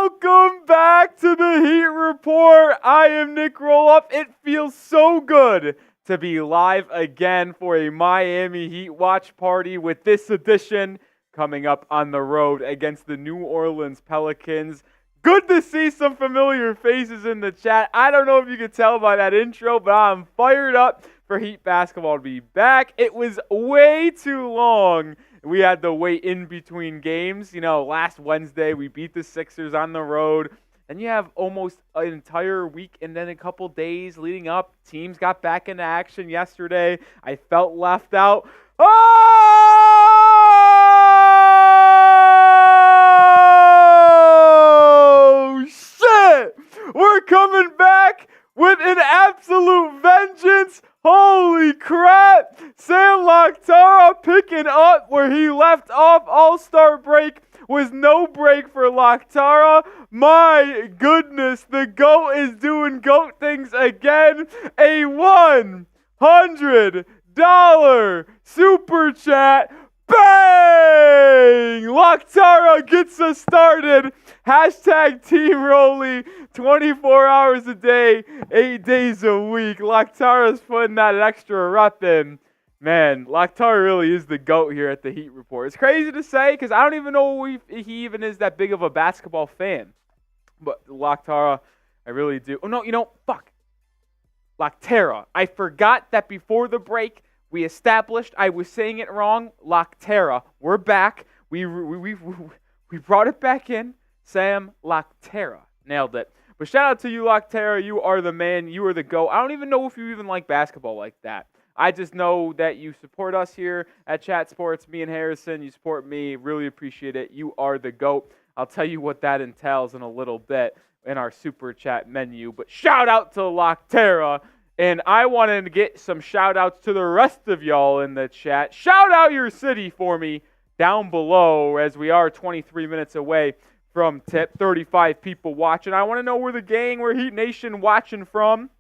Welcome back to the Heat Report. I am Nic Rohloff. It feels so good to be live again for a Miami Heat watch party with this edition coming up on the road against the New Orleans Pelicans. Good to see some familiar faces in the chat. I don't know if you could tell by that intro, but I'm fired up for Heat basketball to be back. It was way too long. We had to wait in between games. You know, last Wednesday we beat the Sixers on the road. And you have almost an entire week and then a couple days leading up. Teams got back into action yesterday. I felt left out. Oh, shit! We're coming back with an absolute vengeance. Holy crap! Sam Laktara picking up where he left off. All-Star break was no break for Laktara. My goodness, the GOAT is doing GOAT things again. A $100 super chat. Bang! Laktara gets us started. Hashtag Team Rolly, 24 hours a day, 8 days a week. Laktara's putting that extra rep in. Man, Laktara really is the GOAT here at the Heat Report. It's crazy to say because I don't even know if he even is that big of a basketball fan. But Laktara, I really do. Oh, no, fuck. Laktara. I forgot that before the break, we established I was saying it wrong. Laktara. We're back. We brought it back in. Sam Laktara. Nailed it. But shout out to you, Laktara. You are the man. You are the GOAT. I don't even know if you even like basketball like that. I just know that you support us here at Chat Sports, me and Harrison. You support me. Really appreciate it. You are the GOAT. I'll tell you what that entails in a little bit in our super chat menu. But shout out to Laktara. And I wanted to get some shout outs to the rest of y'all in the chat. Shout out your city for me down below as we are 23 minutes away from tip. 35 people watching. I want to know where the gang, where Heat Nation watching from.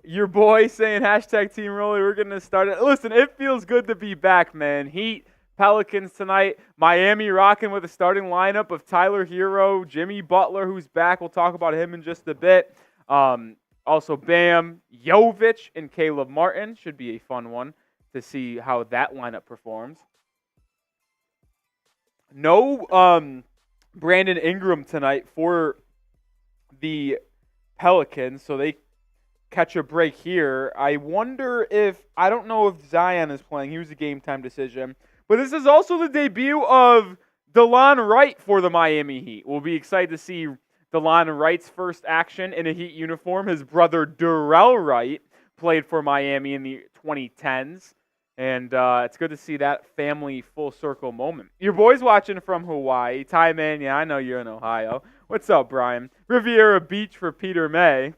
Your boy saying hashtag Team Rolly. We're going to start it. Listen, it feels good to be back, man. Heat, Pelicans tonight. Miami rocking with a starting lineup of Tyler Herro, Jimmy Butler, who's back. We'll talk about him in just a bit. Also, Bam, Jovic, and Caleb Martin. Should be a fun one to see how that lineup performs. No Brandon Ingram tonight for the Pelicans, so they catch a break here. I wonder if, I don't know if Zion is playing. He was a game-time decision. But this is also the debut of DeLon Wright for the Miami Heat. We'll be excited to see DeLon Wright's first action in a Heat uniform. His brother Durrell Wright played for Miami in the 2010s. And it's good to see that family full circle moment. Your boy's watching from Hawaii. Ty Man, yeah, I know you're in Ohio. What's up, Brian? Riviera Beach for Peter May.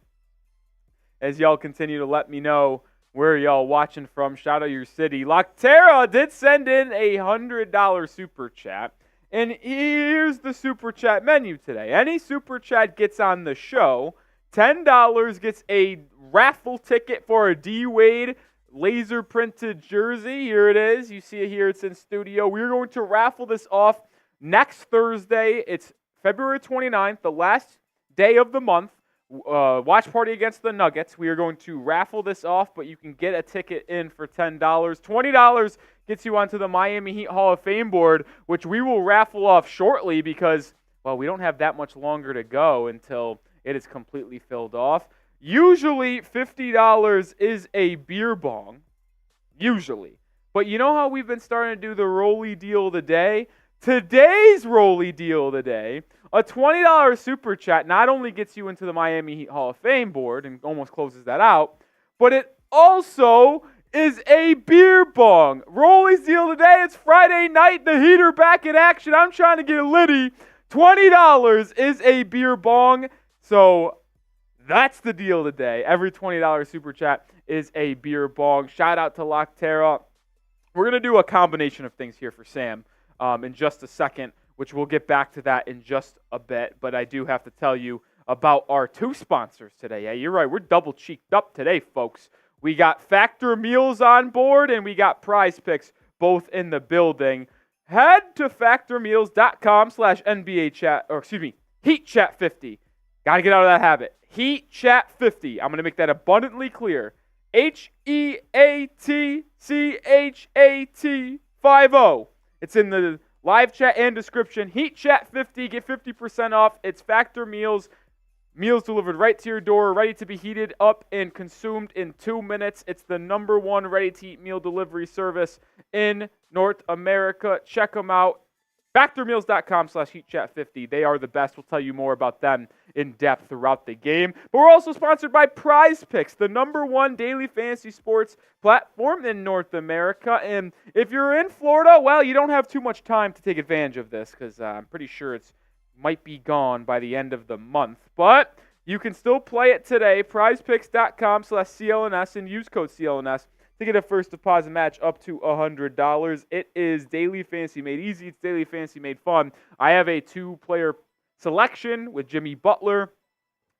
As y'all continue to let me know where y'all watching from. Shout out your city. Laktara did send in a $100 super chat. And here's the super chat menu today. Any super chat gets on the show. $10 gets a raffle ticket for a D-Wade laser printed jersey. Here it is. You see it here. It's in studio. We're going to raffle this off next Thursday. It's February 29th, the last day of the month. Watch party against the Nuggets. We are going to raffle this off, but you can get a ticket in for $10. $20 gets you onto the Miami Heat Hall of Fame board, which we will raffle off shortly because, well, we don't have that much longer to go until it is completely filled off. Usually, $50 is a beer bong. Usually. But you know how we've been starting to do the Rolly deal of the day? Today's Rolly deal of the day, a $20 super chat not only gets you into the Miami Heat Hall of Fame board and almost closes that out, but it also is a beer bong. Rolly's deal today, it's Friday night, the Heat are back in action. I'm trying to get litty. $20 is a beer bong. So that's the deal today. Every $20 super chat is a beer bong. Shout out to Laktara. We're going to do a combination of things here for Sam in just a second, which we'll get back to that in just a bit. But I do have to tell you about our two sponsors today. Yeah, you're right. We're double cheeked up today, folks. We got Factor Meals on board, and we got Prize Picks both in the building. Head to factormeals.com/NBA chat, or excuse me, Heat Chat 50. Got to get out of that habit. Heat Chat 50. I'm going to make that abundantly clear. HEATCHAT 50. It's in the live chat and description. Heat Chat 50. Get 50% off. It's Factor meals. Meals delivered right to your door, ready to be heated up and consumed in 2 minutes. It's the #1 ready-to-eat meal delivery service in North America. Check them out. Factormeals.com/HeatChat50. They are the best. We'll tell you more about them in depth throughout the game. But we're also sponsored by Prize Picks, the #1 daily fantasy sports platform in North America. And if you're in Florida, well, you don't have too much time to take advantage of this because I'm pretty sure it's might be gone by the end of the month. But you can still play it today. PrizePicks.com/CLNS and use code CLNS to get a first deposit match up to $100. It is daily fantasy made easy. It's daily fantasy made fun. I have a 2-player selection with Jimmy Butler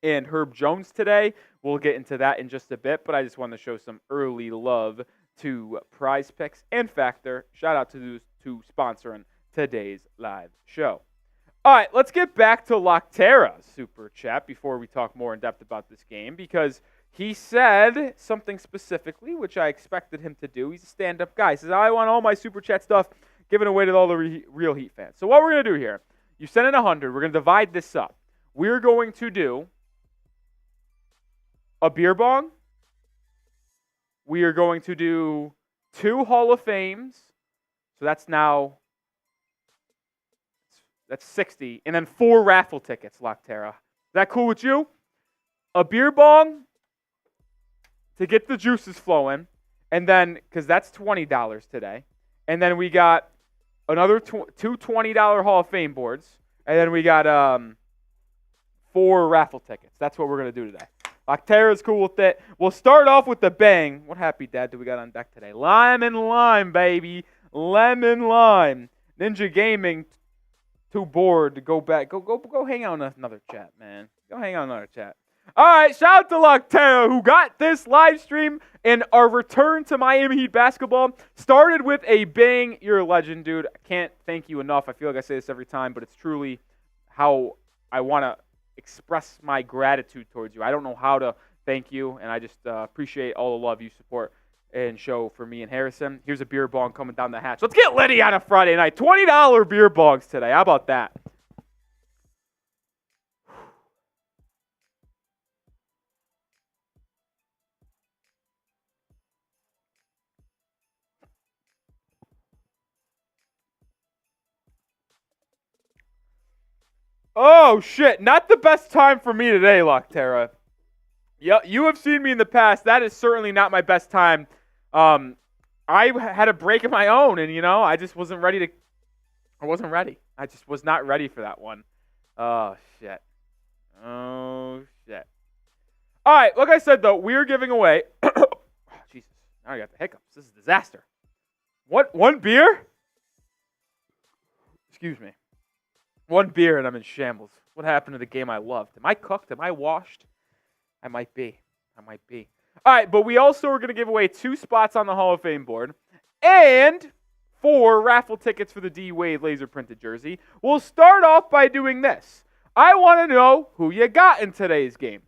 and Herb Jones today. We'll get into that in just a bit, but I just wanted to show some early love to Prize Picks and Factor. Shout out to those two sponsoring today's live show. All right, let's get back to Loctera's super chat before we talk more in depth about this game, because he said something specifically, which I expected him to do. He's a stand-up guy. He says, I want all my super chat stuff given away to all the real Heat fans. So what we're going to do here, you sent in 100. We're going to divide this up. We're going to do a beer bong. We are going to do 2 Hall of Fames. So that's 60. And then 4 raffle tickets, Loctera. Is that cool with you? A beer bong to get the juices flowing. And then, because that's $20 today. And then we got another 2 $20 Hall of Fame boards. And then we got 4 raffle tickets. That's what we're going to do today. Loctera's cool with it. We'll start off with the bang. What happy dad do we got on deck today? Lemon lime, baby. Lemon lime. Ninja Gaming. Too bored to go back. Go hang out on another chat, man. Go hang out on another chat. All right, shout out to Loctera, who got this live stream and our return to Miami Heat basketball. Started with a bang. You're a legend, dude. I can't thank you enough. I feel like I say this every time, but it's truly how I want to express my gratitude towards you. I don't know how to thank you, and I just appreciate all the love you support and show for me and Harrison. Here's a beer bong coming down the hatch. Let's get litty on a Friday night. $20 beer bongs today. How about that? Oh, shit. Not the best time for me today, Loctera. Yeah, you have seen me in the past. That is certainly not my best time. I had a break of my own, and, I just wasn't ready. I wasn't ready. I just was not ready for that one. Oh, shit. All right, like I said, though, we're giving away. Oh, Jesus. Now I got the hiccups. This is a disaster. What? 1 beer? Excuse me. 1 beer, and I'm in shambles. What happened to the game I loved? Am I cooked? Am I washed? I might be. All right, but we also are going to give away 2 spots on the Hall of Fame board and 4 raffle tickets for the D-Wade laser printed jersey. We'll start off by doing this. I want to know who you got in today's game.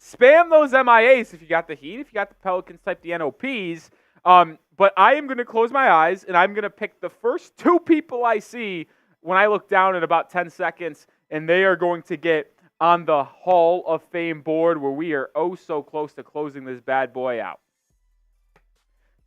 Spam those MIAs if you got the Heat. If you got the Pelicans, type the NOPs. But I am going to close my eyes, and I'm going to pick the first 2 people I see when I look down in about 10 seconds, and they are going to get on the Hall of Fame board where we are oh so close to closing this bad boy out.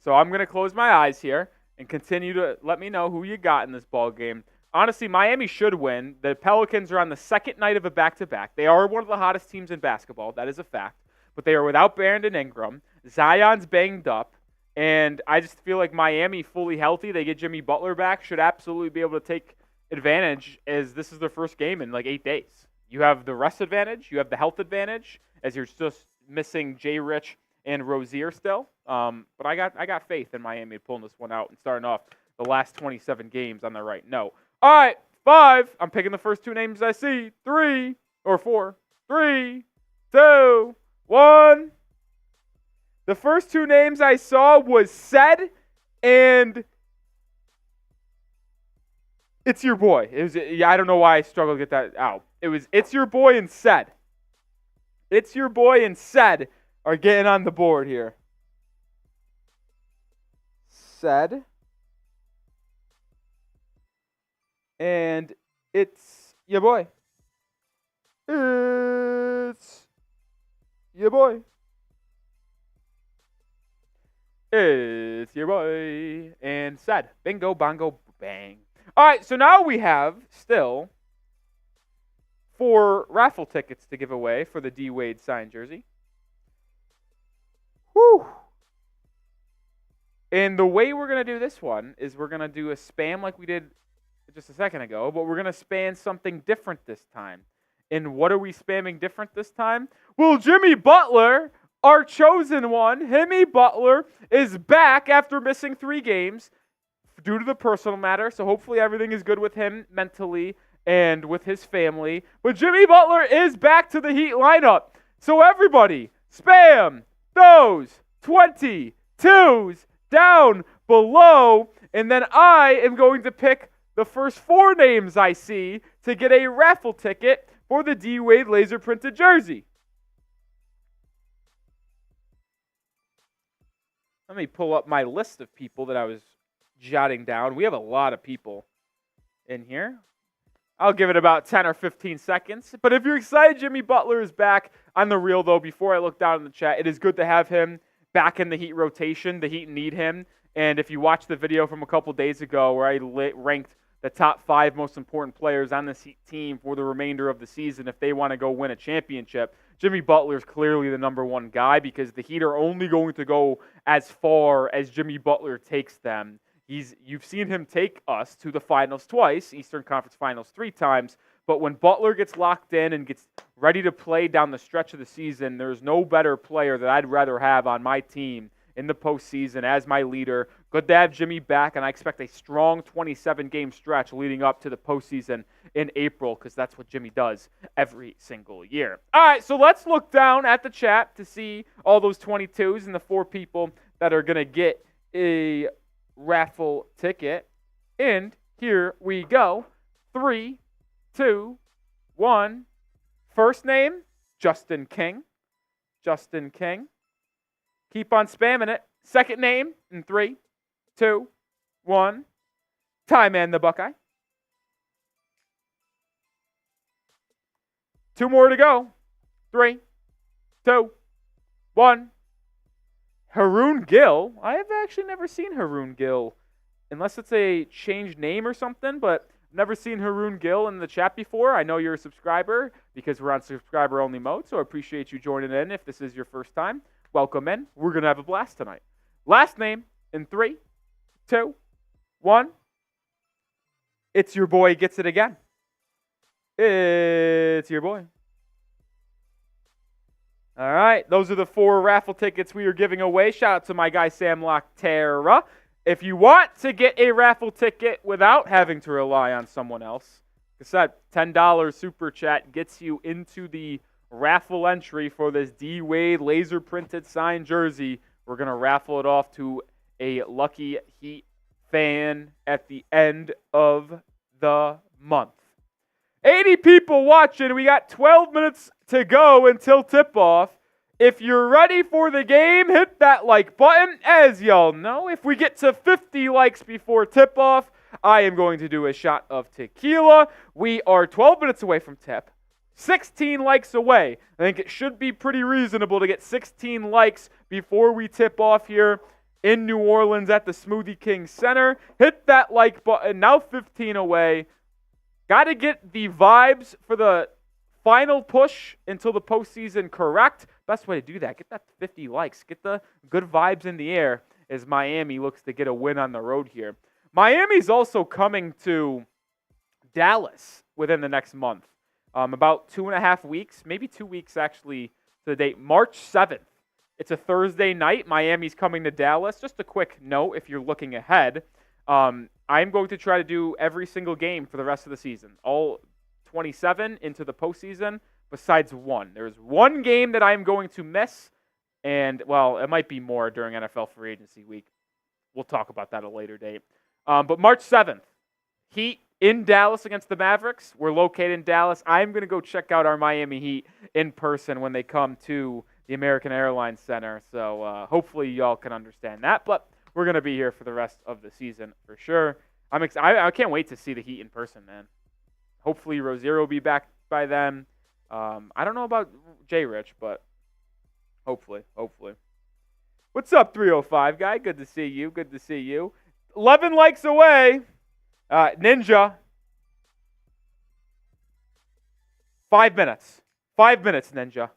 So I'm going to close my eyes here and continue to let me know who you got in this ball game. Honestly, Miami should win. The Pelicans are on the second night of a back-to-back. They are one of the hottest teams in basketball. That is a fact. But they are without Brandon Ingram. Zion's banged up. And I just feel like Miami, fully healthy, they get Jimmy Butler back, should absolutely be able to take advantage, as this is their first game in like 8 days. You have the rest advantage. You have the health advantage, as you're just missing Jay Rich and Rozier still. But I got faith in Miami pulling this one out and starting off the last 27 games on the right note. All right, 5. I'm picking the first 2 names I see. 3 or 4. 3, 2, 1. The first 2 names I saw was Said and It's your boy. I don't know why I struggled to get that out. It's your boy and Said. It's your boy and Said are getting on the board here. Said. And it's your boy. It's your boy. It's your boy. And Said. Bingo, bongo, bang. All right, so now we have still 4 raffle tickets to give away for the D. Wade signed jersey. Whew. And the way we're going to do this one is we're going to do a spam like we did just a second ago, but we're going to spam something different this time. And what are we spamming different this time? Well, Jimmy Butler, our chosen one, Jimmy Butler, is back after missing 3 games due to the personal matter. So hopefully everything is good with him mentally and with his family. But Jimmy Butler is back to the Heat lineup. So everybody, spam those 22s down below. And then I am going to pick the first 4 names I see to get a raffle ticket for the D. Wade laser printed jersey. Let me pull up my list of people that I was jotting down. We have a lot of people in here. I'll give it about 10 or 15 seconds. But if you're excited, Jimmy Butler is back. On the real, though, before I look down in the chat, it is good to have him back in the Heat rotation. The Heat need him. And if you watch the video from a couple days ago where I ranked the top 5 most important players on this Heat team for the remainder of the season if they want to go win a championship, Jimmy Butler is clearly the number 1 guy because the Heat are only going to go as far as Jimmy Butler takes them. You've seen him take us to the finals twice, Eastern Conference Finals 3 times, but when Butler gets locked in and gets ready to play down the stretch of the season, there's no better player that I'd rather have on my team in the postseason as my leader. Good to have Jimmy back, and I expect a strong 27-game stretch leading up to the postseason in April because that's what Jimmy does every single year. All right, so let's look down at the chat to see all those 22s and the 4 people that are going to get a raffle ticket. And here we go. 3, 2, 1. First name, Justin King. Justin King. Keep on spamming it. Second name in 3, 2, 1. Ty Man the Buckeye. 2 more to go. 3, 2, 1. Haroon Gill. I have actually never seen Haroon Gill, unless it's a changed name or something, but I've never seen Haroon Gill in the chat before. I know you're a subscriber because we're on subscriber-only mode, so I appreciate you joining in if this is your first time. Welcome in. We're going to have a blast tonight. Last name in 3, 2, 1. It's your boy gets it again. It's your boy. All right. Those are the 4 raffle tickets we are giving away. Shout out to my guy Sam Locterra. If you want to get a raffle ticket without having to rely on someone else, like I said, $10 super chat gets you into the raffle entry for this D. Wade laser printed signed jersey. We're going to raffle it off to a lucky Heat fan at the end of the month. 80 people watching. We got 12 minutes to go until tip-off. If you're ready for the game, hit that like button. As y'all know, if we get to 50 likes before tip-off, I am going to do a shot of tequila. We are 12 minutes away from tip. 16 likes away. I think it should be pretty reasonable to get 16 likes before we tip off here in New Orleans at the Smoothie King Center. Hit that like button. Now 15 away. Got to get the vibes for the final push until the postseason correct. Best way to do that, get that 50 likes. Get the good vibes in the air as Miami looks to get a win on the road here. Miami's also coming to Dallas within the next month. About 2.5 weeks, maybe 2 weeks actually to the date, March 7th. It's a Thursday night. Miami's coming to Dallas. Just a quick note if you're looking ahead. I'm going to try to do every single game for the rest of the season. All 27 into the postseason besides one. There's one game that I'm going to miss, and, well, it might be more during NFL free agency week. We'll talk about that at a later date. But March 7th, Heat in Dallas against the Mavericks. We're located in Dallas. I'm going to go check out our Miami Heat in person when they come to the American Airlines Center. So hopefully y'all can understand that. But we're going to be here for the rest of the season for sure. I can't wait to see the Heat in person, man. Hopefully Rozier will be back by then. I don't know about J. Rich, but hopefully. What's up, 305 guy? Good to see you. 11 likes away. Ninja. 5 minutes. 5 minutes, Ninja.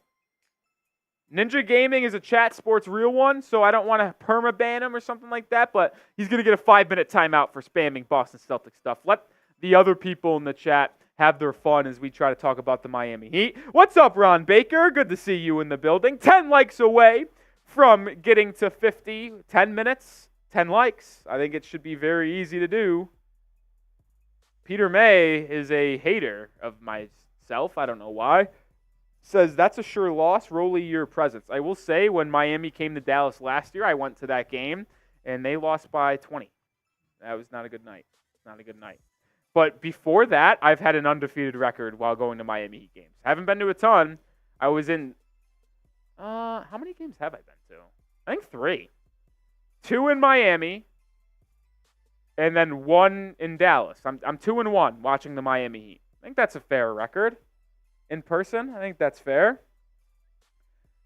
Ninja Gaming is a chat sports real one, so I don't want to perma-ban him or something like that, but he's going to get a 5-minute timeout for spamming Boston Celtics stuff. Let the other people in the chat have their fun as we try to talk about the Miami Heat. What's up, Ron Baker? Good to see you in the building. 10 likes away from getting to 50. 10 minutes, 10 likes. I think it should be very easy to do. Peter May is a hater of myself. I don't know why. Says, that's a sure loss. Rolly, your presence. I will say, when Miami came to Dallas last year, I went to that game, and they lost by 20. That was not a good night. But before that, I've had an undefeated record while going to Miami Heat games. Haven't been to a ton. I was in, how many games have I been to? I think 3. 2 in Miami, and then 1 in Dallas. I'm 2-1 watching the Miami Heat. I think that's a fair record. In person, I think that's fair.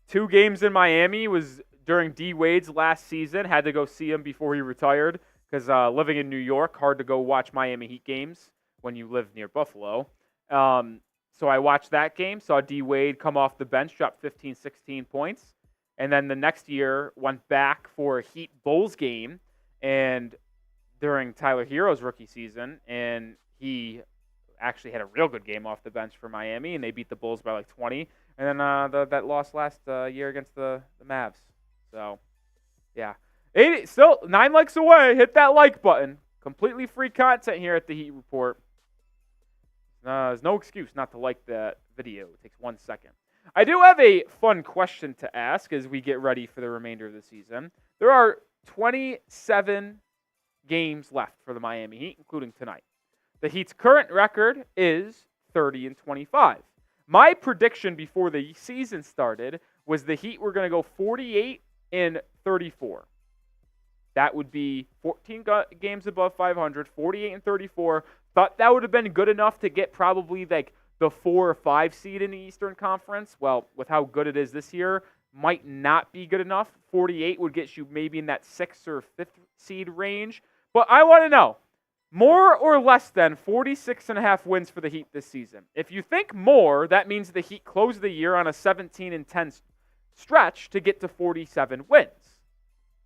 2 games in Miami was during D. Wade's last season. Had to go see him before he retired because living in New York, hard to go watch Miami Heat games when you live near Buffalo. So I watched that game, saw D. Wade come off the bench, drop 15, 16 points. And then the next year went back for a Heat Bulls game and during Tyler Herro's rookie season, and he actually had a real good game off the bench for Miami, and they beat the Bulls by like 20. And then that loss last year against the Mavs. So, yeah. Still 9 likes away. Hit that like button. Completely free content here at the Heat Report. There's no excuse not to like that video. It takes 1 second. I do have a fun question to ask as we get ready for the remainder of the season. There are 27 games left for the Miami Heat, including tonight. The Heat's current record is 30-25. My prediction before the season started was the Heat were going to go 48-34. That would be 14 games above 500, 48-34. Thought that would have been good enough to get probably like the 4 or 5 seed in the Eastern Conference. Well, with how good it is this year, might not be good enough. 48 would get you maybe in that 6th or 5th seed range. But I want to know, more or less than 46.5 wins for the Heat this season. If you think more, that means the Heat close the year on a 17-10 stretch to get to 47 wins.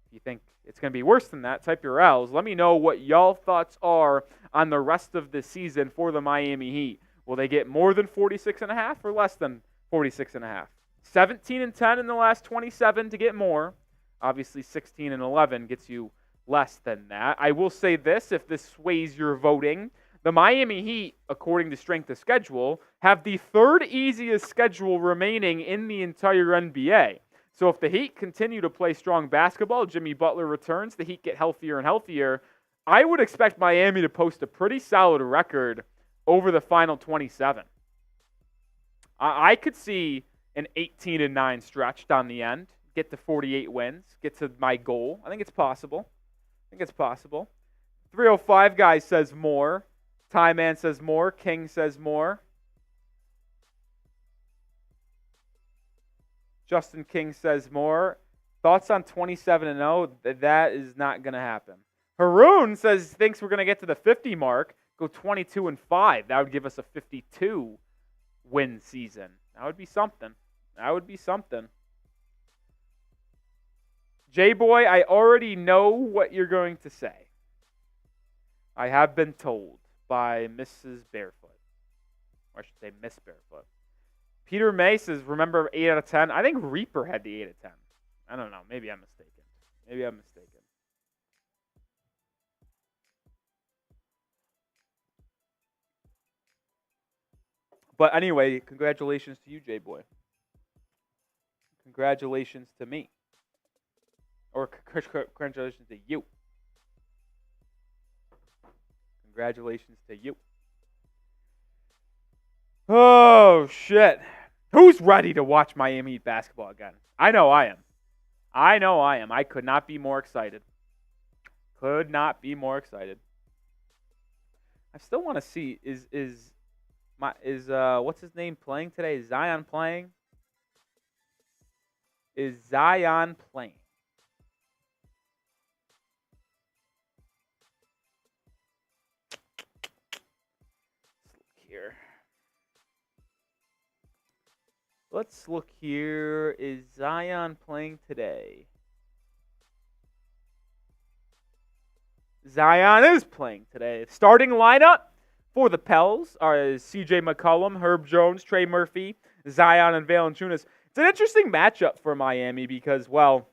If you think it's going to be worse than that, type your L's. Let me know what y'all thoughts are on the rest of the season for the Miami Heat. Will they get more than 46.5 or less than 46.5? 17-10 in the last 27 to get more. Obviously, 16-11 gets you less than that. I will say this, if this sways your voting, the Miami Heat, according to strength of schedule, have the 3rd easiest schedule remaining in the entire NBA. So if the Heat continue to play strong basketball, Jimmy Butler returns, the Heat get healthier and healthier, I would expect Miami to post a pretty solid record over the final 27. I could see an 18-9 stretch down the end, get to 48 wins, get to my goal. I think it's possible. 305 guy says more. Ty Man says more. King says more. Justin King says more. Thoughts on 27-0? That is not going to happen. Haroon says thinks we're going to get to the 50 mark. Go 22-5. That would give us a 52 win season. That would be something. J-Boy, I already know what you're going to say. I have been told by Mrs. Barefoot. Or I should say Miss Barefoot. Peter May says, remember 8 out of 10? I think Reaper had the 8 out of 10. I don't know. Maybe I'm mistaken. But anyway, congratulations to you, J-Boy. Congratulations to me. Or congratulations to you. Congratulations to you. Oh, shit. Who's ready to watch Miami Heat basketball again? I know I am. I could not be more excited. I still want to see is what's his name playing today? Is Zion playing? Is Zion playing? Let's look here. Is Zion playing today? Zion is playing today. Starting lineup for the Pels are C.J. McCollum, Herb Jones, Trey Murphy, Zion, and Valanciunas. It's an interesting matchup for Miami because, well,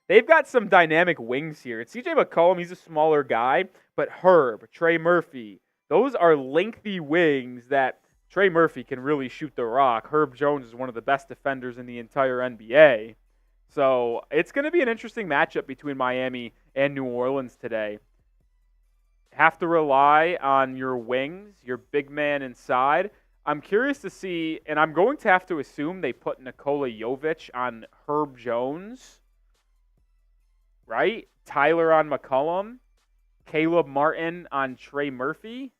they've got some dynamic wings here. It's C.J. McCollum. He's a smaller guy, but Herb, Trey Murphy, those are lengthy wings that Trey Murphy can really shoot the rock. Herb Jones is one of the best defenders in the entire NBA. So it's going to be an interesting matchup between Miami and New Orleans today. Have to rely on your wings, your big man inside. I'm curious to see, and I'm going to have to assume they put Nikola Jovic on Herb Jones, right? Tyler on McCollum, Caleb Martin on Trey Murphy,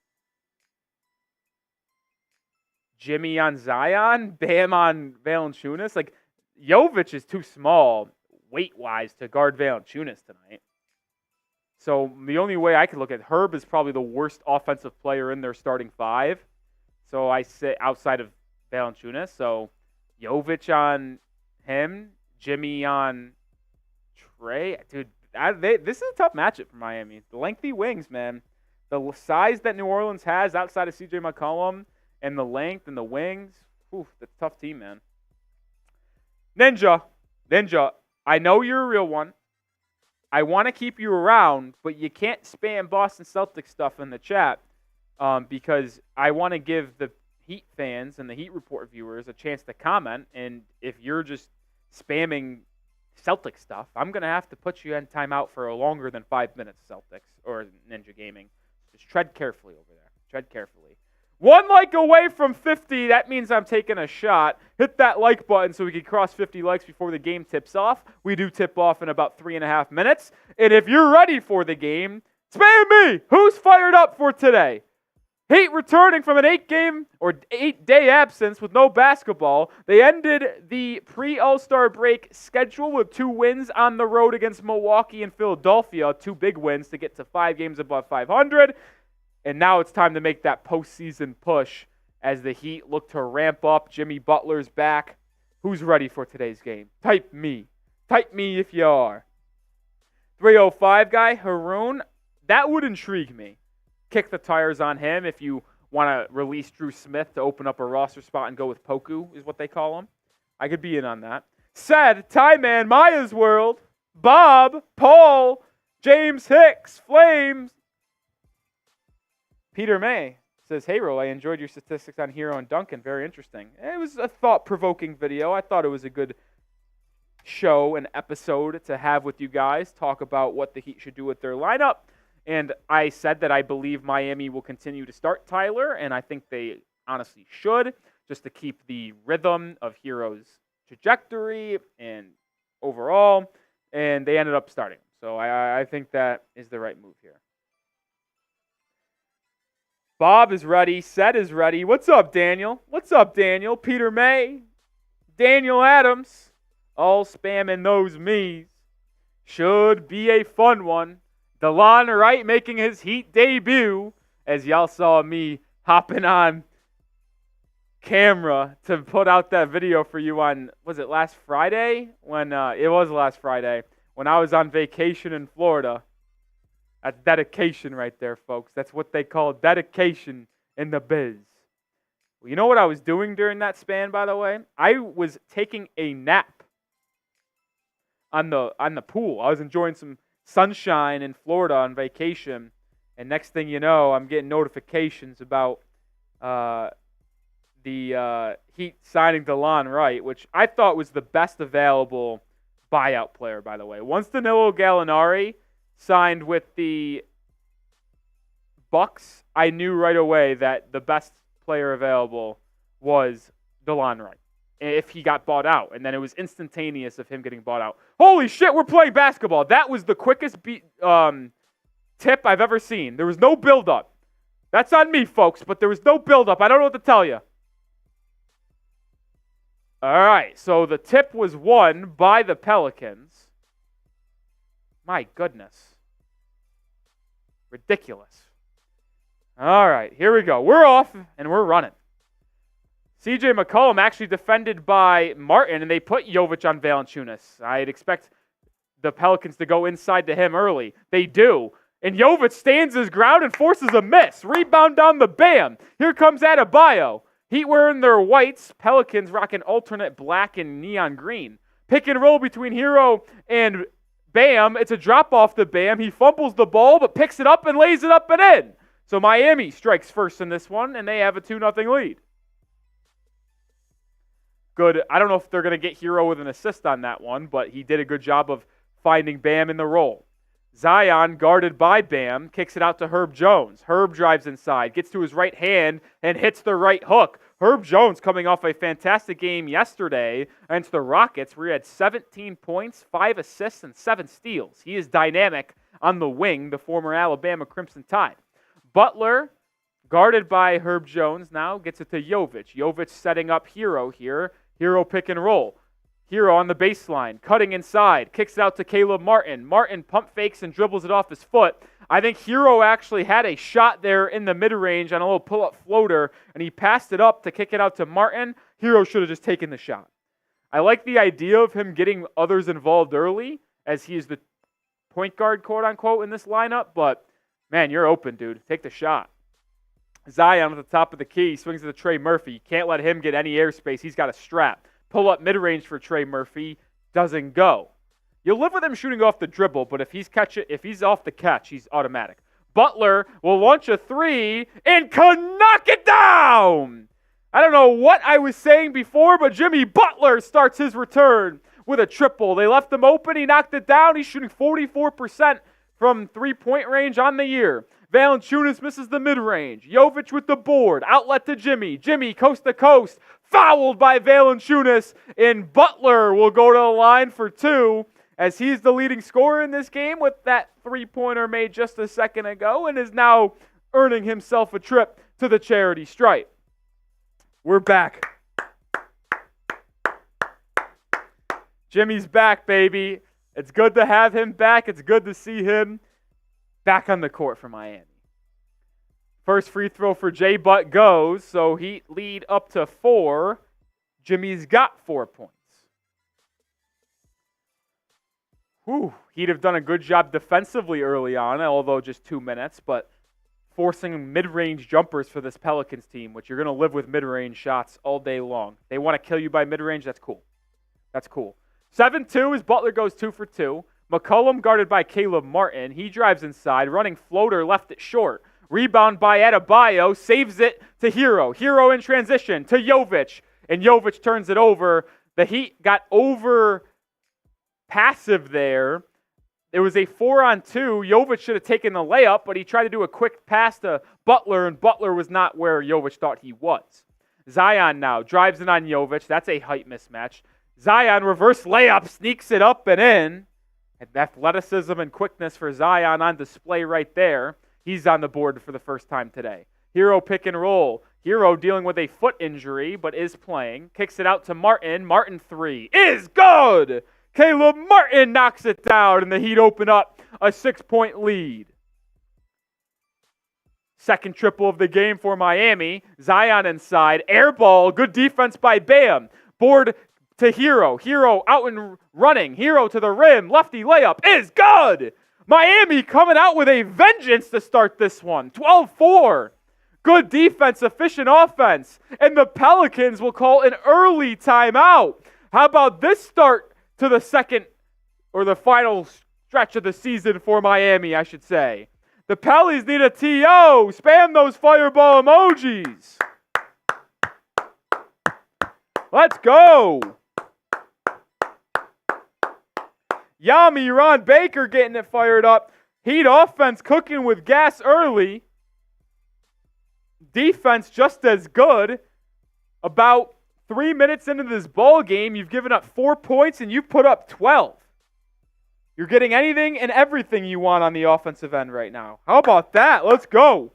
Jimmy on Zion, Bam on Valanciunas. Like, Jovic is too small weight-wise to guard Valanciunas tonight. So the only way I could look at Herb is probably the worst offensive player in their starting five. So I say outside of Valanciunas. So Jovic on him, Jimmy on Trey. Dude, this is a tough matchup for Miami. The lengthy wings, man. The size that New Orleans has outside of C.J. McCollum and the length and the wings. Oof, that's a tough team, man. Ninja, I know you're a real one. I want to keep you around, but you can't spam Boston Celtics stuff in the chat because I want to give the Heat fans and the Heat Report viewers a chance to comment. And if you're just spamming Celtics stuff, I'm going to have to put you in timeout for longer than 5 minutes, Celtics or Ninja Gaming. Just tread carefully over there. Tread carefully. 1 like away from 50. That means I'm taking a shot. Hit that like button so we can cross 50 likes before the game tips off. We do tip off in about 3.5 minutes. And if you're ready for the game, spam me. Who's fired up for today? Heat returning from an 8-day absence with no basketball. They ended the pre-All-Star break schedule with 2 wins on the road against Milwaukee and Philadelphia. 2 big wins to get to 5 games above 500. And now it's time to make that postseason push as the Heat look to ramp up. Jimmy Butler's back. Who's ready for today's game? Type me. Type me if you are. 305 guy, Haroon. That would intrigue me. Kick the tires on him if you want to release Drew Smith to open up a roster spot and go with Poku, is what they call him. I could be in on that. Said, Ty Man, Maya's World, Bob, Paul, James Hicks, Flames. Peter May says, Herro, I enjoyed your statistics on Herro and Duncan. Very interesting. It was a thought-provoking video. I thought it was a good show, an episode to have with you guys, talk about what the Heat should do with their lineup. And I said that I believe Miami will continue to start Tyler, and I think they honestly should, just to keep the rhythm of Herro's trajectory and overall. And they ended up starting. So I think that is the right move here. Bob is ready. Seth is ready. What's up, Daniel? What's up, Daniel? Peter May. Daniel Adams. All spamming those me's. Should be a fun one. DeLon Wright making his Heat debut. As y'all saw me hopping on camera to put out that video for you on, was it last Friday? It was last Friday. When I was on vacation in Florida. That's dedication right there, folks. That's what they call dedication in the biz. Well, you know what I was doing during that span, by the way? I was taking a nap on the pool. I was enjoying some sunshine in Florida on vacation. And next thing you know, I'm getting notifications about the Heat signing DeLon Wright, which I thought was the best available buyout player, by the way. Once Danilo Gallinari signed with the Bucks, I knew right away that the best player available was DeLon Wright if he got bought out. And then it was instantaneous of him getting bought out. Holy shit, we're playing basketball. That was the quickest tip I've ever seen. There was no build-up. That's on me, folks, but there was no build-up. I don't know what to tell you. All right, so the tip was won by the Pelicans. My goodness. Ridiculous. All right, here we go. We're off, and we're running. C.J. McCollum actually defended by Martin, and they put Jovic on Valanciunas. I'd expect the Pelicans to go inside to him early. They do. And Jovic stands his ground and forces a miss. Rebound down the Bam. Here comes Adebayo. Heat wearing their whites. Pelicans rocking alternate black and neon green. Pick and roll between Herro and Bam. It's a drop off to Bam. He fumbles the ball, but picks it up and lays it up and in. So Miami strikes first in this one, and they have a 2-0 lead. Good. I don't know if they're going to get Herro with an assist on that one, but he did a good job of finding Bam in the roll. Zion, guarded by Bam, kicks it out to Herb Jones. Herb drives inside, gets to his right hand, and hits the right hook. Herb Jones coming off a fantastic game yesterday against the Rockets, where he had 17 points, 5 assists, and 7 steals. He is dynamic on the wing, the former Alabama Crimson Tide. Butler, guarded by Herb Jones now, gets it to Jovic. Jovic setting up Herro here. Herro pick and roll. Herro on the baseline, cutting inside, kicks it out to Caleb Martin. Martin pump fakes and dribbles it off his foot. I think Herro actually had a shot there in the mid-range on a little pull-up floater, and he passed it up to kick it out to Martin. Herro should have just taken the shot. I like the idea of him getting others involved early, as he is the point guard, quote-unquote, in this lineup, but, man, you're open, dude. Take the shot. Zion at the top of the key, swings it to Trey Murphy. You can't let him get any airspace. He's got a strap. Pull up mid-range for Trey Murphy, doesn't go. You'll live with him shooting off the dribble, but if he's off the catch, he's automatic. Butler will launch a three and can knock it down. I don't know what I was saying before, but Jimmy Butler starts his return with a triple. They left him open. He knocked it down. He's shooting 44% from three-point range on the year. Valanciunas misses the mid-range. Jovic with the board. Outlet to Jimmy. Jimmy coast to coast. Fouled by Valanciunas. And Butler will go to the line for 2 as he's the leading scorer in this game with that three-pointer made just a second ago and is now earning himself a trip to the charity stripe. We're back. Jimmy's back, baby. It's good to have him back. It's good to see him back on the court for Miami. First free throw for J. Butt goes, so Heat lead up to 4. Jimmy's got 4 points. He'd have done a good job defensively early on, although just 2 minutes, but forcing mid-range jumpers for this Pelicans team, which you're going to live with mid-range shots all day long. They want to kill you by mid-range. That's cool. That's cool. 7-2 as Butler goes 2 for 2. McCollum guarded by Caleb Martin. He drives inside, running floater, left it short. Rebound by Adebayo, saves it to Herro. Herro in transition to Jovic, and Jovic turns it over. The Heat got over passive there. It was a 4-on-2. Jovic should have taken the layup, but he tried to do a quick pass to Butler, and Butler was not where Jovic thought he was. Zion now drives it on Jovic. That's a height mismatch. Zion reverse layup, sneaks it up and in. And athleticism and quickness for Zion on display right there. He's on the board for the first time today. Herro pick and roll. Herro dealing with a foot injury, but is playing. Kicks it out to Martin. Martin 3 is good. Caleb Martin knocks it down, and the Heat open up a 6-point lead. Second triple of the game for Miami. Zion inside. Air ball. Good defense by Bam. Board to Herro. Herro out and running. Herro to the rim. Lefty layup is good. Miami coming out with a vengeance to start this one. 12-4. Good defense, efficient offense. And the Pelicans will call an early timeout. How about this start to the second or the final stretch of the season for Miami, I should say. The Pellies need a TO. Spam those fireball emojis. Let's go. Jaime, Ron Baker getting it fired up. Heat offense cooking with gas early. defense just as good. About 3 minutes into this ball game, you've given up 4 points and you've put up 12. You're getting anything and everything you want on the offensive end right now. How about that? Let's go.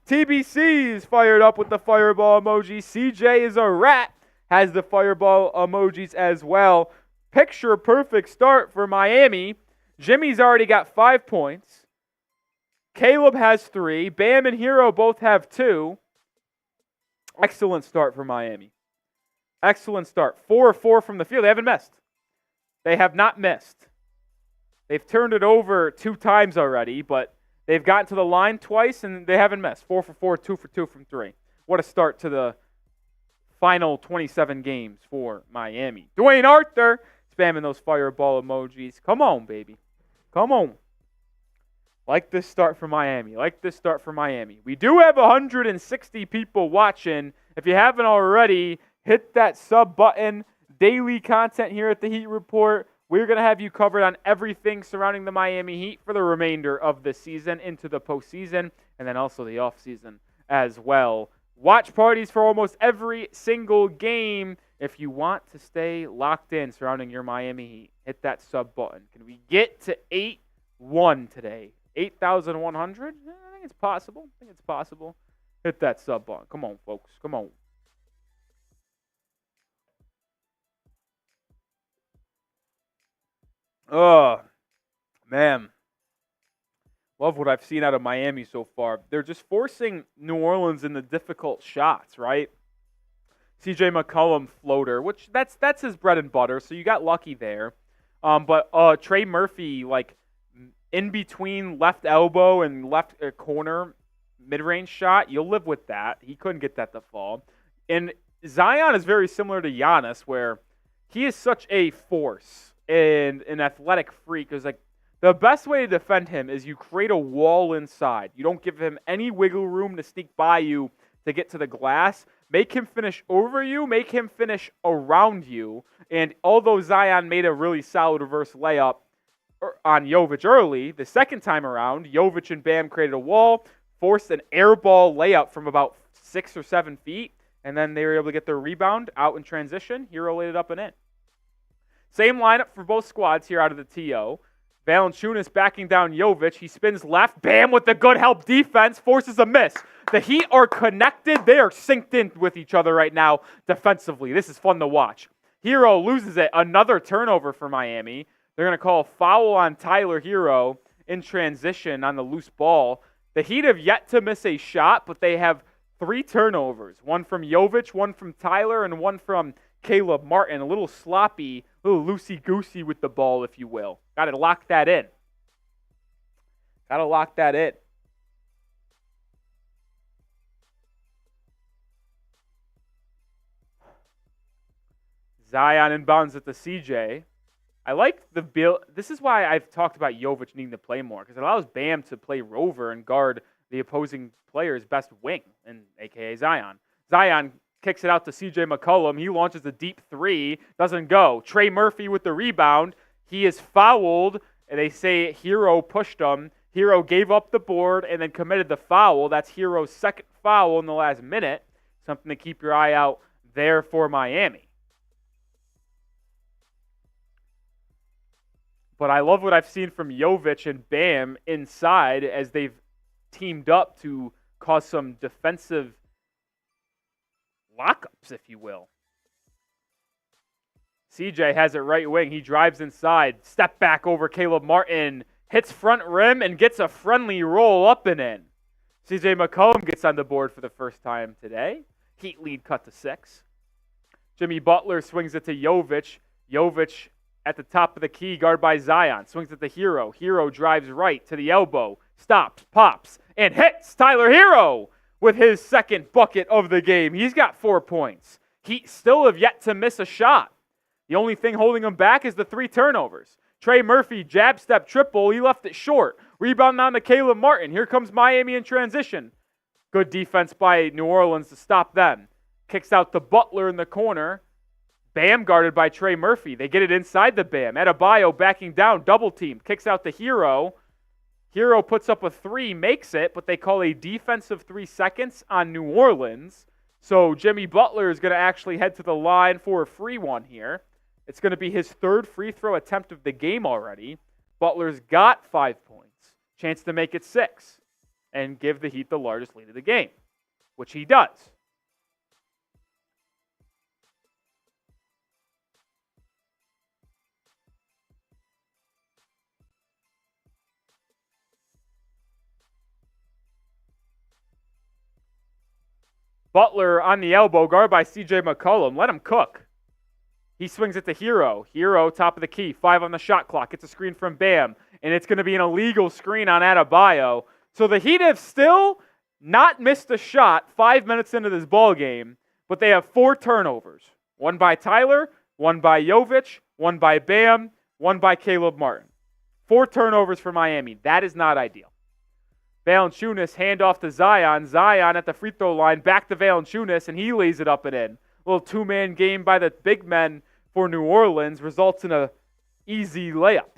TBC is fired up with the fireball emoji. CJ is a rat, has the fireball emojis as well. Picture perfect start for Miami. Jimmy's already got 5 points. Caleb has 3. Bam and Herro both have 2. Excellent start for Miami. Excellent start. 4 of 4 from the field. They haven't missed. They have not missed. They've turned it over 2 times already, but they've gotten to the line twice and they haven't missed. 4 for 4, 2 for 2 from 3. What a start to the final 27 games for Miami. Dwayne Arthur spamming those fireball emojis. Come on, baby. Come on. Like this start for Miami. Like this start for Miami. We do have 160 people watching. If you haven't already, hit that sub button. Daily content here at the Heat Report. We're going to have you covered on everything surrounding the Miami Heat for the remainder of the season into the postseason and then also the offseason as well. Watch parties for almost every single game. If you want to stay locked in surrounding your Miami Heat, hit that sub button. Can we get to 8-1 today? 8,100? I think it's possible. Hit that sub button. Come on, folks. Come on. Oh, man. Love what I've seen out of Miami so far. They're just forcing New Orleans into difficult shots, right? CJ McCollum floater, which that's his bread and butter, so you got lucky there. But Trey Murphy, like, in between left elbow and left corner mid-range shot, you'll live with that. He couldn't get that to fall. And Zion is very similar to Giannis, where he is such a force and an athletic freak. It's like the best way to defend him is you create a wall inside. You don't give him any wiggle room to sneak by you to get to the glass. Make him finish over you. Make him finish around you. And although Zion made a really solid reverse layup on Jovic early, the second time around, Jovic and Bam created a wall, forced an air ball layup from about 6 or 7 feet, and then they were able to get their rebound out in transition. Herro laid it up and in. Same lineup for both squads here out of the TO. Valanciunas backing down Jovic. He spins left. Bam with the good help defense. Forces a miss. The Heat are connected. They are synced in with each other right now defensively. This is fun to watch. Herro loses it. Another turnover for Miami. They're going to call a foul on Tyler Herro in transition on the loose ball. The Heat have yet to miss a shot, but they have 3 turnovers. One from Jovic, one from Tyler, and one from Caleb Martin. A little sloppy, a little loosey-goosey with the ball, if you will. Got to lock that in. Zion inbounds at the CJ. I like the build. This is why I've talked about Jovic needing to play more, because it allows Bam to play rover and guard the opposing player's best wing, and a.k.a. Zion. Zion kicks it out to CJ McCollum. He launches a deep 3. Doesn't go. Trey Murphy with the rebound. He is fouled, and they say Herro pushed him. Herro gave up the board and then committed the foul. That's Herro's second foul in the last minute. Something to keep your eye out there for Miami. But I love what I've seen from Jovic and Bam inside as they've teamed up to cause some defensive lockups, if you will. CJ has it right wing. He drives inside. Step back over Caleb Martin. Hits front rim and gets a friendly roll up and in. CJ McCollum gets on the board for the first time today. Heat lead cut to 6. Jimmy Butler swings it to Jovic. Jovic at the top of the key, guard by Zion. Swings it to Herro. Herro drives right to the elbow. Stops, pops, and hits Tyler Herro with his second bucket of the game. He's got 4 points. Heat still have yet to miss a shot. The only thing holding him back is the 3 turnovers. Trey Murphy, jab step triple. He left it short. Rebound on to Caleb Martin. Here comes Miami in transition. Good defense by New Orleans to stop them. Kicks out to Butler in the corner. Bam guarded by Trey Murphy. They get it inside the Bam. Adebayo backing down, double team. Kicks out to Herro. Herro puts up a 3, makes it, but they call a defensive 3 seconds on New Orleans. So Jimmy Butler is going to actually head to the line for a free one here. It's going to be his 3rd free throw attempt of the game already. Butler's got 5 points. Chance to make it 6 and give the Heat the largest lead of the game, which he does. Butler on the elbow, guard by C.J. McCollum. Let him cook. He swings it to Herro. Herro, top of the key, 5 on the shot clock. Gets a screen from Bam, and it's going to be an illegal screen on Adebayo. So the Heat have still not missed a shot 5 minutes into this ball game, but they have 4 turnovers. 1 by Tyler, 1 by Jovic, 1 by Bam, 1 by Caleb Martin. 4 turnovers for Miami. That is not ideal. Valanciunas, handoff to Zion. Zion at the free throw line, back to Valanciunas, and he lays it up and in. A little 2-man game by the big men for New Orleans results in a easy layup.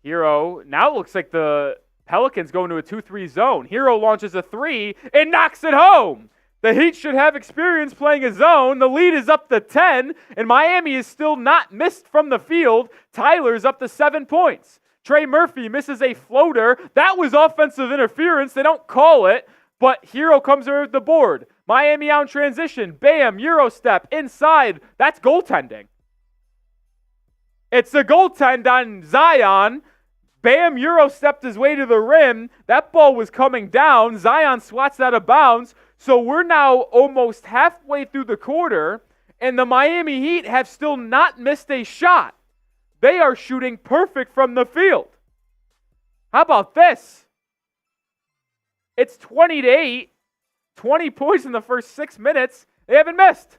Herro, now it looks like the Pelicans go into a 2-3 zone. Herro launches a 3 and knocks it home. The Heat should have experience playing a zone. The lead is up to 10, and Miami is still not missed from the field. Tyler's up to 7 points. Trey Murphy misses a floater. That was offensive interference. They don't call it, but Herro comes over the board. Miami out in transition. Bam, Euro step, inside. That's goaltending. It's a goaltend on Zion. Bam, Euro stepped his way to the rim. That ball was coming down. Zion swats out of bounds. So we're now almost halfway through the quarter, and the Miami Heat have still not missed a shot. They are shooting perfect from the field. How about this? It's 20-8, 20 points in the first 6 minutes. They haven't missed.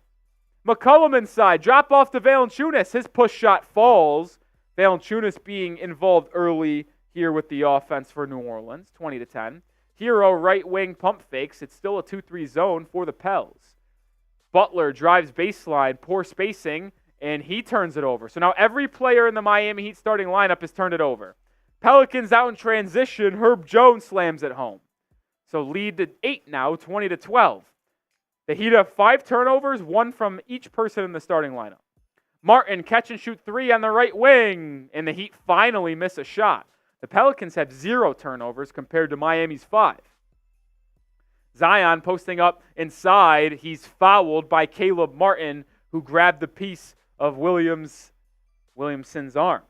McCollum inside, drop off to Valanciunas. His push shot falls. Valanciunas being involved early here with the offense for New Orleans, 20-10. Herro right wing pump fakes. It's still a 2-3 zone for the Pels. Butler drives baseline, poor spacing, and he turns it over. So now every player in the Miami Heat starting lineup has turned it over. Pelicans out in transition. Herb Jones slams it home. So lead to 8 now, 20-12. The Heat have 5 turnovers, 1 from each person in the starting lineup. Martin catch and shoot 3 on the right wing, and the Heat finally miss a shot. The Pelicans have 0 turnovers compared to Miami's 5. Zion posting up inside. He's fouled by Caleb Martin, who grabbed the piece of Williamson's arm.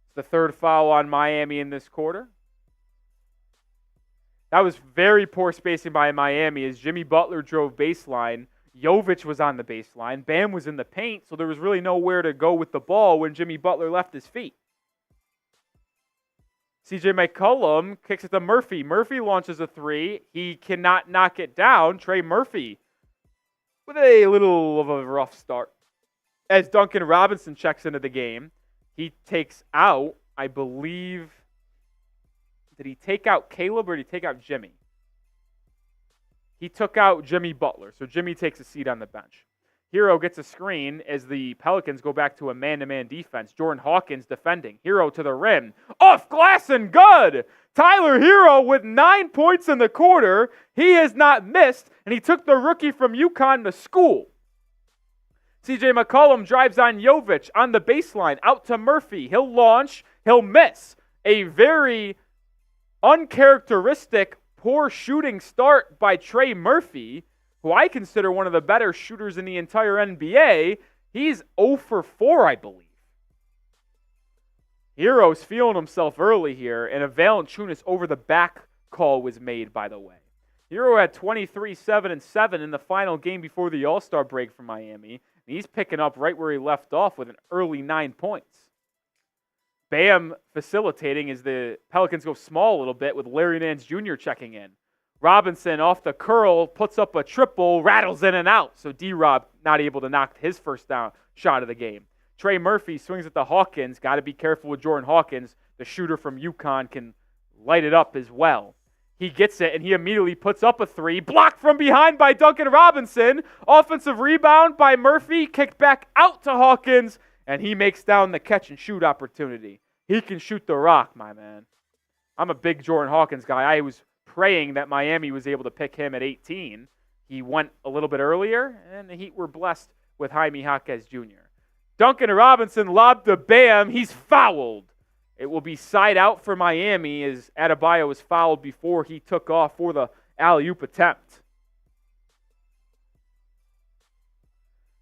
It's the 3rd foul on Miami in this quarter. That was very poor spacing by Miami as Jimmy Butler drove baseline. Jovic was on the baseline. Bam was in the paint, so there was really nowhere to go with the ball when Jimmy Butler left his feet. C.J. McCollum kicks it to Murphy. Murphy launches a 3. He cannot knock it down. Trey Murphy with a little of a rough start. As Duncan Robinson checks into the game, he takes out, I believe, did he take out Caleb or did he take out Jimmy? He took out Jimmy Butler, so Jimmy takes a seat on the bench. Herro gets a screen as the Pelicans go back to a man-to-man defense. Jordan Hawkins defending. Herro to the rim. Off glass and good! Tyler Herro with 9 points in the quarter. He has not missed, and he took the rookie from UConn to school. C.J. McCollum drives on Jovic on the baseline. Out to Murphy. He'll launch. He'll miss. A very uncharacteristic poor shooting start by Trey Murphy, who I consider one of the better shooters in the entire NBA. He's 0 for 4, I believe. Herro's feeling himself early here, and a Valanciunas over the back call was made, by the way. Herro had 23, 7, and 7 in the final game before the All-Star break for Miami, and he's picking up right where he left off with an early 9 points. Bam facilitating as the Pelicans go small a little bit with Larry Nance Jr. checking in. Robinson off the curl, puts up a triple, rattles in and out. So D-Rob not able to knock his first down shot of the game. Trey Murphy swings at the Hawkins. Got to be careful with Jordan Hawkins. The shooter from UConn can light it up as well. He gets it, and he immediately puts up a 3. Blocked from behind by Duncan Robinson. Offensive rebound by Murphy. Kicked back out to Hawkins. and he makes down the catch-and-shoot opportunity. He can shoot the rock, my man. I'm a big Jordan Hawkins guy. I was praying that Miami was able to pick him at 18. He went a little bit earlier, and the Heat were blessed with Jaime Jaquez Jr. Duncan Robinson lobbed to Bam. He's fouled. It will be side out for Miami as Adebayo was fouled before he took off for the alley-oop attempt.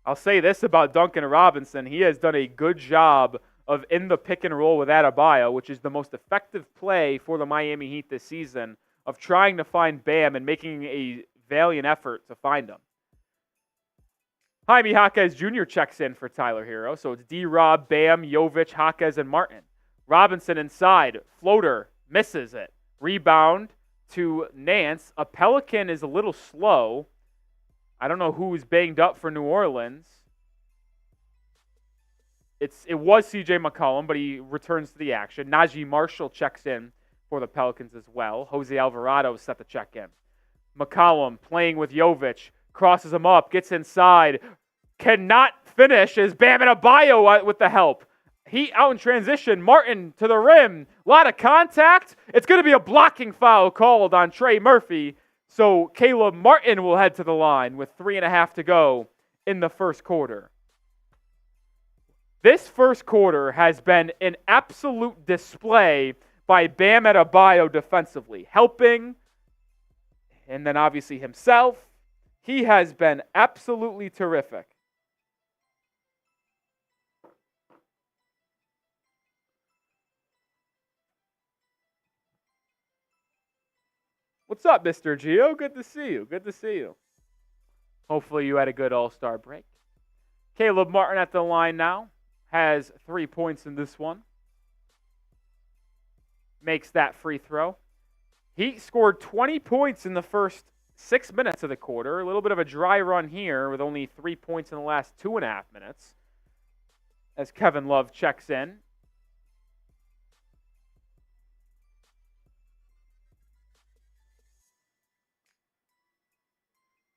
I'll say this about Duncan Robinson. He has done a good job of in the pick and roll with Adebayo, which is the most effective play for the Miami Heat this season, of trying to find Bam and making a valiant effort to find him. Jaime Jaquez Jr. checks in for Tyler Herro. So it's D-Rob, Bam, Jovic, Jaquez, and Martin. Robinson inside. Floater. Misses it. Rebound to Nance. A Pelican is a little slow. I don't know who's banged up for New Orleans. It was C.J. McCollum, but he returns to the action. Najee Marshall checks in for the Pelicans as well. Jose Alvarado set the check in. McCollum playing with Jovic. Crosses him up, gets inside, cannot finish as Bam Adebayo with the help. Heat out in transition, Martin to the rim, a lot of contact. It's going to be a blocking foul called on Trey Murphy, so Caleb Martin will head to the line with 3.5 to go in the first quarter. This first quarter has been an absolute display by Bam Adebayo defensively, helping, and then obviously himself. He has been absolutely terrific. What's up, Mr. Gio? Good to see you. Good to see you. Hopefully you had a good All-Star break. Caleb Martin at the line now. Has 3 points in this one. Makes that free throw. He scored 20 points in the first 6 minutes of the quarter. A little bit of a dry run here with only 3 points in the last 2.5 minutes. As Kevin Love checks in.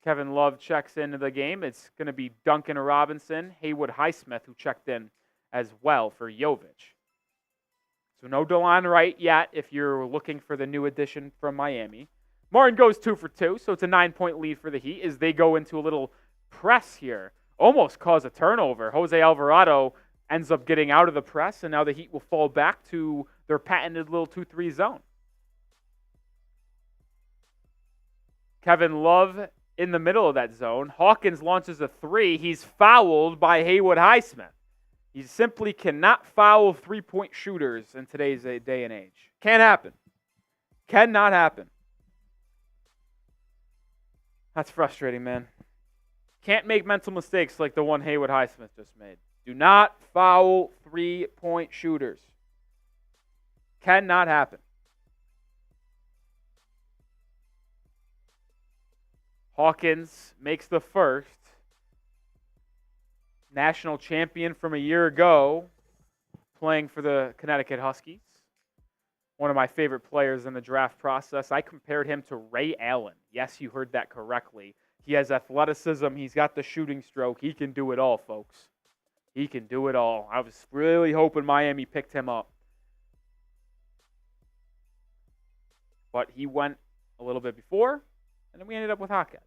Kevin Love checks into the game. It's going to be Duncan Robinson, Haywood Highsmith, who checked in as well for Jovic. So no DeLon Wright yet if you're looking for the new addition from Miami. Martin goes 2 for 2, so it's a 9-point lead for the Heat as they go into a little press here. Almost cause a turnover. Jose Alvarado ends up getting out of the press, and now the Heat will fall back to their patented little 2-3 zone. Kevin Love in the middle of that zone. Hawkins launches a 3. He's fouled by Haywood Highsmith. You simply cannot foul 3-point shooters in today's day and age. Can't happen. Cannot happen. That's frustrating, man. Can't make mental mistakes like the one Haywood Highsmith just made. Do not foul 3-point shooters. Cannot happen. Hawkins makes the first. National champion from a year ago, playing for the Connecticut Huskies. One of my favorite players in the draft process. I compared him to Ray Allen. Yes, you heard that correctly. He has athleticism. He's got the shooting stroke. He can do it all, folks. He can do it all. I was really hoping Miami picked him up. But he went a little bit before, and then we ended up with Jaquez.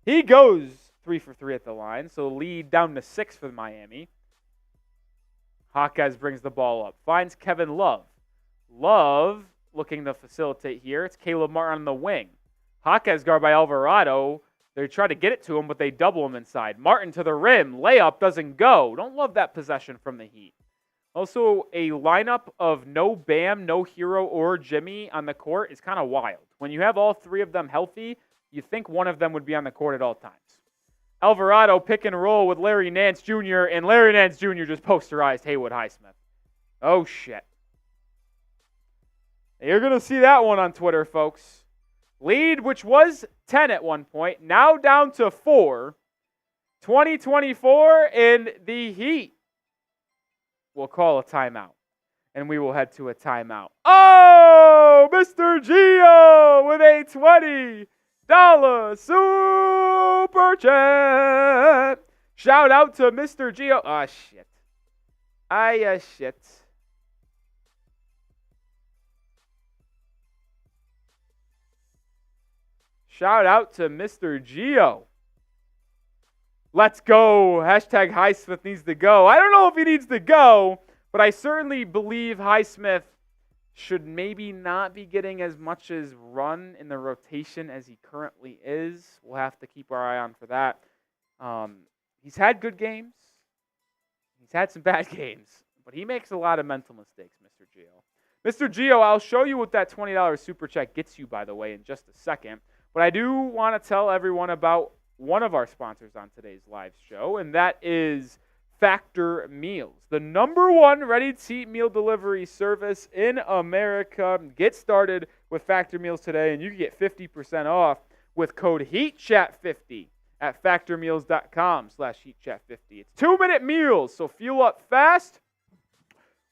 He goes 3 for 3 at the line, so lead down to 6 for Miami. Jaquez brings the ball up. Finds Kevin Love. Love looking to facilitate here. It's Caleb Martin on the wing. Jaquez guard by Alvarado. They try to get it to him, but they double him inside. Martin to the rim. Layup doesn't go. Don't love that possession from the Heat. Also, a lineup of no Bam, no Herro, or Jimmy on the court is kind of wild. When you have all three of them healthy, you think one of them would be on the court at all times. Alvarado pick and roll with Larry Nance Jr., and Larry Nance Jr. just posterized Haywood Highsmith. Oh, shit. You're going to see that one on Twitter, folks. Lead, which was 10 at one point, now down to 4. 2024, and the Heat will call a timeout. And we will head to a timeout. Oh, Mr. Gio with a $20 super chat. Shout out to Mr. Gio. Oh, shit. Shit. Shout out to Mr. Geo. Let's go. Hashtag Highsmith needs to go. I don't know if he needs to go, but I certainly believe Highsmith should maybe not be getting as much as run in the rotation as he currently is. We'll have to keep our eye on for that. He's had good games. He's had some bad games, but he makes a lot of mental mistakes, Mr. Geo. Mr. Geo, I'll show you what that $20 super chat gets you, by the way, in just a second. But I do want to tell everyone about one of our sponsors on today's live show, and that is Factor Meals, the #1 ready-to-eat meal delivery service in America. Get started with Factor Meals today, and you can get 50% off with code HEATCHAT50 at factormeals.com/HeatChat50. It's 2-minute meals, so fuel up fast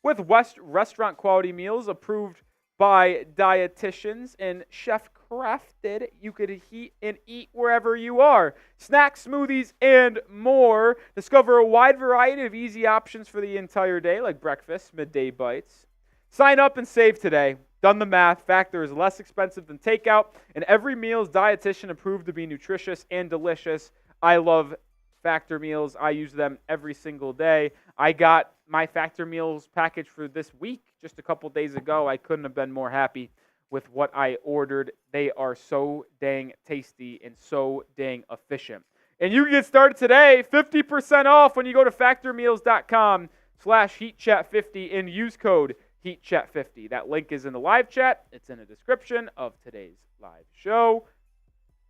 with restaurant quality meals approved by dietitians and chef crafted. You could heat and eat wherever you are. Snacks, smoothies, and more. Discover a wide variety of easy options for the entire day, like breakfast, midday bites. Sign up and save today. Done the math. Factor is less expensive than takeout, and every meal is dietitian approved to be nutritious and delicious. I love Factor meals. I use them every single day. I got my Factor meals package for this week just a couple days ago. I couldn't have been more happy with what I ordered. They are so dang tasty and so dang efficient. And you can get started today, 50% off when you go to factormeals.com/HeatChat50 and use code HeatChat50. That link is in the live chat. It's in the description of today's live show.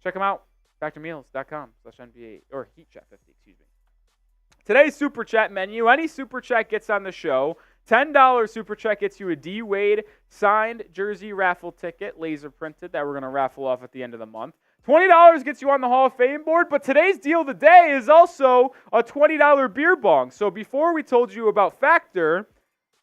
Check them out. factormeals.com/NBA or HeatChat50, excuse me. Today's Super Chat menu, any Super Chat gets on the show. $10 Super Chat gets you a D-Wade signed jersey raffle ticket, laser printed, that we're going to raffle off at the end of the month. $20 gets you on the Hall of Fame board, but today's deal of the day is also a $20 beer bong. So before we told you about Factor,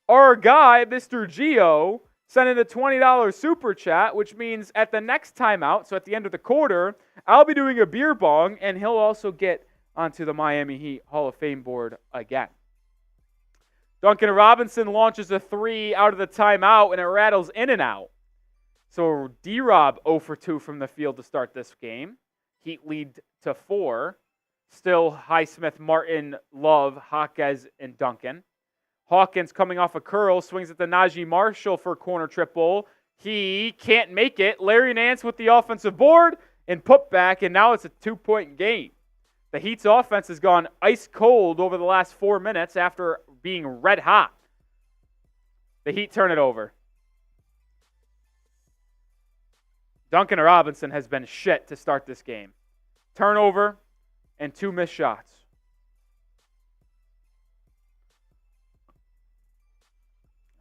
our guy, Mr. Geo, sent in a $20 Super Chat, which means at the next timeout, so at the end of the quarter, I'll be doing a beer bong, and he'll also get onto the Miami Heat Hall of Fame board again. Duncan Robinson launches a 3 out of the timeout, and it rattles in and out. So D-Rob 0 for 2 from the field to start this game. Heat lead to 4. Still Highsmith, Martin, Love, Jaquez, and Duncan. Hawkins coming off a curl, swings at the Najee Marshall for a corner triple. He can't make it. Larry Nance with the offensive board and put back, and now it's a 2-point game. The Heat's offense has gone ice cold over the last 4 minutes after being red hot. The Heat turn it over. Duncan Robinson has been shit to start this game. Turnover and 2 missed shots.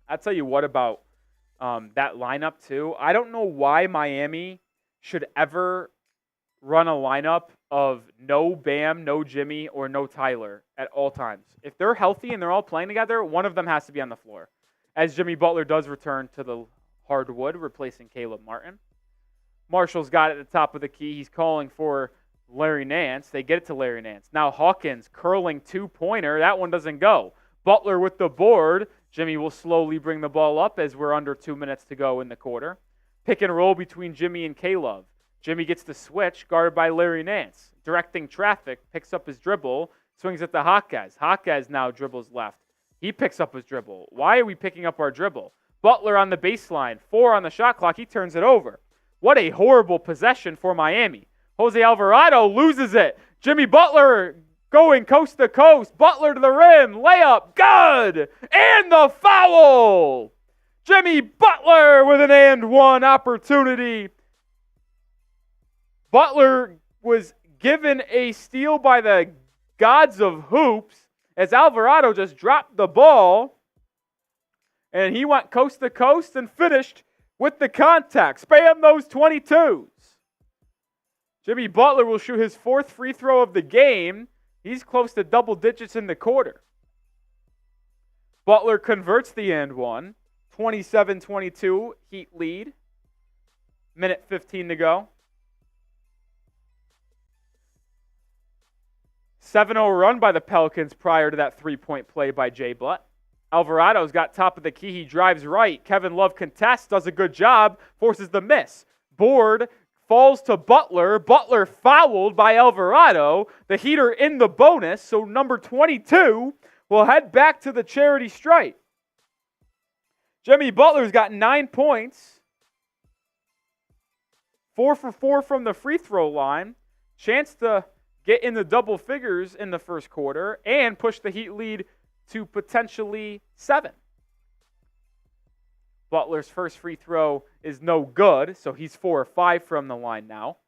I'll tell you what about that lineup, too. I don't know why Miami should ever run a lineup of no Bam, no Jimmy, or no Tyler at all times. If they're healthy and they're all playing together, one of them has to be on the floor. As Jimmy Butler does return to the hardwood, replacing Caleb Martin. Marshall's got it at the top of the key. He's calling for Larry Nance. They get it to Larry Nance. Now Hawkins curling 2-pointer. That one doesn't go. Butler with the board. Jimmy will slowly bring the ball up as we're under 2 minutes to go in the quarter. Pick and roll between Jimmy and Caleb. Jimmy gets the switch, guarded by Larry Nance. Directing traffic, picks up his dribble, swings at the Jaquez. Jaquez now dribbles left. He picks up his dribble. Why are we picking up our dribble? Butler on the baseline, 4 on the shot clock. He turns it over. What a horrible possession for Miami. Jose Alvarado loses it. Jimmy Butler going coast to coast. Butler to the rim. Layup. Good. And the foul. Jimmy Butler with an and one opportunity. Butler was given a steal by the gods of hoops as Alvarado just dropped the ball. And he went coast to coast and finished with the contact. Spam those 22s. Jimmy Butler will shoot his 4th free throw of the game. He's close to double digits in the quarter. Butler converts the and one. 27-22, Heat lead. Minute 15 to go. 7-0 run by the Pelicans prior to that 3-point play by Jay Butt. Alvarado's got top of the key. He drives right. Kevin Love contests, does a good job, forces the miss. Board falls to Butler. Butler fouled by Alvarado. The Heat are in the bonus, so number 22 will head back to the charity stripe. Jimmy Butler's got 9 points. 4 for 4 from the free throw line. Chance to get in the double figures in the first quarter and push the Heat lead to potentially 7. Butler's first free throw is no good, so he's 4 or 5 from the line now.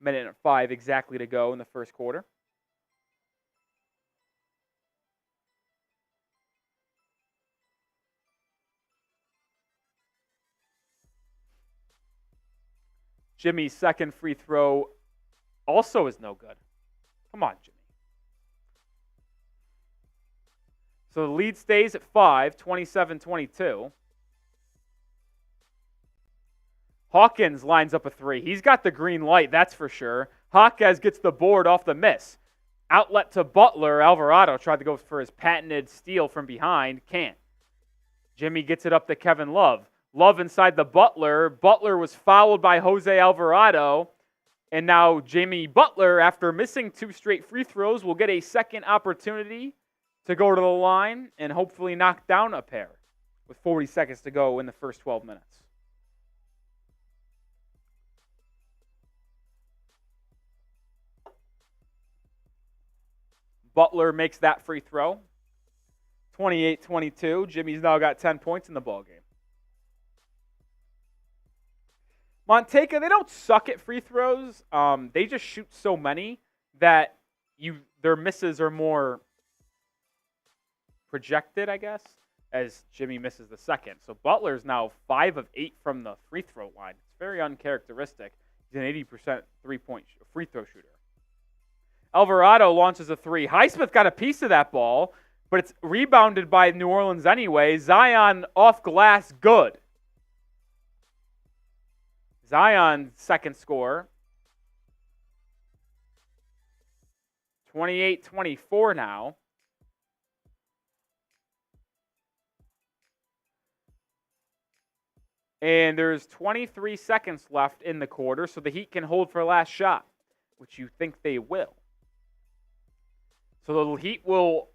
Minute and 5 exactly to go in the first quarter. Jimmy's second free throw also is no good. Come on, Jimmy. So the lead stays at 5, 27-22. Hawkins lines up a 3. He's got the green light, that's for sure. Jaquez gets the board off the miss. Outlet to Butler. Alvarado tried to go for his patented steal from behind. Can't. Jimmy gets it up to Kevin Love. Love inside the Butler. Butler was fouled by Jose Alvarado. And now Jimmy Butler, after missing 2 straight free throws, will get a second opportunity to go to the line and hopefully knock down a pair with 40 seconds to go in the first 12 minutes. Butler makes that free throw. 28-22. Jimmy's now got 10 points in the ballgame. Montega, they don't suck at free throws. They just shoot so many that their misses are more projected, I guess, as Jimmy misses the second. So Butler's now 5 of 8 from the free throw line. It's very uncharacteristic. He's an 80% three-point free throw shooter. Alvarado launches a 3. Highsmith got a piece of that ball, but it's rebounded by New Orleans anyway. Zion off glass, good. Zion's second score. 28-24 now. And there's 23 seconds left in the quarter, so the Heat can hold for last shot, which you think they will. So the Heat will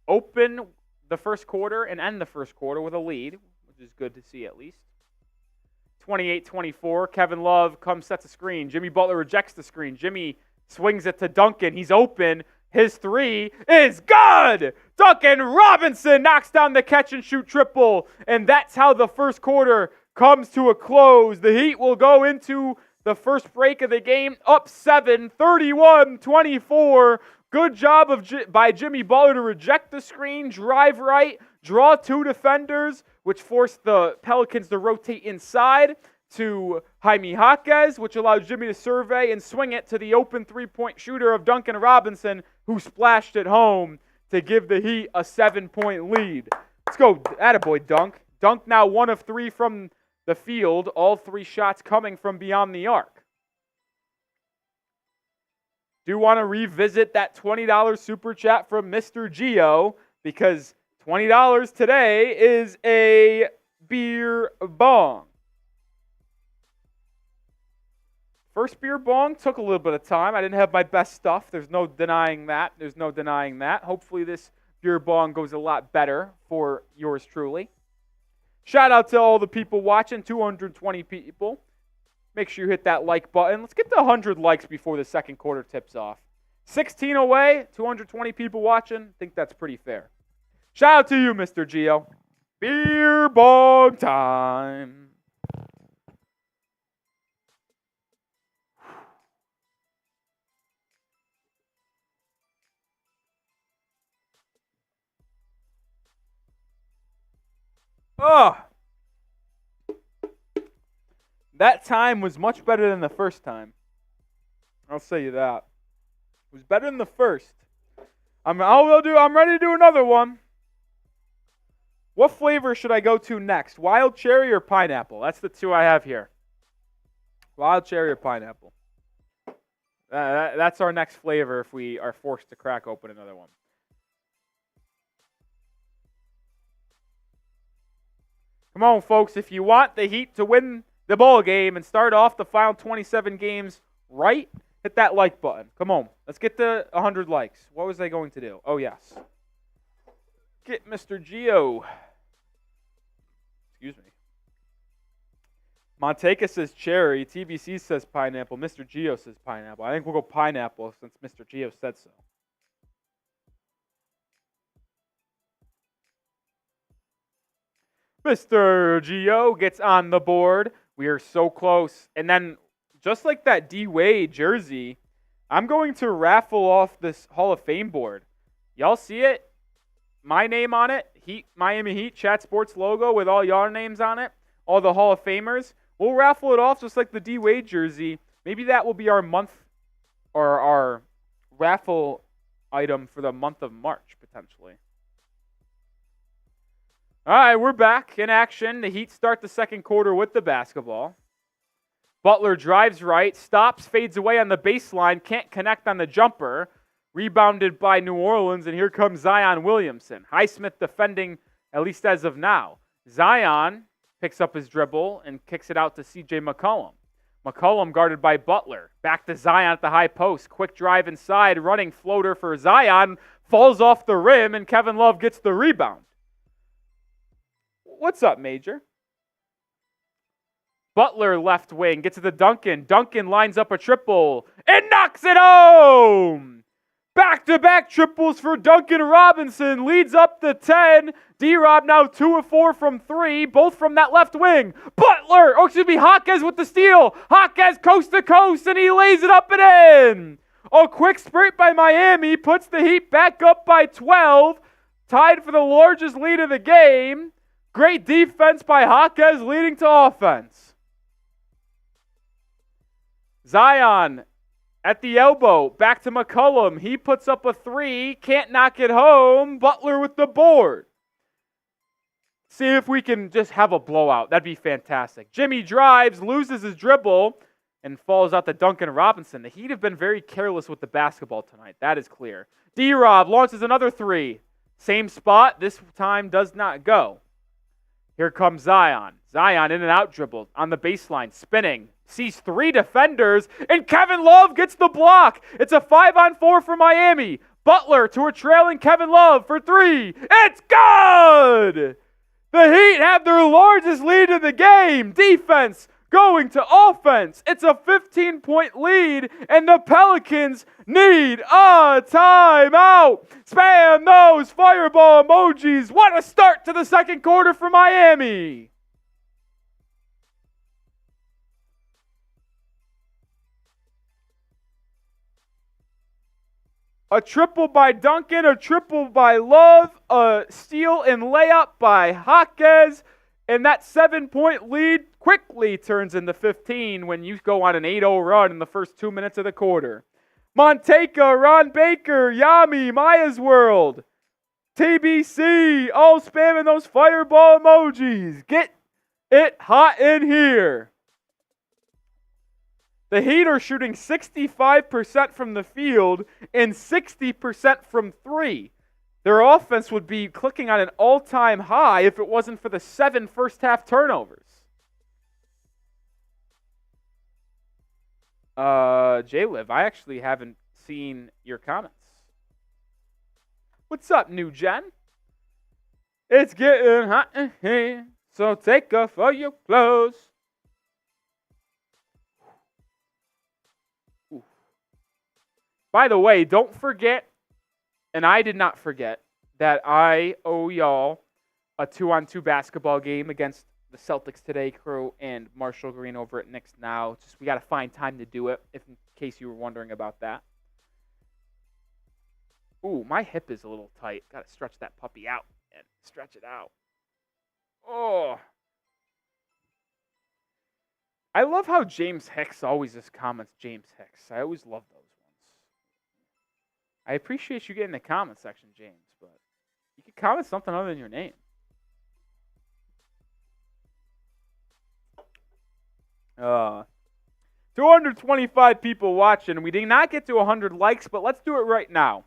open the first quarter and end the first quarter with a lead, which is good to see at least. 28-24. Kevin Love comes, sets a screen. Jimmy Butler rejects the screen. Jimmy swings it to Duncan. He's open. His 3 is good! Duncan Robinson knocks down the catch-and-shoot triple. And that's how the first quarter comes to a close. The Heat will go into the first break of the game up 7, 31-24. Good job by Jimmy Butler to reject the screen, drive right, draw 2 defenders, which forced the Pelicans to rotate inside to Jaime Jaquez, which allowed Jimmy to survey and swing it to the open three-point shooter of Duncan Robinson, who splashed it home to give the Heat a 7-point lead. Let's go, attaboy, Dunk. Dunk now 1 of 3 from the field, all 3 shots coming from beyond the arc. Do want to revisit that $20 super chat from Mr. Gio, because $20 today is a beer bong. First beer bong took a little bit of time. I didn't have my best stuff. There's no denying that. Hopefully this beer bong goes a lot better for yours truly. Shout out to all the people watching, 220 people. Make sure you hit that like button. Let's get to 100 likes before the second quarter tips off. 16 away, 220 people watching. I think that's pretty fair. Shout out to you, Mr. Gio. Beer bong time. Oh! That time was much better than the first time. I'll say you that. It was better than the first. I'm ready to do another one. What flavor should I go to next? Wild cherry or pineapple? That's the 2 I have here. Wild cherry or pineapple. That's our next flavor if we are forced to crack open another one. Come on, folks. If you want the Heat to win the ball game and start off the final 27 games right, hit that like button. Come on. Let's get to 100 likes. What was I going to do? Oh, yes. Get Mr. Geo. Excuse me. Monteka says cherry. TBC says pineapple. Mr. Geo says pineapple. I think we'll go pineapple since Mr. Geo said so. Mr. Geo gets on the board. We are so close. And then, just like that D-Wade jersey, I'm going to raffle off this Hall of Fame board. Y'all see it? My name on it. Heat, Miami Heat, Chat Sports logo with all your names on it. All the Hall of Famers. We'll raffle it off just like the D-Wade jersey. Maybe that will be our month or our raffle item for the month of March, potentially. All right, we're back in action. The Heat start the second quarter with the basketball. Butler drives right, stops, fades away on the baseline, can't connect on the jumper. Rebounded by New Orleans, and here comes Zion Williamson. Highsmith defending, at least as of now. Zion picks up his dribble and kicks it out to C.J. McCollum. McCollum guarded by Butler. Back to Zion at the high post. Quick drive inside, running floater for Zion. Falls off the rim, and Kevin Love gets the rebound. What's up, Major? Butler left wing, gets to the Duncan. Duncan lines up a triple and knocks it home. Back-to-back triples for Duncan Robinson. Leads up to 10. D-Rob now 2 of 4 from 3, both from that left wing. Butler, Jaquez with the steal. Jaquez coast to coast, and he lays it up and in. A quick sprint by Miami puts the Heat back up by 12. Tied for the largest lead of the game. Great defense by Jaquez leading to offense. Zion at the elbow, back to McCollum. He puts up a 3, can't knock it home. Butler with the board. See if we can just have a blowout. That'd be fantastic. Jimmy drives, loses his dribble, and falls out to Duncan Robinson. The Heat have been very careless with the basketball tonight. That is clear. D-Rob launches another 3. Same spot. This time does not go. Here comes Zion. Zion in and out dribble on the baseline, spinning. Sees 3 defenders, and Kevin Love gets the block. It's a 5-on-4 for Miami. Butler to a trailing Kevin Love for 3. It's good! The Heat have their largest lead of the game. Defense going to offense. It's a 15-point lead, and the Pelicans need a timeout. Spam those fireball emojis. What a start to the second quarter for Miami. A triple by Duncan, a triple by Love, a steal and layup by Jaquez, and that 7-point lead quickly turns into 15 when you go on an 8-0 run in the first 2 minutes of the quarter. Monteka, Ron Baker, Jaime, Maya's World, TBC, all spamming those fireball emojis. Get it hot in here. The Heat are shooting 65% from the field and 60% from 3. Their offense would be clicking on an all-time high if it wasn't for the 7 first-half turnovers. J-Liv, I actually haven't seen your comments. What's up, new gen? It's getting hot in here, so take off all your clothes. By the way, don't forget, and I did not forget, that I owe y'all a 2-on-2 basketball game against the Celtics Today crew and Marshall Green over at Knicks Now. Just we got to find time to do it, if in case you were wondering about that. Ooh, my hip is a little tight. Got to stretch that puppy out and stretch it out. Oh. I love how James Hicks always just comments James Hicks. I always love those. I appreciate you getting in the comment section, James, but you can comment something other than your name. Uh, 225 people watching. We did not get to 100 likes, but let's do it right now.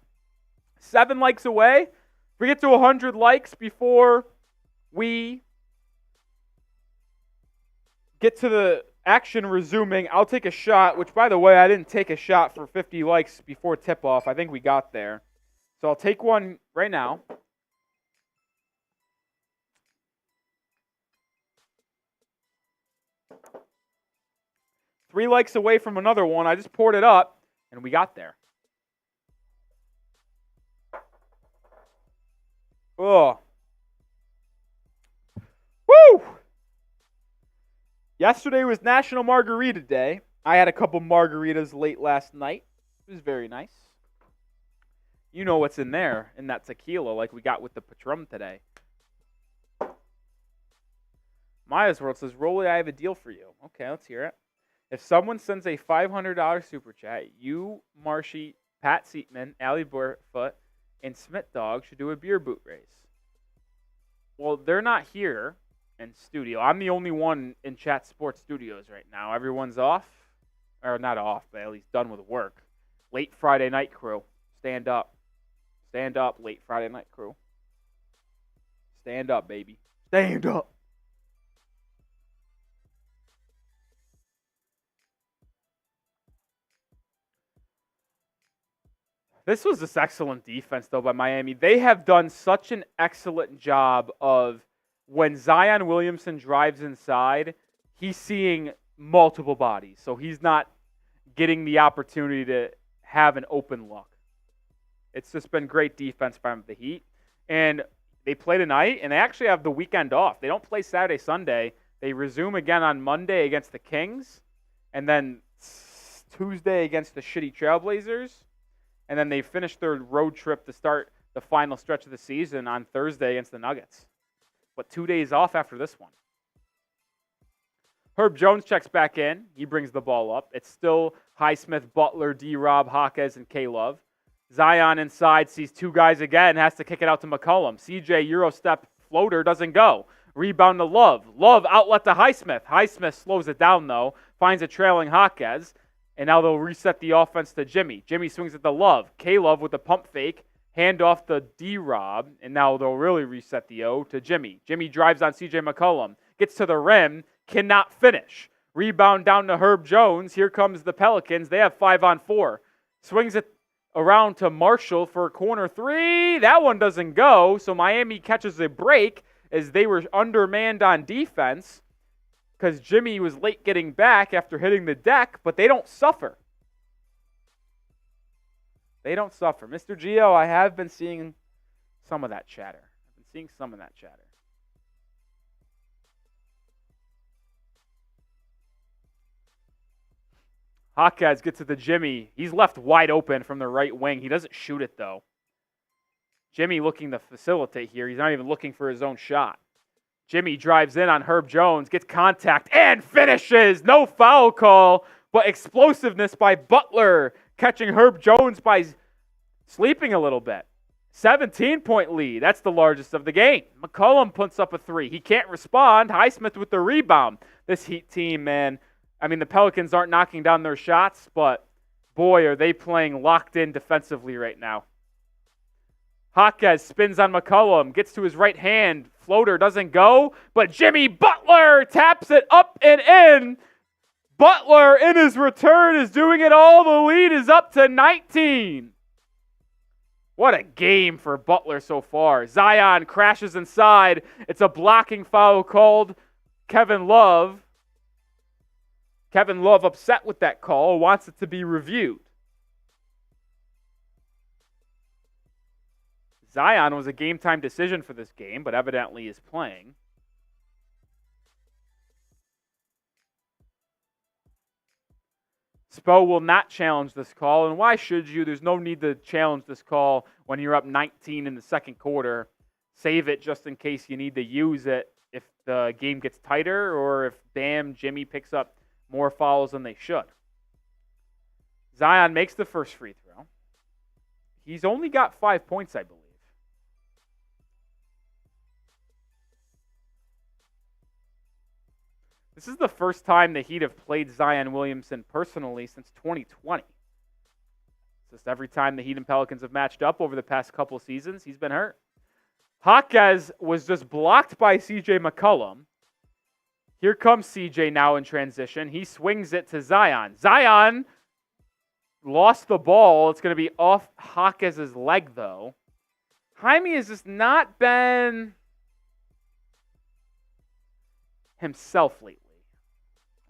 7 likes away. If we get to 100 likes before we get to the action resuming. I'll take a shot, which, by the way, I didn't take a shot for 50 likes before tip-off. I think we got there. So I'll take one right now. Three likes away from another one. I just poured it up, and we got there. Oh. Woo! Yesterday was National Margarita Day. I had a couple margaritas late last night. It was very nice. You know what's in there, in that tequila, like we got with the Patron today. Maya's World says, Rolly, I have a deal for you. Okay, let's hear it. If someone sends a $500 super chat, you, Marshy, Pat Seatman, Allie Barefoot, and Smith Dog should do a beer boot race. Well, they're not here in studio. I'm the only one in Chat Sports Studios right now. Everyone's off. Or not off, but at least done with work. Late Friday night crew. Stand up. Stand up, late Friday night crew. Stand up, baby. Stand up. This was this excellent defense, though, by Miami. They have done such an excellent job of when Zion Williamson drives inside, he's seeing multiple bodies. So he's not getting the opportunity to have an open look. It's just been great defense by the Heat. And they play tonight, and they actually have the weekend off. They don't play Saturday, Sunday. They resume again on Monday against the Kings, and then Tuesday against the shitty Trailblazers. And then they finish their road trip to start the final stretch of the season on Thursday against the Nuggets. But 2 days off after this one. Herb Jones checks back in. He brings the ball up. It's still Highsmith, Butler, D-Rob, Jaquez, and K-Love. Zion inside sees two guys again, has to kick it out to McCollum. CJ Euro step floater doesn't go. Rebound to Love. Love outlet to Highsmith. Highsmith slows it down, though. Finds a trailing Jaquez. And now they'll reset the offense to Jimmy. Jimmy swings at the Love. K-Love with the pump fake. Hand off to D-Rob. And now they'll really reset the O to Jimmy. Jimmy drives on CJ McCollum. Gets to the rim. Cannot finish. Rebound down to Herb Jones. Here comes the Pelicans. They have 5-on-4. Swings it around to Marshall for a corner three. That one doesn't go. So Miami catches a break as they were undermanned on defense, because Jimmy was late getting back after hitting the deck, but they don't suffer. They don't suffer. Mr. Gio, I have been seeing some of that chatter. Jaquez gets to the Jimmy. He's left wide open from the right wing. He doesn't shoot it, though. Jimmy looking to facilitate here. He's not even looking for his own shot. Jimmy drives in on Herb Jones, gets contact, and finishes. No foul call, but explosiveness by Butler, catching Herb Jones by sleeping a little bit. 17-point lead. That's the largest of the game. McCollum puts up a three. He can't respond. Highsmith with the rebound. This Heat team, man, I mean, the Pelicans aren't knocking down their shots, but boy, are they playing locked in defensively right now. Jaquez spins on McCollum, gets to his right hand. Floater doesn't go, but Jimmy Butler taps it up and in. Butler, in his return, is doing it all. The lead is up to 19. What a game for Butler so far. Zion crashes inside. It's a blocking foul called Kevin Love. Kevin Love upset with that call, wants it to be reviewed. Zion was a game-time decision for this game, but evidently is playing. Spo will not challenge this call, and why should you? There's no need to challenge this call when you're up 19 in the second quarter. Save it just in case you need to use it if the game gets tighter or if, damn, Jimmy picks up more fouls than they should. Zion makes the first free throw. He's only got 5 points, I believe. This is the first time the Heat have played Zion Williamson personally since 2020. It's just every time the Heat and Pelicans have matched up over the past couple seasons, he's been hurt. Jaquez was just blocked by CJ McCollum. Here comes CJ now in transition. He swings it to Zion. Zion lost the ball. It's going to be off Jaquez's leg, though. Jaime has just not been himself lately.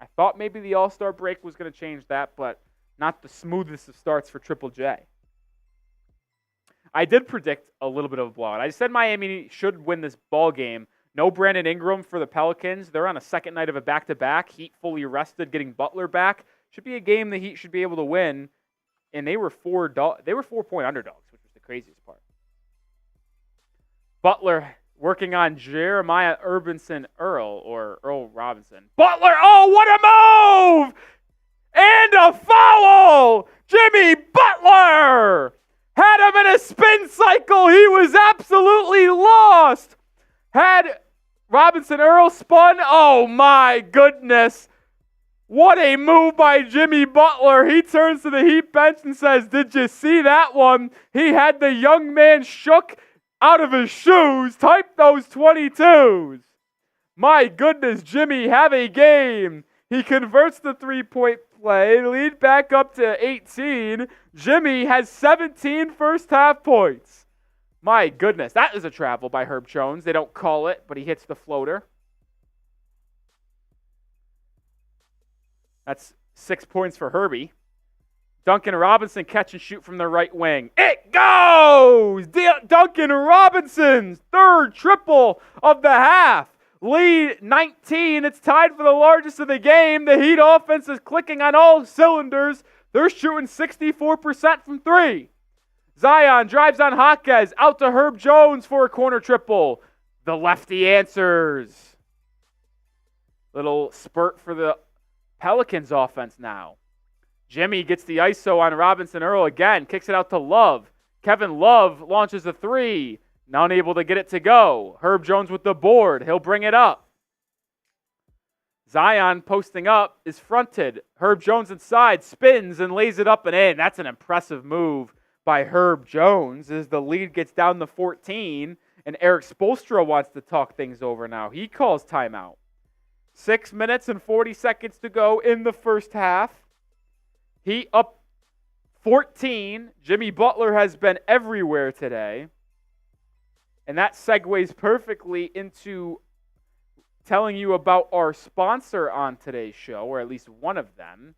I thought maybe the All-Star break was going to change that, but not the smoothest of starts for Triple J. I did predict a little bit of a blowout. I said Miami should win this ball game. No Brandon Ingram for the Pelicans. They're on a second night of a back-to-back. Heat fully rested, getting Butler back. Should be a game the Heat should be able to win. And they were 4-point underdogs, which was the craziest part. Butler working on Jeremiah Earl Robinson. Butler, oh, what a move! And a foul! Jimmy Butler! Had him in a spin cycle. He was absolutely lost. Had Robinson Earl spun. Oh, my goodness. What a move by Jimmy Butler. He turns to the Heat bench and says, did you see that one? He had the young man shook out of his shoes. Type those 22s. My goodness, Jimmy, have a game. He converts the three-point play, lead back up to 18. Jimmy has 17 first-half points. My goodness, that is a travel by Herb Jones. They don't call it, but he hits the floater. That's 6 points for Herbie. Duncan Robinson catch and shoot from the right wing. It goes! Duncan Robinson's third triple of the half. Lead 19. It's tied for the largest of the game. The Heat offense is clicking on all cylinders. They're shooting 64% from three. Zion drives on Jaquez. Out to Herb Jones for a corner triple. The lefty answers. Little spurt for the Pelicans offense now. Jimmy gets the ISO on Robinson Earl again. Kicks it out to Love. Kevin Love launches a three. Not able to get it to go. Herb Jones with the board. He'll bring it up. Zion posting up is fronted. Herb Jones inside. Spins and lays it up and in. That's an impressive move by Herb Jones as the lead gets down to 14. And Eric Spoelstra wants to talk things over now. He calls timeout. 6 minutes and 40 seconds to go in the first half. Heat up 14. Jimmy Butler has been everywhere today. And that segues perfectly into telling you about our sponsor on today's show, or at least one of them,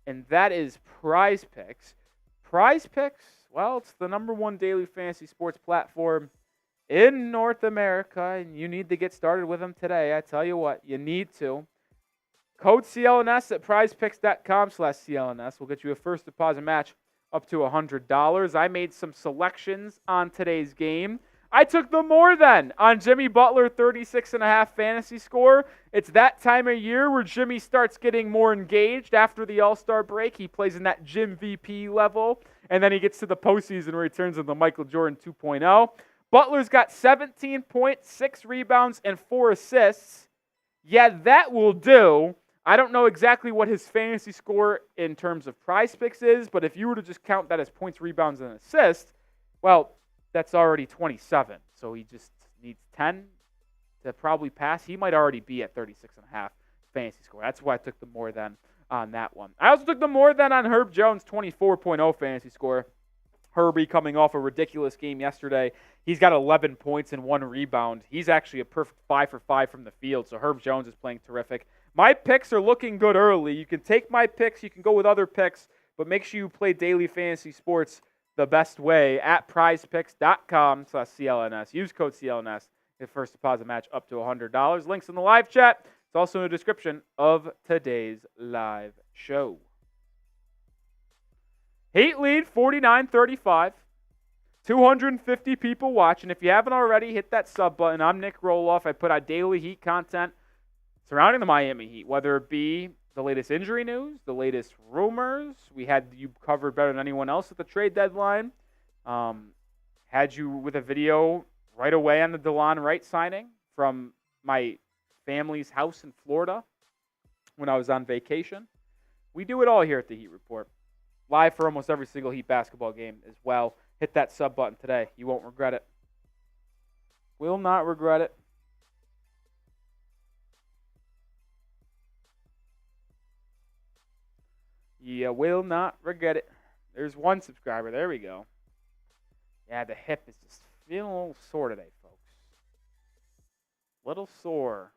and that is Prize Picks. Prize Picks, well, it's the #1 daily fantasy sports platform in North America, and you need to get started with them today. I tell you what, you need to. Code CLNS at prizepicks.com/CLNS will get you a first deposit match up to $100. I made some selections on today's game. I took the more than on Jimmy Butler, 36.5 fantasy score. It's that time of year where Jimmy starts getting more engaged after the All-Star break. He plays in that Jim VP level, and then he gets to the postseason where he turns into Michael Jordan 2.0. Butler's got 17 points, 6 rebounds, and 4 assists. Yeah, that will do. I don't know exactly what his fantasy score in terms of Prize Picks is, but if you were to just count that as points, rebounds, and assists, well, that's already 27. So he just needs 10 to probably pass. He might already be at 36.5 fantasy score. That's why I took the more than on that one. I also took the more than on Herb Jones' 24.0 fantasy score. Herbie coming off a ridiculous game yesterday. He's got 11 points and 1 rebound. He's actually a perfect 5 for 5 from the field. So Herb Jones is playing terrific. My picks are looking good early. You can take my picks. You can go with other picks. But make sure you play daily fantasy sports the best way at prizepicks.com/CLNS. Use code CLNS. Get first deposit match up to $100. Links in the live chat. It's also in the description of today's live show. Heat lead 49-35. 250 people watching. If you haven't already, hit that sub button. I'm Nic Rohloff. I put out daily Heat content surrounding the Miami Heat, whether it be the latest injury news, the latest rumors. We had you covered better than anyone else at the trade deadline. Had you with a video right away on the DeLon Wright signing from my family's house in Florida when I was on vacation. We do it all here at the Heat Report. Live for almost every single Heat basketball game as well. Hit that sub button today. You won't regret it. Will not regret it. You will not regret it. There's one subscriber. There we go. Yeah, the hip is just feeling a little sore today, folks. Little sore.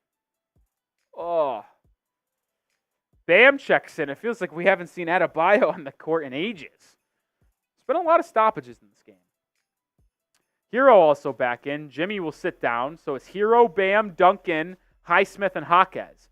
Oh. Bam checks in. It feels like we haven't seen Adebayo on the court in ages. There's been a lot of stoppages in this game. Herro also back in. Jimmy will sit down. So it's Herro, Bam, Duncan, Highsmith, and Jaquez.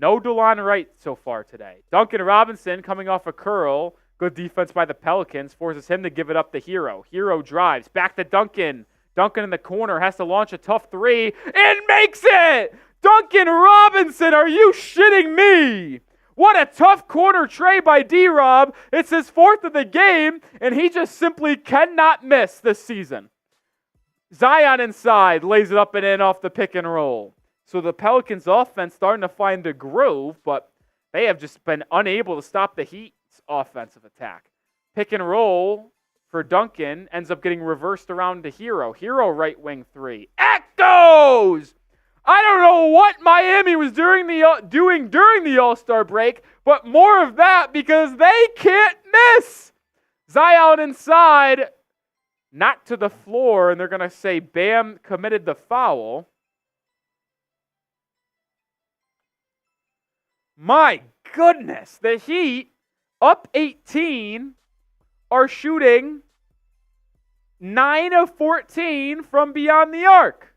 No DeLon Wright so far today. Duncan Robinson coming off a curl. Good defense by the Pelicans. Forces him to give it up to Herro. Herro drives. Back to Duncan. Duncan in the corner. Has to launch a tough three. And makes it! Duncan Robinson, are you shitting me? What a tough corner tray by D-Rob. It's his fourth of the game, and he just simply cannot miss this season. Zion inside. Lays it up and in off the pick and roll. So the Pelicans offense starting to find a groove, but they have just been unable to stop the Heat's offensive attack. Pick and roll for Duncan ends up getting reversed around to Herro. Herro right wing three. Echoes! I don't know what Miami was doing during the All-Star break, but more of that because they can't miss. Zion inside, not to the floor, and they're going to say Bam committed the foul. My goodness, the Heat, up 18, are shooting 9 of 14 from beyond the arc.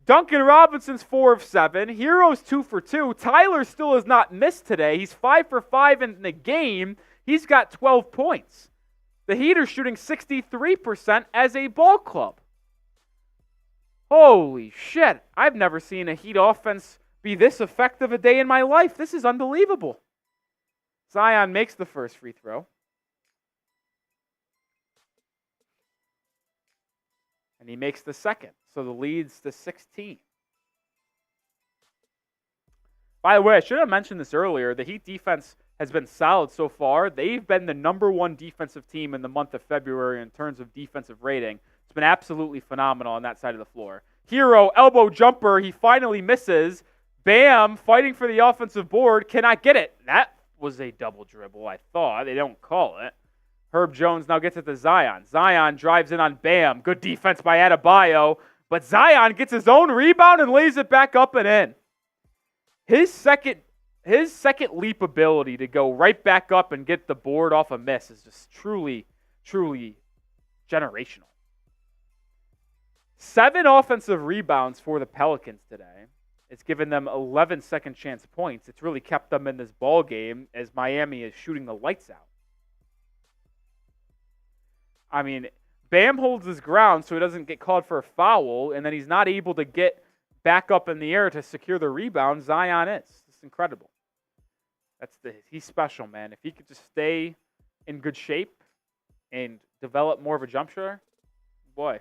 Duncan Robinson's 4 of 7. Herro's 2 for 2. Tyler still has not missed today. He's 5 for 5 in the game. He's got 12 points. The Heat are shooting 63% as a ball club. Holy shit. I've never seen a Heat offense be this effective a day in my life. This is unbelievable. Zion makes the first free throw. And he makes the second. So the lead's to 16. By the way, I should have mentioned this earlier. The Heat defense has been solid so far. They've been the number one defensive team in the month of February in terms of defensive rating. It's been absolutely phenomenal on that side of the floor. Herro, elbow jumper. He finally misses. Bam, fighting for the offensive board, cannot get it. That was a double dribble, I thought. They don't call it. Herb Jones now gets it to Zion. Zion drives in on Bam. Good defense by Adebayo. But Zion gets his own rebound and lays it back up and in. His second leap ability to go right back up and get the board off a miss is just truly, truly generational. 7 offensive rebounds for the Pelicans today. It's given them 11 second chance points. It's really kept them in this ball game as Miami is shooting the lights out. I mean, Bam holds his ground so he doesn't get called for a foul, and then he's not able to get back up in the air to secure the rebound. Zion is. It's incredible. He's special, man. If he could just stay in good shape and develop more of a jump shooter, boy.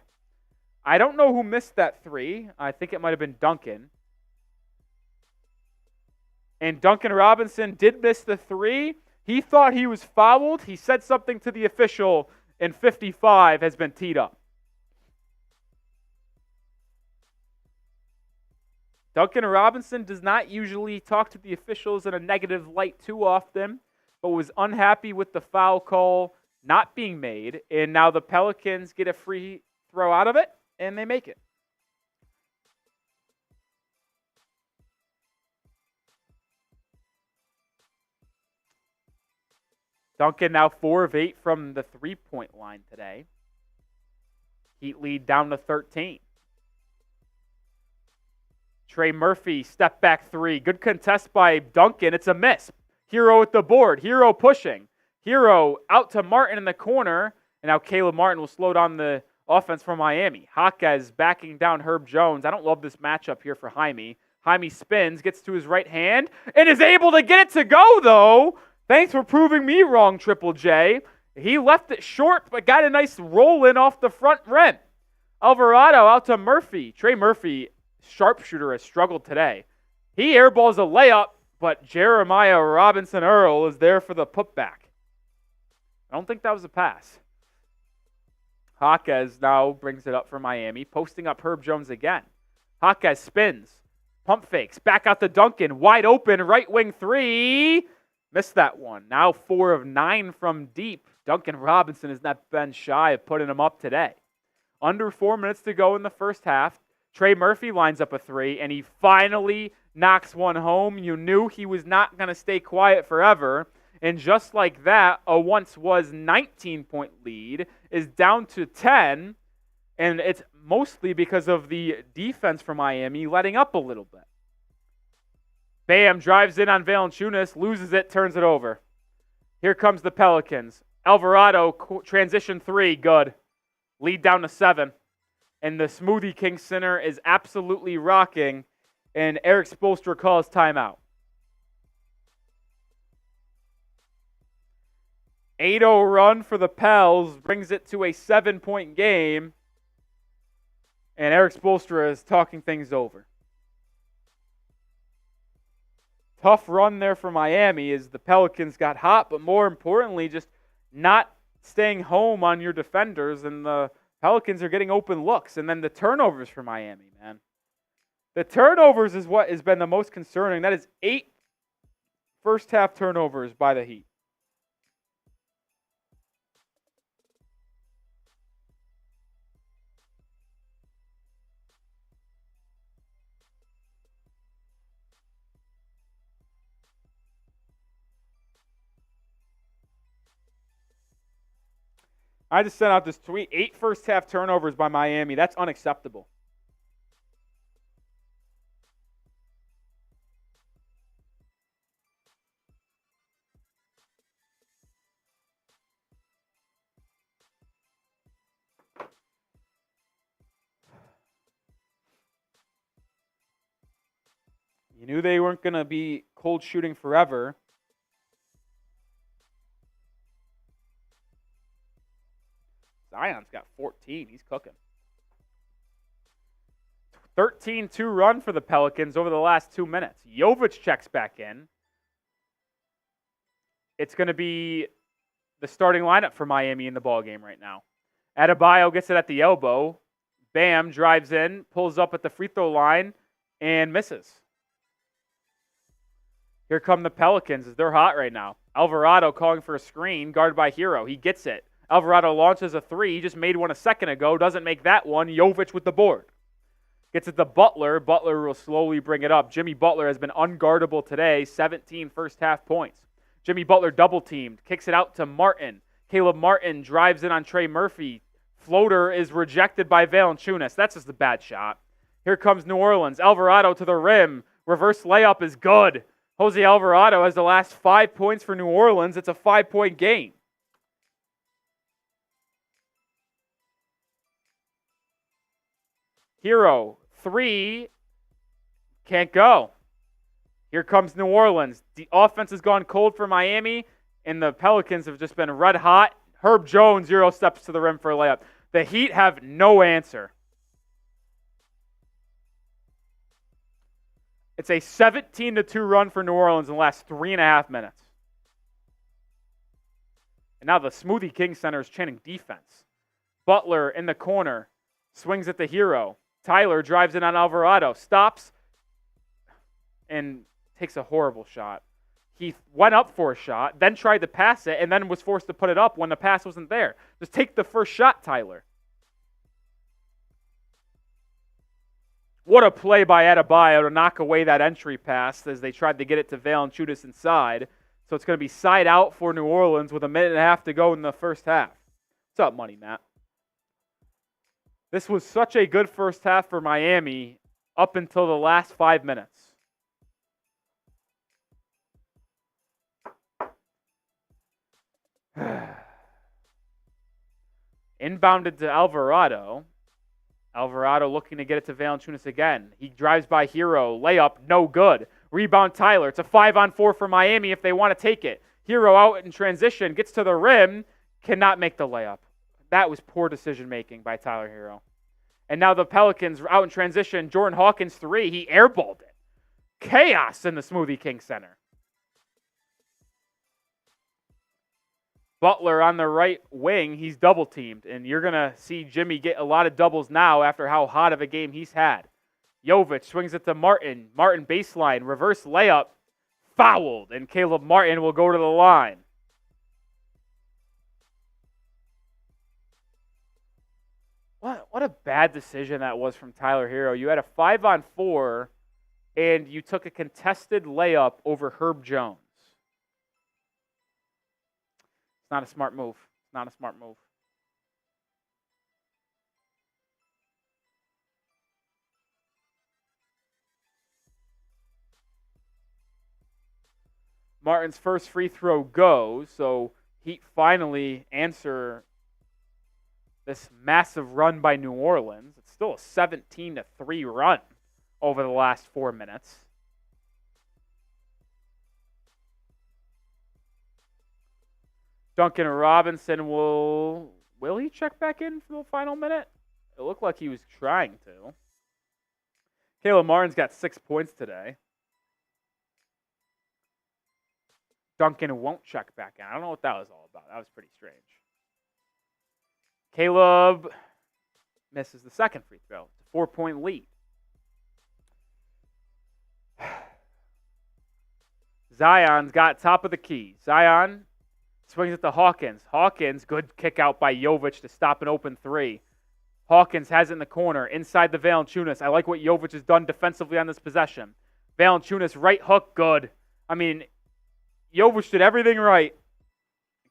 I don't know who missed that three. I think it might have been Duncan. And Duncan Robinson did miss the three. He thought he was fouled. He said something to the official, and 55 has been teed up. Duncan Robinson does not usually talk to the officials in a negative light too often, but was unhappy with the foul call not being made. And now the Pelicans get a free throw out of it, and they make it. Duncan now 4 of 8 from the three-point line today. Heat lead down to 13. Trey Murphy, step back three. Good contest by Duncan. It's a miss. Herro at the board. Herro pushing. Herro out to Martin in the corner. And now Caleb Martin will slow down the offense for Miami. Jaquez backing down Herb Jones. I don't love this matchup here for Jaime. Jaime spins, gets to his right hand, and is able to get it to go, though. Thanks for proving me wrong, Triple J. He left it short, but got a nice roll in off the front rim. Alvarado out to Murphy. Trey Murphy, sharpshooter, has struggled today. He airballs a layup, but Jeremiah Robinson Earl is there for the putback. I don't think that was a pass. Jaquez now brings it up for Miami, posting up Herb Jones again. Jaquez spins, pump fakes, back out to Duncan, wide open, right wing three. Missed that one. Now 4 of 9 from deep. Duncan Robinson has not been shy of putting him up today. Under 4 minutes to go in the first half. Trey Murphy lines up a 3, and he finally knocks one home. You knew he was not going to stay quiet forever. And just like that, a once was 19-point lead is down to 10, and it's mostly because of the defense for Miami letting up a little bit. Bam drives in on Valanciunas, loses it, turns it over. Here comes the Pelicans. Alvarado, transition 3, good. Lead down to 7. And the Smoothie King Center is absolutely rocking, and Eric Spoelstra calls timeout. 8-0 run for the Pels brings it to a 7-point game, and Eric Spoelstra is talking things over. Tough run there for Miami as the Pelicans got hot, but more importantly, just not staying home on your defenders, and the Pelicans are getting open looks. And then the turnovers for Miami, man. The turnovers is what has been the most concerning. That is 8 first-half turnovers by the Heat. I just sent out this tweet. 8 first-half turnovers by Miami. That's unacceptable. You knew they weren't going to be cold shooting forever. Zion's got 14. He's cooking. 13-2 run for the Pelicans over the last 2 minutes. Jovic checks back in. It's going to be the starting lineup for Miami in the ballgame right now. Adebayo gets it at the elbow. Bam drives in, pulls up at the free throw line, and misses. Here come the Pelicans. They're hot right now. Alvarado calling for a screen, guarded by Herro. He gets it. Alvarado launches a 3. He just made one a second ago. Doesn't make that one. Jovic with the board. Gets it to Butler. Butler will slowly bring it up. Jimmy Butler has been unguardable today. 17 first-half points. Jimmy Butler double-teamed. Kicks it out to Martin. Caleb Martin drives in on Trey Murphy. Floater is rejected by Valanciunas. That's just a bad shot. Here comes New Orleans. Alvarado to the rim. Reverse layup is good. Jose Alvarado has the last 5 points for New Orleans. It's a 5-point game. Herro, 3, can't go. Here comes New Orleans. The offense has gone cold for Miami, and the Pelicans have just been red hot. Herb Jones, 0 steps to the rim for a layup. The Heat have no answer. It's a 17-2 run for New Orleans in the last 3.5 minutes. And now the Smoothie King Center is chanting defense. Butler in the corner, swings at the Herro. Tyler drives in on Alvarado, stops, and takes a horrible shot. He went up for a shot, then tried to pass it, and then was forced to put it up when the pass wasn't there. Just take the first shot, Tyler. What a play by Adebayo to knock away that entry pass as they tried to get it to Valanciunas inside. So it's going to be side out for New Orleans with 1.5 minutes to go in the first half. What's up, Money Matt? This was such a good first half for Miami up until the last 5 minutes. Inbounded to Alvarado. Alvarado looking to get it to Valanciunas again. He drives by Herro. Layup, no good. Rebound Tyler. It's a 5-on-4 for Miami if they want to take it. Herro out in transition, gets to the rim, cannot make the layup. That was poor decision-making by Tyler Herro. And now the Pelicans out in transition. Jordan Hawkins 3. He airballed it. Chaos in the Smoothie King Center. Butler on the right wing. He's double-teamed. And you're going to see Jimmy get a lot of doubles now after how hot of a game he's had. Jovic swings it to Martin. Martin baseline. Reverse layup. fouled, and Caleb Martin will go to the line. What a bad decision that was from Tyler Herro. You had a 5-on-4, and you took a contested layup over Herb Jones. It's not a smart move. Not a smart move. Martin's first free throw goes, so Heat finally answer this massive run by New Orleans. It's still a 17-3 run over the last 4 minutes. Duncan Robinson will he check back in for the final minute? It looked like he was trying to. Caleb Martin's got 6 points today. Duncan won't check back in. I don't know what that was all about. That was pretty strange. Caleb misses the second free throw. It's a 4-point lead. Zion's got top of the key. Zion swings it to Hawkins. Hawkins, good kick out by Jovic to stop an open three. Hawkins has it in the corner, inside the Valanciunas. I like what Jovic has done defensively on this possession. Valanciunas, right hook, good. I mean, Jovic did everything right.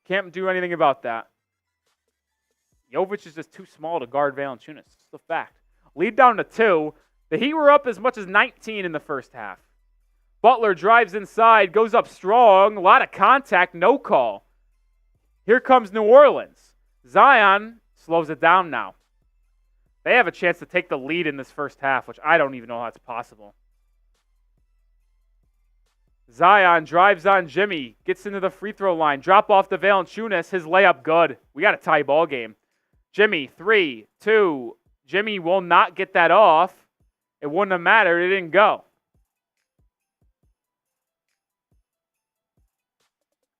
Can't do anything about that. Jovic is just too small to guard Valanciunas. It's the fact. Lead down to 2. The Heat were up as much as 19 in the first half. Butler drives inside, goes up strong. A lot of contact, no call. Here comes New Orleans. Zion slows it down now. They have a chance to take the lead in this first half, which I don't even know how it's possible. Zion drives on Jimmy, gets into the free throw line, drop off to Valanciunas, his layup good. We got a tie ball game. Jimmy, 3, 2. Jimmy will not get that off. It wouldn't have mattered. It didn't go.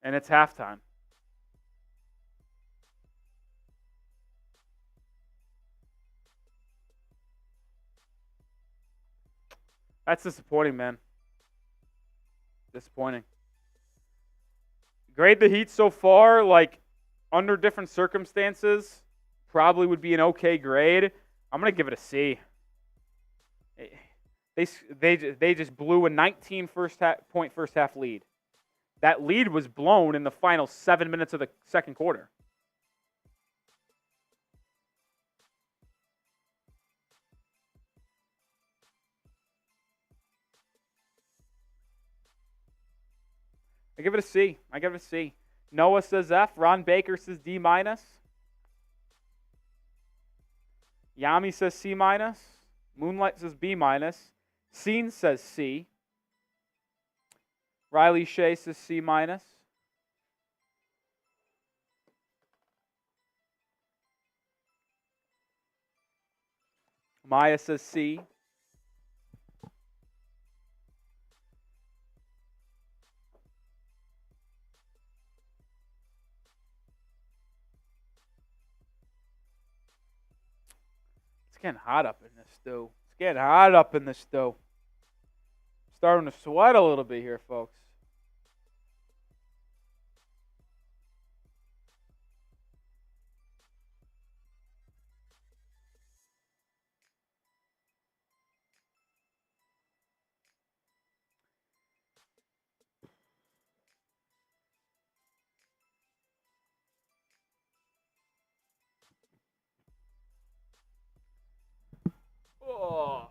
And it's halftime. That's disappointing, man. Disappointing. Grade the Heat so far, like, under different circumstances, probably would be an okay grade. I'm going to give it a C. They just blew a 19 point first half lead. That lead was blown in the final 7 minutes of the second quarter. I give it a C. I give it a C. Noah says F. Ron Baker says D-. Yami says C-. Moonlight says B-. Scene says C. Riley Shea says C-. Maya says C. It's getting hot up in this stew. It's getting hot up in this stew. Starting to sweat a little bit here, folks. Oh.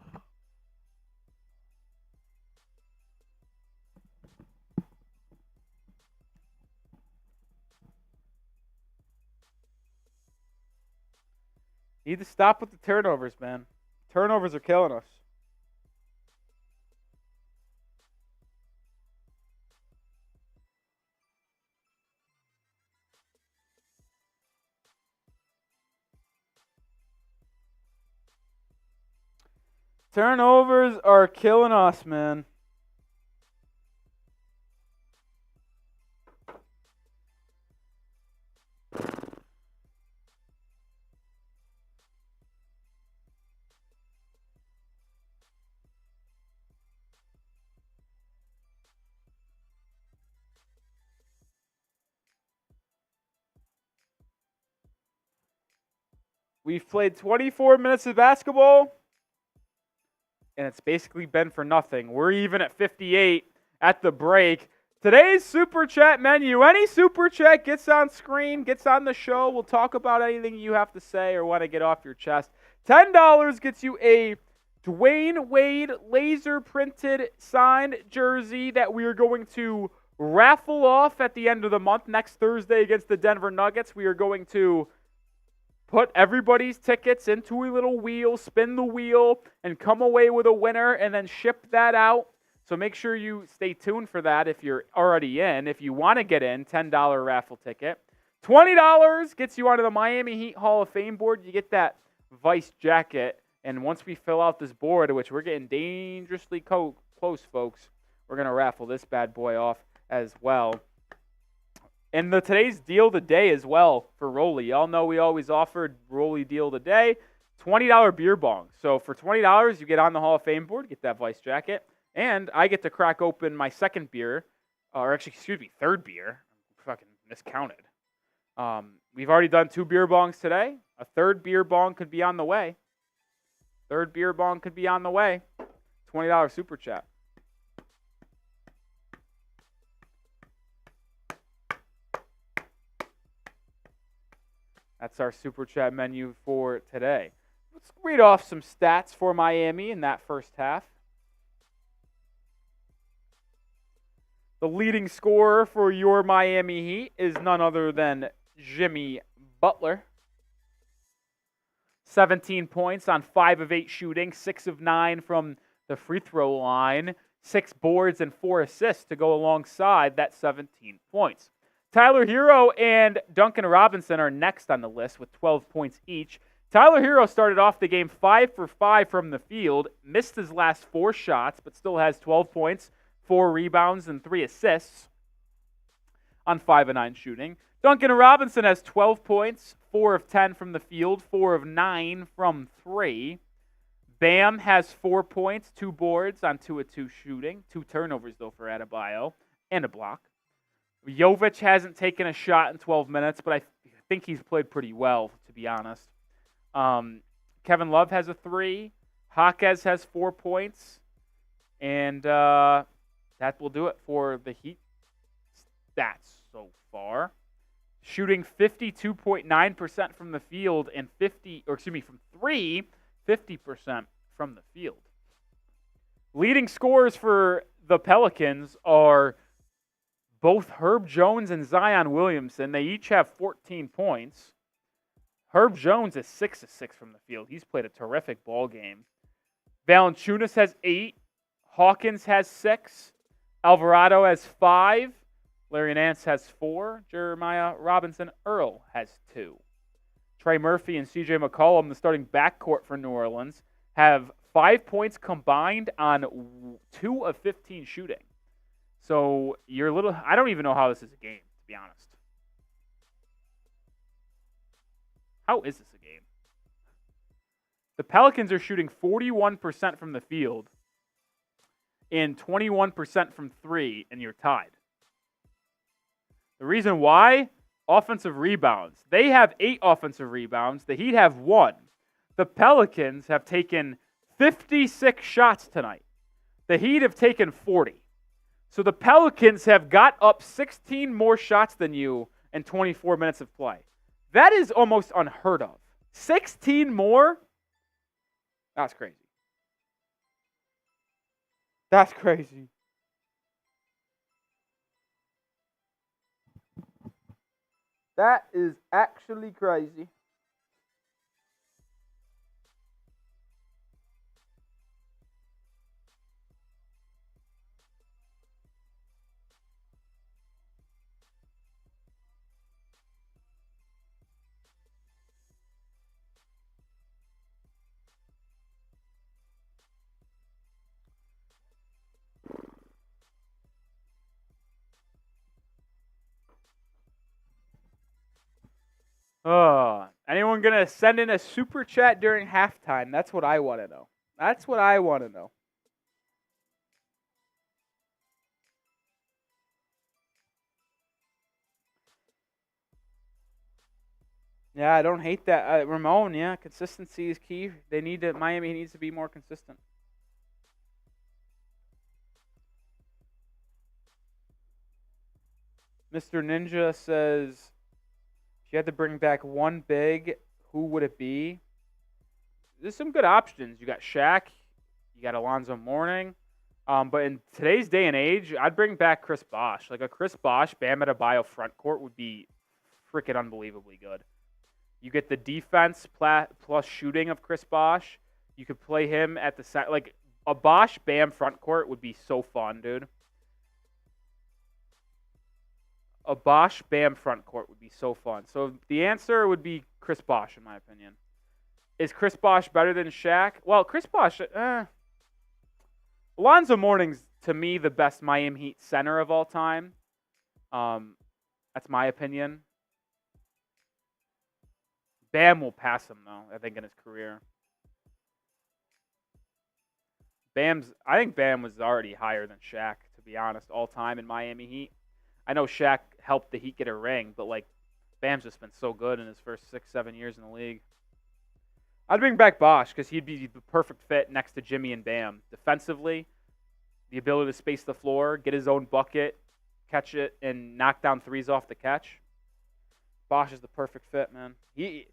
Need to stop with the turnovers, man. Turnovers are killing us. Turnovers are killing us, man. We've played 24 minutes of basketball, and it's basically been for nothing. We're even at 58 at the break. Today's Super Chat menu. Any Super Chat gets on screen, gets on the show. We'll talk about anything you have to say or want to get off your chest. $10 gets you a Dwayne Wade laser-printed signed jersey that we are going to raffle off at the end of the month. Next Thursday against the Denver Nuggets, we are going to put everybody's tickets into a little wheel, spin the wheel, and come away with a winner, and then ship that out. So make sure you stay tuned for that if you're already in. If you want to get in, $10 raffle ticket. $20 gets you onto the Miami Heat Hall of Fame board. You get that Vice jacket. And once we fill out this board, which we're getting dangerously close, folks, we're going to raffle this bad boy off as well. And today's deal of the day as well for Rolly. Y'all know we always offered Rolly deal of the day. $20 beer bong. So for $20, you get on the Hall of Fame board, get that Vice jacket. And I get to crack open my second beer, third beer. I fucking miscounted. We've already done 2 beer bongs today. A third beer bong could be on the way. $20 Super Chat. That's our Super Chat menu for today. Let's read off some stats for Miami in that first half. The leading scorer for your Miami Heat is none other than Jimmy Butler. 17 points on 5 of 8 shooting, 6 of 9 from the free throw line, 6 boards and 4 assists to go alongside that 17 points. Tyler Herro and Duncan Robinson are next on the list with 12 points each. Tyler Herro started off the game 5 for 5 from the field, missed his last 4 shots, but still has 12 points, 4 rebounds, and 3 assists on 5 of 9 shooting. Duncan Robinson has 12 points, 4 of 10 from the field, 4 of 9 from 3. Bam has 4 points, 2 boards on 2 of 2 shooting, 2 turnovers, though, for Adebayo, and a block. Jovic hasn't taken a shot in 12 minutes, but I think he's played pretty well, to be honest. Kevin Love has a 3. Jaquez has 4 points. And that will do it for the Heat stats so far. Shooting 52.9% from the field and from 3, 50% from the field. Leading scorers for the Pelicans are both Herb Jones and Zion Williamson. They each have 14 points. Herb Jones is 6 of 6 from the field. He's played a terrific ball game. Valanciunas has 8. Hawkins has 6. Alvarado has 5. Larry Nance has 4. Jeremiah Robinson Earl has 2. Trey Murphy and C.J. McCollum, the starting backcourt for New Orleans, have 5 points combined on 2 of 15 shooting. So I don't even know how this is a game, to be honest. How is this a game? The Pelicans are shooting 41% from the field and 21% from 3, and you're tied. The reason why? Offensive rebounds. They have 8 offensive rebounds. The Heat have 1. The Pelicans have taken 56 shots tonight. The Heat have taken 40. So the Pelicans have got up 16 more shots than you in 24 minutes of play. That is almost unheard of. 16 more? That's crazy. That's crazy. That is actually crazy. Anyone going to send in a super chat during halftime? That's what I want to know. That's what I want to know. Yeah, I don't hate that. Ramon, yeah, consistency is key. Miami needs to be more consistent. Mr. Ninja says, if you had to bring back one big, who would it be? There's some good options. You got Shaq, you got Alonzo Mourning. But in today's day and age, I'd bring back Chris Bosh. Like a Chris Bosh, Bam Adebayo front court would be freaking unbelievably good. You get the defense plus shooting of Chris Bosh. You could play him at the side. Like a Bosh Bam front court would be so fun, dude. A Bosh Bam front court would be so fun. So the answer would be Chris Bosh, in my opinion. Is Chris Bosh better than Shaq? Well, Chris Bosh, Alonzo Mourning's, to me, the best Miami Heat center of all time. That's my opinion. Bam will pass him, though, I think, in his career. I think Bam was already higher than Shaq, to be honest, all time in Miami Heat. I know Shaq helped the Heat get a ring, but, like, Bam's just been so good in his first 6-7 years in the league. I'd bring back Bosh because he'd be the perfect fit next to Jimmy and Bam. Defensively, the ability to space the floor, get his own bucket, catch it, and knock down threes off the catch. Bosh is the perfect fit, man. Heat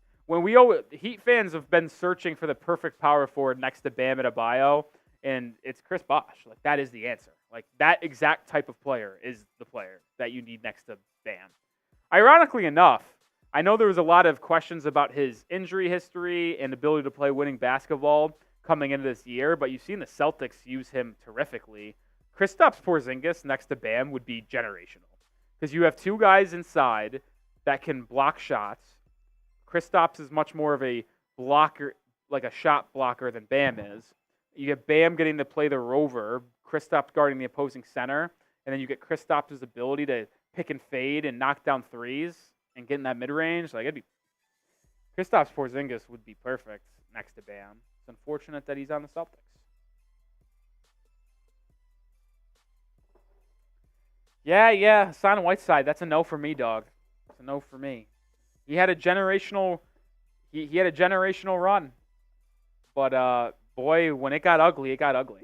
fans have been searching for the perfect power forward next to Bam Adebayo, and it's Chris Bosh. Like, that is the answer. Like, that exact type of player is the player that you need next to Bam. Ironically enough, I know there was a lot of questions about his injury history and ability to play winning basketball coming into this year, but you've seen the Celtics use him terrifically. Kristaps Porzingis next to Bam would be generational because you have two guys inside that can block shots. Kristaps is much more of a blocker, like a shot blocker than Bam is. You get Bam getting to play the rover, Kristaps guarding the opposing center, and then you get Kristaps' ability to pick and fade and knock down threes and get in that mid-range. Like, Kristaps Porzingis would be perfect next to Bam. It's unfortunate that he's on the Celtics. Yeah, Hassan Whiteside. That's a no for me, dog. It's a no for me. He had a generational run. But boy, when it got ugly, it got ugly.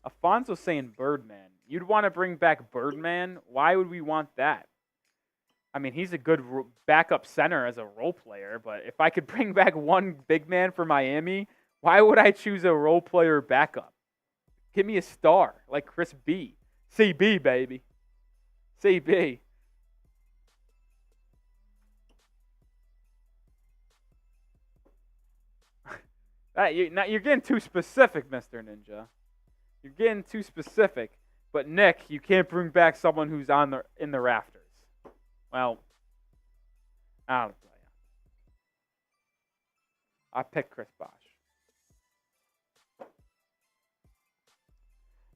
Afonso saying Birdman. You'd want to bring back Birdman? Why would we want that? I mean, he's a good backup center as a role player, but if I could bring back one big man for Miami, why would I choose a role player backup? Give me a star like Chris B. CB, baby. CB. You're getting too specific, Mr. Ninja. You're getting too specific. But Nick, you can't bring back someone who's in the rafters. Well, I don't know. I picked Chris Bosh.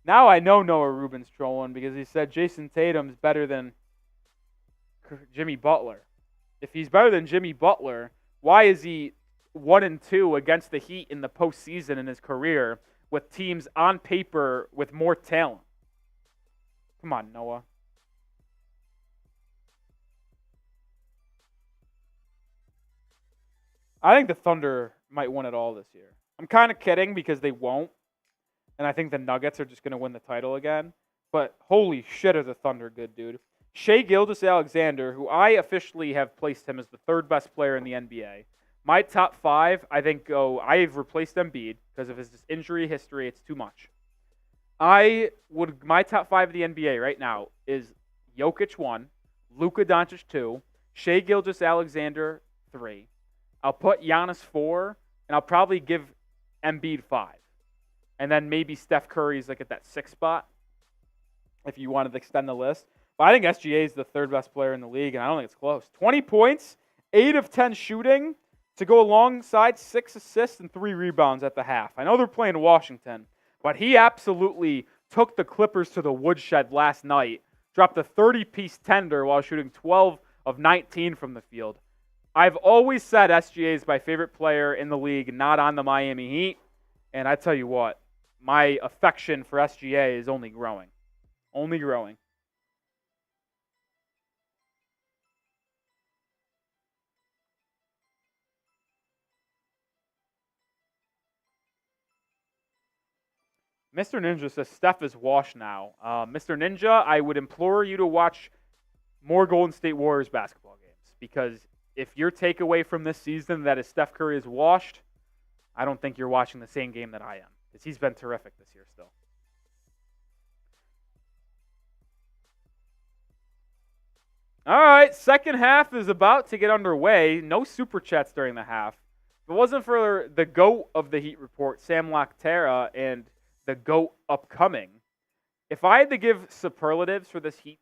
Now I know Noah Rubin's trolling because he said Jason Tatum's better than Jimmy Butler. If he's better than Jimmy Butler, why is he 1-2 against the Heat in the postseason in his career with teams on paper with more talent? Come on, Noah. I think the Thunder might win it all this year. I'm kind of kidding because they won't. And I think the Nuggets are just going to win the title again. But holy shit are the Thunder good, dude. Shai Gilgeous-Alexander, who I officially have placed him as the third best player in the NBA. My top five, I think, I've replaced Embiid because of his injury history. It's too much. My top five of the NBA right now is Jokic 1, Luka Doncic 2, Shai Gilgeous-Alexander 3. I'll put Giannis 4, and I'll probably give Embiid 5. And then maybe Steph Curry's like at that 6th spot if you wanted to extend the list. But I think SGA is the third best player in the league, and I don't think it's close. 20 points, 8 of 10 shooting to go alongside 6 assists and 3 rebounds at the half. I know they're playing Washington, but he absolutely took the Clippers to the woodshed last night, dropped a 30-piece tender while shooting 12 of 19 from the field. I've always said SGA is my favorite player in the league, not on the Miami Heat. And I tell you what, my affection for SGA is only growing. Only growing. Mr. Ninja says Steph is washed now. Mr. Ninja, I would implore you to watch more Golden State Warriors basketball games, because if your takeaway from this season that is Steph Curry is washed, I don't think you're watching the same game that I am, because he's been terrific this year still. All right, second half is about to get underway. No super chats during the half. If it wasn't for the GOAT of the Heat report, Sam Loctera, and the GOAT upcoming, if I had to give superlatives for this Heat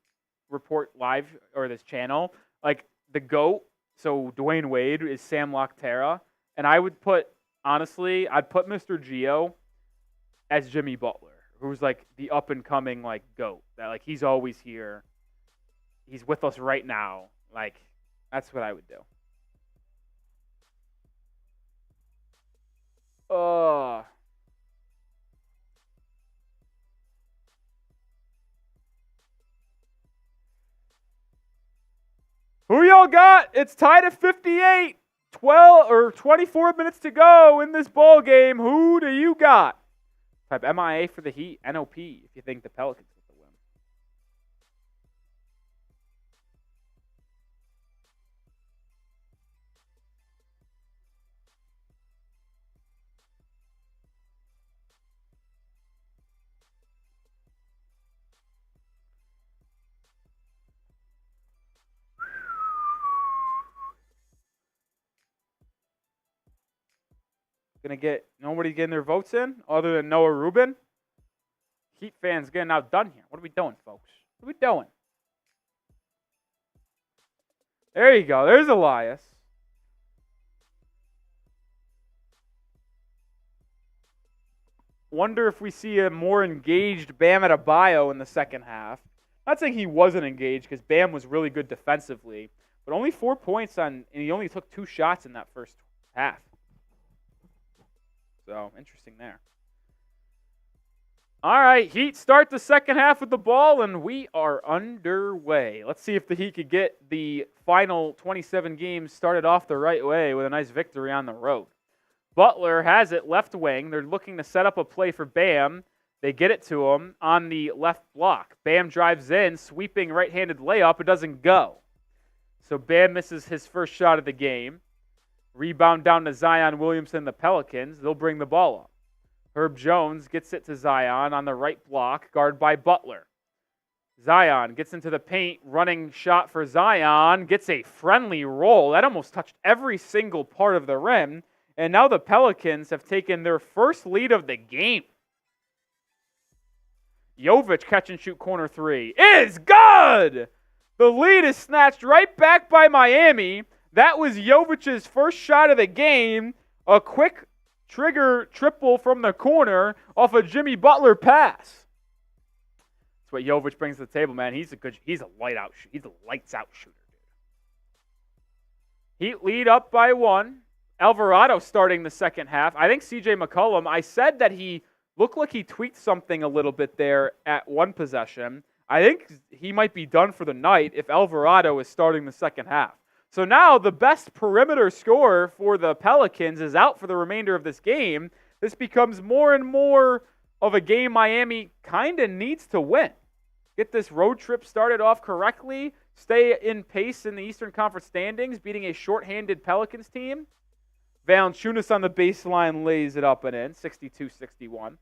report live or this channel, like the GOAT, so Dwayne Wade is Sam Loctera, and I would put, honestly, I'd put Mr. Gio as Jimmy Butler, who's like the up and coming like GOAT. That like he's always here. He's with us right now. Like, that's what I would do. Who y'all got? It's tied at 58. 12 or 24 minutes to go in this ball game. Who do you got? Type MIA for the Heat, NOP if you think the Pelicans get the win. Nobody getting their votes in other than Noah Rubin. Heat fans getting outdone here. What are we doing, folks? What are we doing? There you go. There's Elias. Wonder if we see a more engaged Bam Adebayo in the second half. Not saying he wasn't engaged, because Bam was really good defensively, but only 4 points and he only took 2 shots in that first half. So, interesting there. All right, Heat start the second half with the ball, and we are underway. Let's see if the Heat could get the final 27 games started off the right way with a nice victory on the road. Butler has it left wing. They're looking to set up a play for Bam. They get it to him on the left block. Bam drives in, sweeping right-handed layup. It doesn't go. So Bam misses his first shot of the game. Rebound down to Zion Williamson, the Pelicans. They'll bring the ball up. Herb Jones gets it to Zion on the right block, guarded by Butler. Zion gets into the paint, running shot for Zion, gets a friendly roll. That almost touched every single part of the rim. And now the Pelicans have taken their first lead of the game. Jovic catch and shoot corner three is good! The lead is snatched right back by Miami. That was Jovic's first shot of the game. A quick trigger triple from the corner off a Jimmy Butler pass. That's what Jovic brings to the table, man. He's a lights out shooter, dude. Heat lead up by 1. Alvarado starting the second half. I think CJ McCollum, I said that he looked like he tweaked something a little bit there at one possession. I think he might be done for the night if Alvarado is starting the second half. So now the best perimeter scorer for the Pelicans is out for the remainder of this game. This becomes more and more of a game Miami kind of needs to win. Get this road trip started off correctly. Stay in pace in the Eastern Conference standings, beating a shorthanded Pelicans team. Valanciunas on the baseline lays it up and in, 62-61.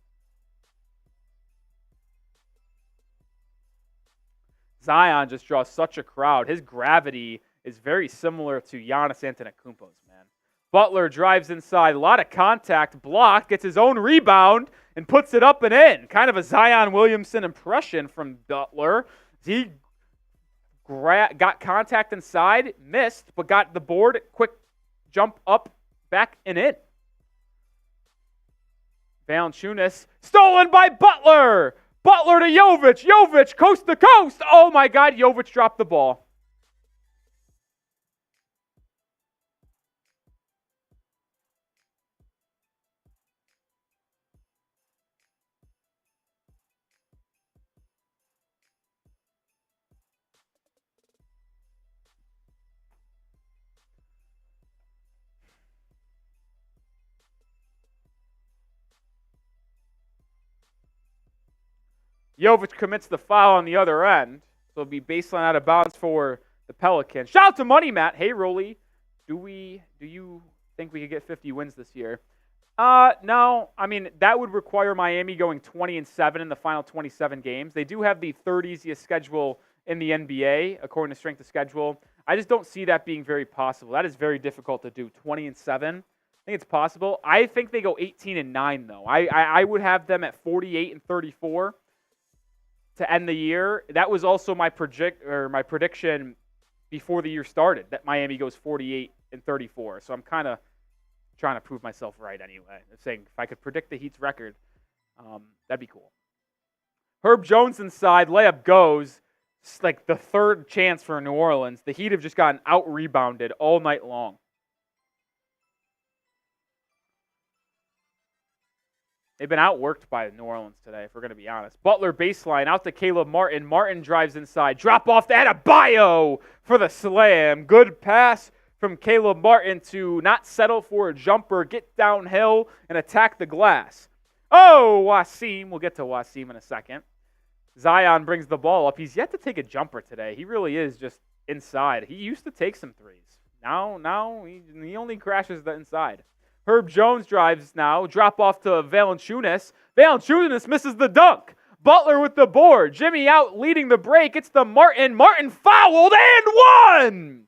Zion just draws such a crowd. His gravity is very similar to Giannis Antetokounmpo's, man. Butler drives inside, a lot of contact, blocked, gets his own rebound, and puts it up and in. Kind of a Zion Williamson impression from Butler. He got contact inside, missed, but got the board, quick jump up, back and in. Valanciunas, stolen by Butler! Butler to Jovic. Jovic, coast to coast. Oh, my God. Jovic dropped the ball. Jovic commits the foul on the other end. So it'll be baseline out of bounds for the Pelicans. Shout out to Money Matt. Hey, Rolly, do you think we could get 50 wins this year? No. I mean, that would require Miami going 20-7 in the final 27 games. They do have the third easiest schedule in the NBA, according to strength of schedule. I just don't see that being very possible. That is very difficult to do, 20-7. I think it's possible. I think they go 18-9, though. I would have them at 48-34 to end the year. That was also my prediction before the year started, that Miami goes 48-34. So I'm kind of trying to prove myself right anyway. I'm saying if I could predict the Heat's record, that'd be cool. Herb Jones inside, layup goes. It's like the third chance for New Orleans. The Heat have just gotten out-rebounded all night long. They've been outworked by New Orleans today, if we're going to be honest. Butler baseline, out to Caleb Martin. Martin drives inside. Drop off to Adebayo for the slam. Good pass from Caleb Martin to not settle for a jumper, get downhill, and attack the glass. Oh, Wasim. We'll get to Wasim in a second. Zion brings the ball up. He's yet to take a jumper today. He really is just inside. He used to take some threes. Now he only crashes the inside. Herb Jones drives now. Drop off to Valanciunas. Valanciunas misses the dunk. Butler with the board. Jimmy out leading the break. It's the Martin. Martin fouled and one!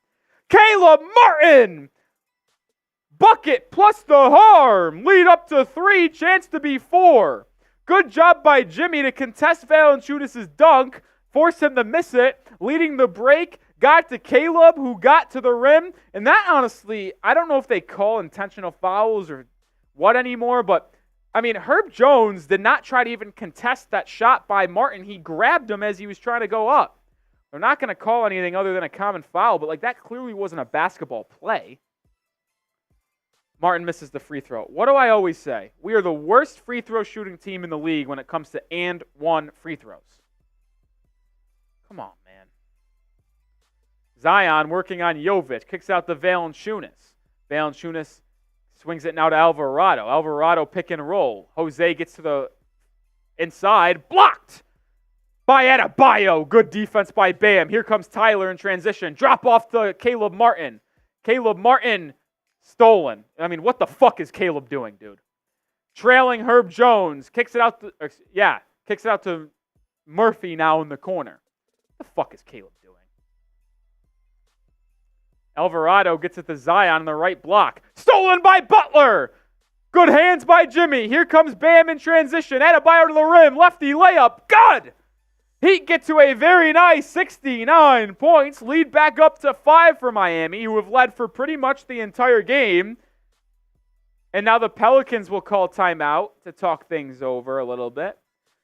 Caleb Martin! Bucket plus the harm. Lead up to 3. Chance to be 4. Good job by Jimmy to contest Valanciunas' dunk. Force him to miss it. Leading the break. Got to Caleb, who got to the rim. And that, honestly, I don't know if they call intentional fouls or what anymore. But, I mean, Herb Jones did not try to even contest that shot by Martin. He grabbed him as he was trying to go up. They're not going to call anything other than a common foul. But, like, that clearly wasn't a basketball play. Martin misses the free throw. What do I always say? We are the worst free throw shooting team in the league when it comes to and one free throws. Come on, man. Zion working on Jovic. Kicks out to Valanciunas. Valanciunas swings it now to Alvarado. Alvarado pick and roll. Jose gets to the inside. Blocked by Adebayo. Good defense by Bam. Here comes Tyler in transition. Drop off to Caleb Martin. Caleb Martin stolen. I mean, what the fuck is Caleb doing, dude? Trailing Herb Jones. Kicks it out to Murphy now in the corner. What the fuck is Caleb doing? Alvarado gets it to Zion on the right block. Stolen by Butler. Good hands by Jimmy. Here comes Bam in transition. Adebayo to the rim. Lefty layup. Good. Heat get to a very nice 69 points. Lead back up to 5 for Miami, who have led for pretty much the entire game. And now the Pelicans will call timeout to talk things over a little bit.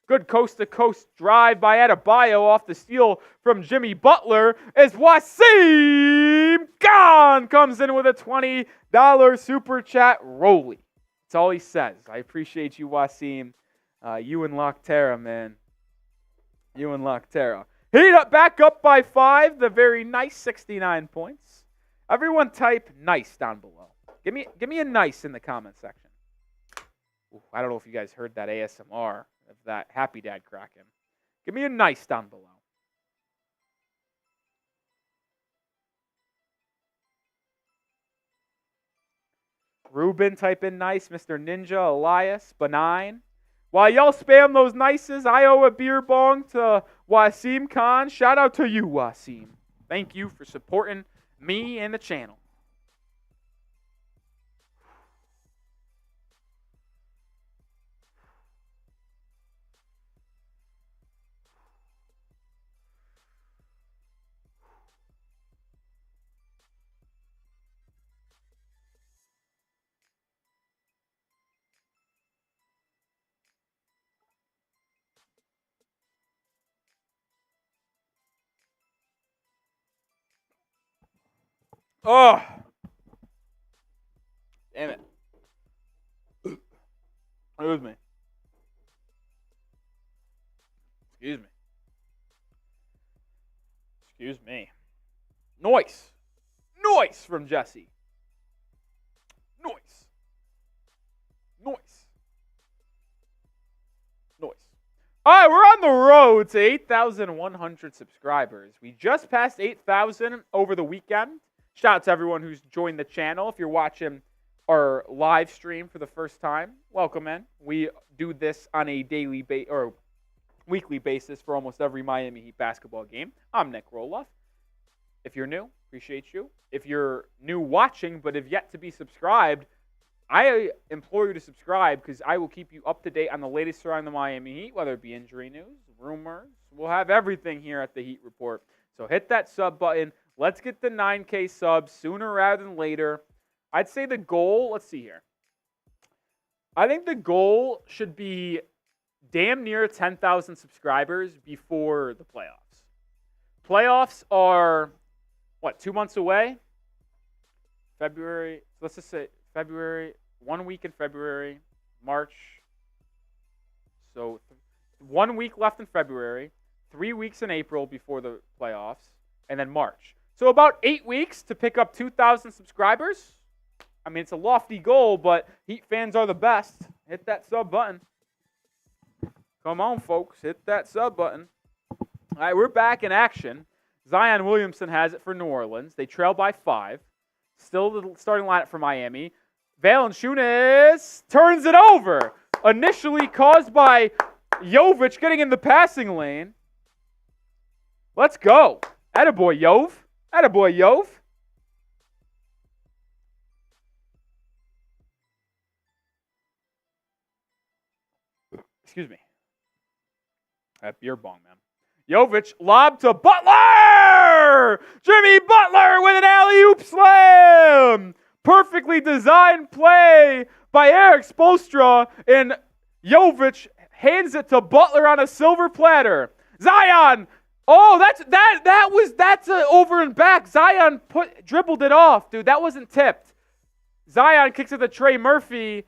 Good coast-to-coast drive by Adebayo off the steal from Jimmy Butler as Wasim Khan comes in with a $20 super chat. Rolly. That's all he says. I appreciate you, Wasim. You and Loctera, man. You and Loctera. Heat up, back up by 5. The very nice 69 points. Everyone type nice down below. Give me a nice in the comment section. Ooh, I don't know if you guys heard that ASMR of that Happy Dad cracking. Give me a nice down below. Ruben, type in nice. Mr. Ninja, Elias, Benign. While y'all spam those nices, I owe a beer bong to Wasim Khan. Shout out to you, Wasim. Thank you for supporting me and the channel. Oh, damn it. Excuse me. Excuse me. Noise from Jesse. Noise. All right, we're on the road to 8,100 subscribers. We just passed 8,000 over the weekend. Shout out to everyone who's joined the channel. If you're watching our live stream for the first time, welcome in. We do this on a daily or weekly basis for almost every Miami Heat basketball game. I'm Nic Rohloff. If you're new, appreciate you. If you're new watching but have yet to be subscribed, I implore you to subscribe because I will keep you up to date on the latest around the Miami Heat, whether it be injury news, rumors. We'll have everything here at the Heat Report. So hit that sub button. Let's get the 9K subs sooner rather than later. I'd say the goal, let's see here. I think the goal should be damn near 10,000 subscribers before the playoffs. Playoffs are, 2 months away? February, let's just say February, 1 week in February, March. So 1 week left in February, 3 weeks in April before the playoffs, and then March. So about 8 weeks to pick up 2,000 subscribers. I mean, it's a lofty goal, but Heat fans are the best. Hit that sub button. Come on, folks. Hit that sub button. All right, we're back in action. Zion Williamson has it for New Orleans. They trail by 5. Still the starting lineup for Miami. Valanciunas turns it over. Initially caused by Jovic getting in the passing lane. Let's go. Attaboy, Jov. Attaboy, Jov. Excuse me. That beer bong, man. Jovic lob to Butler! Jimmy Butler with an alley-oop slam! Perfectly designed play by Erik Spoelstra, and Jovic hands it to Butler on a silver platter. Zion! Oh, that's a over and back. Zion dribbled it off, dude. That wasn't tipped. Zion kicks it to Trey Murphy,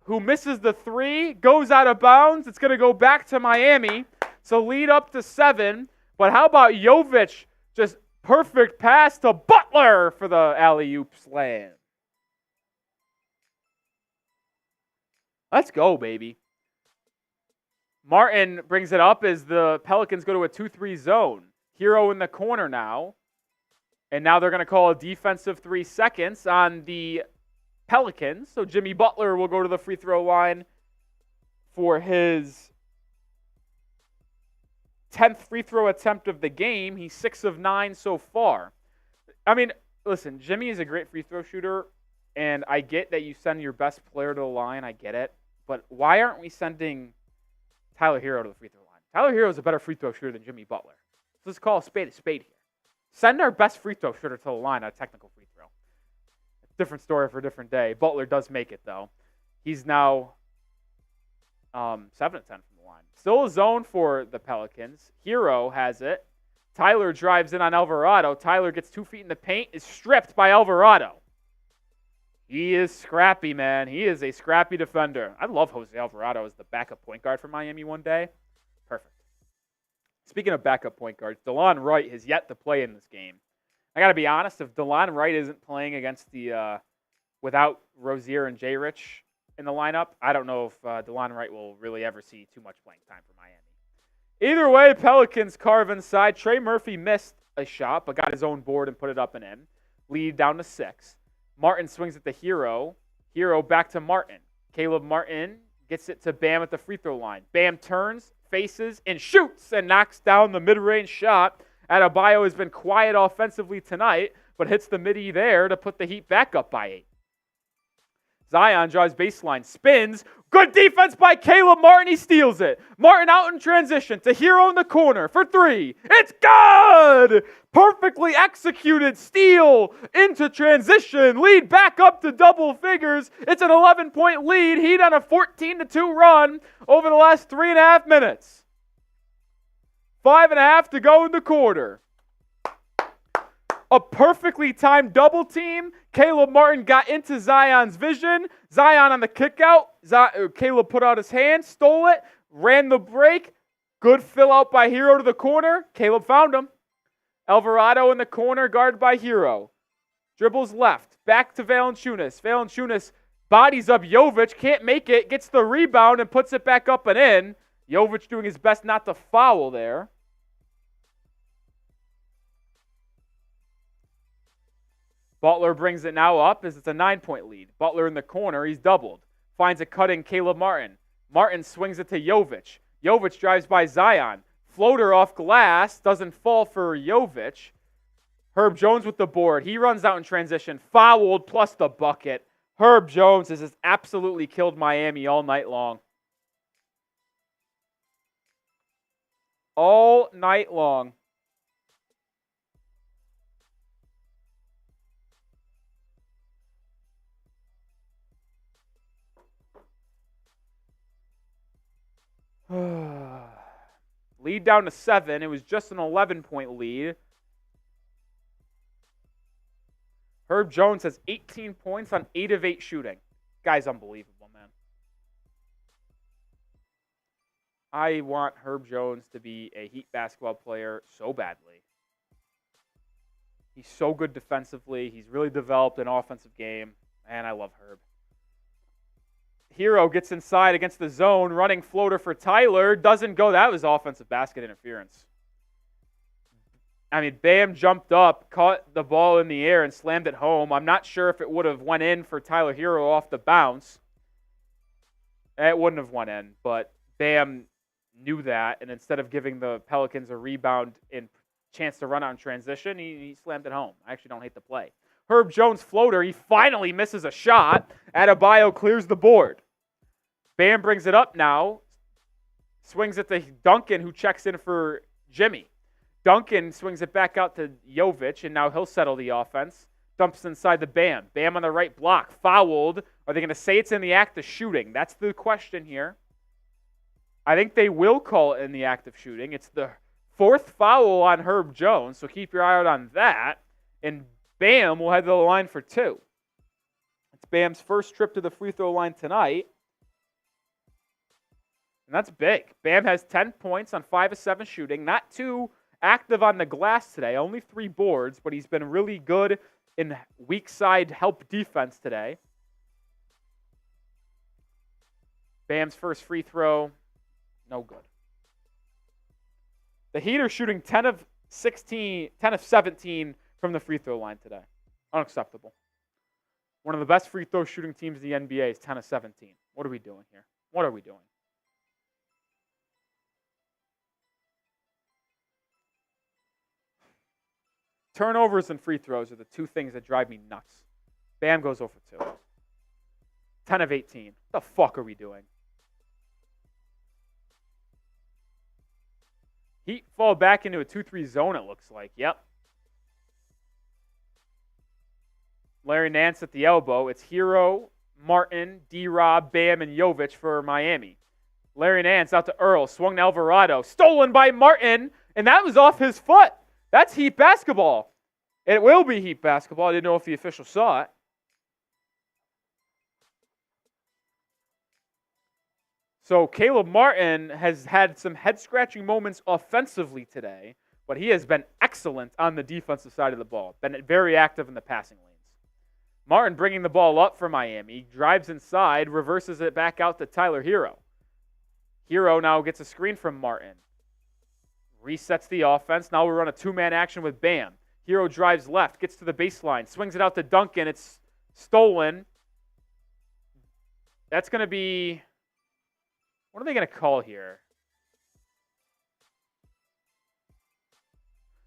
who misses the 3, goes out of bounds. It's going to go back to Miami. So lead up to 7. But how about Jovic? Just perfect pass to Butler for the alley-oop slam. Let's go, baby. Martin brings it up as the Pelicans go to a 2-3 zone. Herro in the corner now. And now they're going to call a defensive 3 seconds on the Pelicans. So Jimmy Butler will go to the free throw line for his 10th free throw attempt of the game. He's 6 of 9 so far. I mean, listen, Jimmy is a great free throw shooter, and I get that you send your best player to the line. I get it. But why aren't we sending Tyler Herro to the free throw line? Tyler Herro is a better free throw shooter than Jimmy Butler. Let's call a spade here. Send our best free throw shooter to the line on a technical free throw. Different story for a different day. Butler does make it, though. He's now 7 of 10 from the line. Still a zone for the Pelicans. Herro has it. Tyler drives in on Alvarado. Tyler gets 2 feet in the paint, is stripped by Alvarado. He is scrappy, man. He is a scrappy defender. I love Jose Alvarado as the backup point guard for Miami one day. Perfect. Speaking of backup point guards, DeLon Wright has yet to play in this game. I got to be honest, if DeLon Wright isn't playing against the without Rozier and J. Rich in the lineup, I don't know if DeLon Wright will really ever see too much playing time for Miami. Either way, Pelicans carve inside. Trey Murphy missed a shot, but got his own board and put it up and in. Lead down to 6. Martin swings it to Herro. Herro back to Martin. Caleb Martin gets it to Bam at the free throw line. Bam turns, faces, and shoots and knocks down the mid-range shot. Adebayo has been quiet offensively tonight, but hits the midi there to put the Heat back up by 8. Zion drives baseline, spins. Good defense by Caleb Martin. He steals it. Martin out in transition to Herro in the corner for 3. It's good! Perfectly executed steal into transition. Lead back up to double figures. It's an 11-point lead. Heat on a 14-2 run over the last 3.5 minutes. 5.5 to go in the quarter. A perfectly timed double team. Caleb Martin got into Zion's vision. Zion on the kick out. Caleb put out his hand, stole it, ran the break. Good fill out by Herro to the corner. Caleb found him. Alvarado in the corner, guarded by Herro. Dribbles left. Back to Valanciunas. Valanciunas bodies up Jovic. Can't make it. Gets the rebound and puts it back up and in. Jovic doing his best not to foul there. Butler brings it now up as it's a 9-point lead. Butler in the corner. He's doubled. Finds a cutting Caleb Martin. Martin swings it to Jovic. Jovic drives by Zion. Floater off glass. Doesn't fall for Jovic. Herb Jones with the board. He runs out in transition. Fouled plus the bucket. Herb Jones has just absolutely killed Miami all night long. All night long. Lead down to 7. It was just an 11-point lead. Herb Jones has 18 points on 8 of 8 shooting. Guy's unbelievable, man. I want Herb Jones to be a Heat basketball player so badly. He's so good defensively. He's really developed an offensive game. And I love Herb. Herro gets inside against the zone, running floater for Tyler. Doesn't go. That was offensive basket interference. I mean, Bam jumped up, caught the ball in the air, and slammed it home. I'm not sure if it would have went in for Tyler Herro off the bounce. It wouldn't have went in, but Bam knew that, and instead of giving the Pelicans a rebound and chance to run out in transition, he slammed it home. I actually don't hate the play. Herb Jones floater, he finally misses a shot. Adebayo clears the board. Bam brings it up now. Swings it to Duncan, who checks in for Jimmy. Duncan swings it back out to Jovic, and now he'll settle the offense. Dumps inside the Bam. Bam on the right block. Fouled. Are they going to say it's in the act of shooting? That's the question here. I think they will call it in the act of shooting. It's the 4th foul on Herb Jones, so keep your eye out on that. And Bam will head to the line for 2. It's Bam's first trip to the free throw line tonight. And that's big. Bam has 10 points on 5 of 7 shooting. Not too active on the glass today. Only 3 boards, but he's been really good in weak side help defense today. Bam's first free throw, no good. The Heat are shooting 10 of 17 from the free throw line today. Unacceptable. One of the best free throw shooting teams in the NBA is 10 of 17. What are we doing here? What are we doing? Turnovers and free throws are the 2 things that drive me nuts. Bam goes 0 for 2. 10 of 18. What the fuck are we doing? Heat fall back into a 2-3 zone, it looks like. Yep. Larry Nance at the elbow. It's Herro, Martin, D-Rob, Bam, and Jovic for Miami. Larry Nance out to Earl. Swung to Alvarado. Stolen by Martin, and that was off his foot. That's Heat basketball. It will be Heat basketball. I didn't know if the official saw it. So Caleb Martin has had some head-scratching moments offensively today, but he has been excellent on the defensive side of the ball. Been very active in the passing lanes. Martin bringing the ball up for Miami. Drives inside, reverses it back out to Tyler Herro. Herro now gets a screen from Martin. Resets the offense. Now we run a 2-man action with Bam. Herro drives left, gets to the baseline, swings it out to Duncan. It's stolen. That's going to be... What are they going to call here?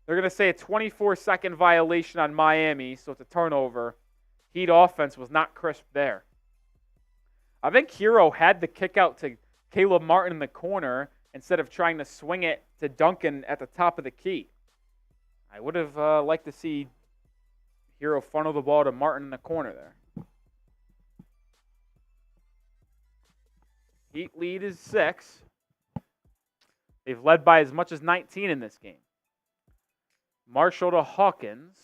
They're going to say a 24-second violation on Miami, so it's a turnover. Heat offense was not crisp there. I think Herro had the kick out to Caleb Martin in the corner instead of trying to swing it to Duncan at the top of the key. I would have liked to see Herro funnel the ball to Martin in the corner there. Heat lead is 6. They've led by as much as 19 in this game. Marshall to Hawkins.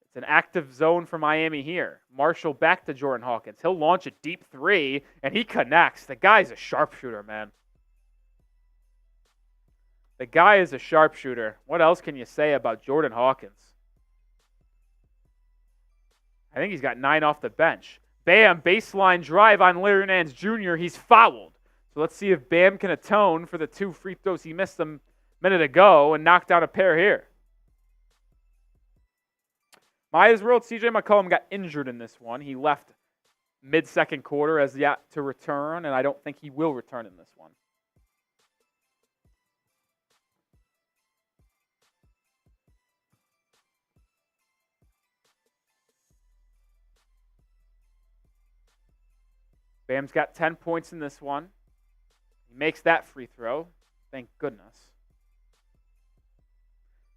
It's an active zone for Miami here. Marshall back to Jordan Hawkins. He'll launch a deep 3, and he connects. The guy's a sharpshooter, man. The guy is a sharpshooter. What else can you say about Jordan Hawkins? I think he's got 9 off the bench. Bam, baseline drive on Larry Nance Jr. He's fouled. So let's see if Bam can atone for the 2 free throws he missed a minute ago and knock down a pair here. Maya's World, CJ McCollum got injured in this one. He left mid-second quarter as yet to return, and I don't think he will return in this one. Bam's got 10 points in this one. He makes that free throw. Thank goodness.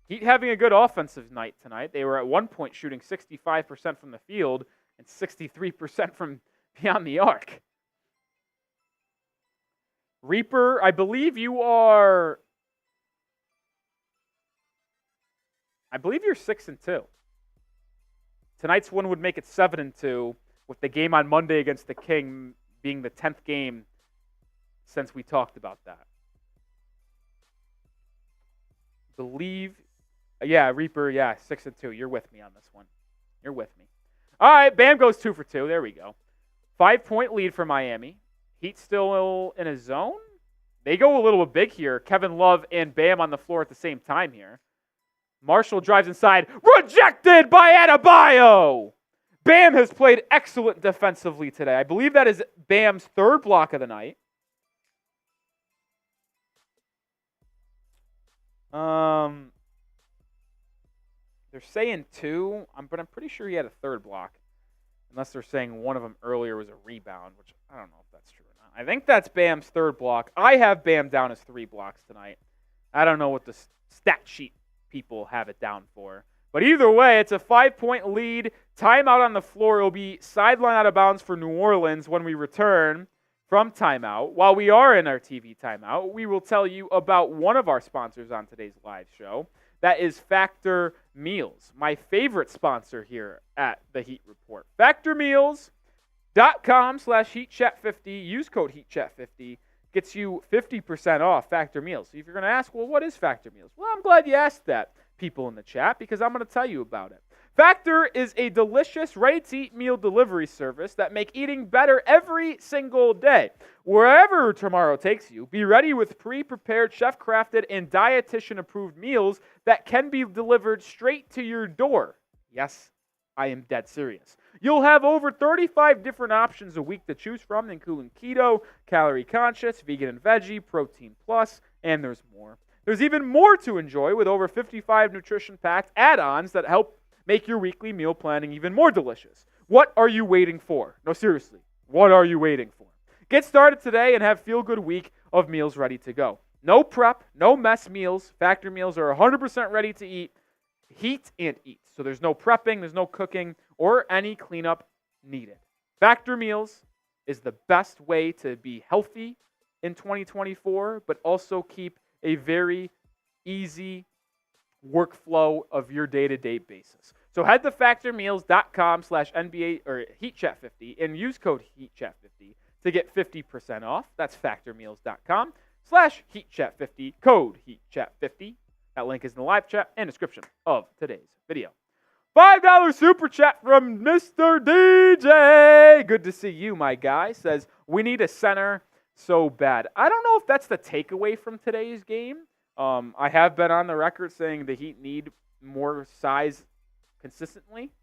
Heat having a good offensive night tonight. They were at one point shooting 65% from the field and 63% from beyond the arc. Reaper, I believe you're 6-2. Tonight's one would make it 7-2, with the game on Monday against the King being the 10th game since we talked about that. Reaper, 6-2. You're with me on this one. You're with me. All right, Bam goes 2 for 2. There we go. 5-point lead for Miami. Heat still in a zone. They go a little big here. Kevin Love and Bam on the floor at the same time here. Marshall drives inside. Rejected by Adebayo. Bam has played excellent defensively today. I believe that is Bam's 3rd block of the night. They're saying 2, but I'm pretty sure he had a 3rd block. Unless they're saying one of them earlier was a rebound, which I don't know if that's true or not. I think that's Bam's 3rd block. I have Bam down as 3 blocks tonight. I don't know what the stat sheet people have it down for. But either way, it's a 5-point lead. Timeout on the floor. It'll be sideline out of bounds for New Orleans when we return from timeout. While we are in our TV timeout, we will tell you about one of our sponsors on today's live show. That is Factor Meals, my favorite sponsor here at the Heat Report. FactorMeals.com/HeatChat50. Use code HeatChat50. Gets you 50% off Factor Meals. So if you're going to ask, well, what is Factor Meals? Well, I'm glad you asked that, people in the chat, because I'm going to tell you about it. Factor is a delicious, ready-to-eat meal delivery service that make eating better every single day. Wherever tomorrow takes you, be ready with pre-prepared, chef-crafted, and dietitian-approved meals that can be delivered straight to your door. Yes, I am dead serious. You'll have over 35 different options a week to choose from, including keto, calorie-conscious, vegan and veggie, protein plus, and there's more. There's even more to enjoy with over 55 nutrition-packed add-ons that help make your weekly meal planning even more delicious. What are you waiting for? No, seriously, what are you waiting for? Get started today and have feel-good week of meals ready to go. No prep, no mess meals. Factor meals are 100% ready to eat, heat, and eat. So there's no prepping, there's no cooking, or any cleanup needed. Factor meals is the best way to be healthy in 2024, but also keep a very easy workflow of your day-to-day basis. So head to factormeals.com/NBA or HeatChat50 and use code HeatChat50 to get 50% off. That's factormeals.com/HeatChat50, code HeatChat50. That link is in the live chat and description of today's video. $5 super chat from Mr. DJ. Good to see you, my guy. Says, we need a center so bad. I don't know if that's the takeaway from today's game. I have been on the record saying the Heat need more size consistently.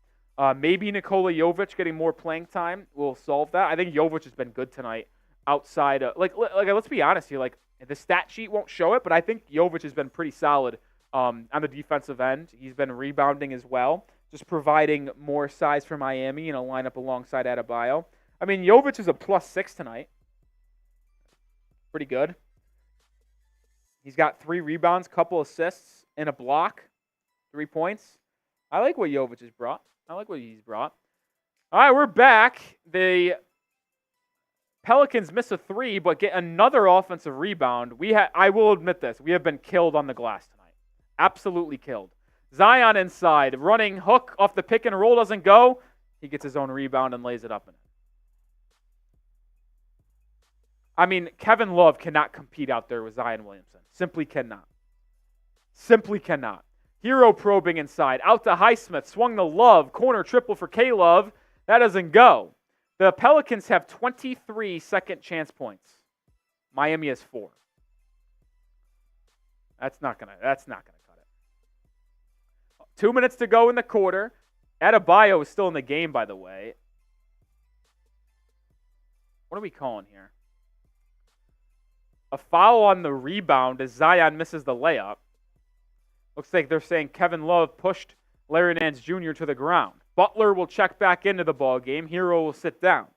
Maybe Nikola Jovic getting more playing time will solve that. I think Jovic has been good tonight outside of, let's be honest here, the stat sheet won't show it, but I think Jovic has been pretty solid on the defensive end. He's been rebounding as well, just providing more size for Miami in a lineup alongside Adebayo. I mean, Jovic is a +6 tonight. Pretty good. He's got 3 rebounds, couple assists, and a block, 3 points. I like what Jovic has brought. All right, we're back. The Pelicans miss a 3, but get another offensive rebound. I will admit this. We have been killed on the glass tonight. Absolutely killed. Zion inside, running hook off the pick and roll, doesn't go. He gets his own rebound and lays it up in it. I mean, Kevin Love cannot compete out there with Zion Williamson. Simply cannot. Herro probing inside. Out to Highsmith. Swung to Love. Corner triple for K-Love. That doesn't go. The Pelicans have 23 second chance points. Miami has 4. That's not gonna cut it. 2 minutes to go in the quarter. Adebayo is still in the game, by the way. What are we calling here? A foul on the rebound as Zion misses the layup. Looks like they're saying Kevin Love pushed Larry Nance Jr. to the ground. Butler will check back into the ball game. Herro will sit down.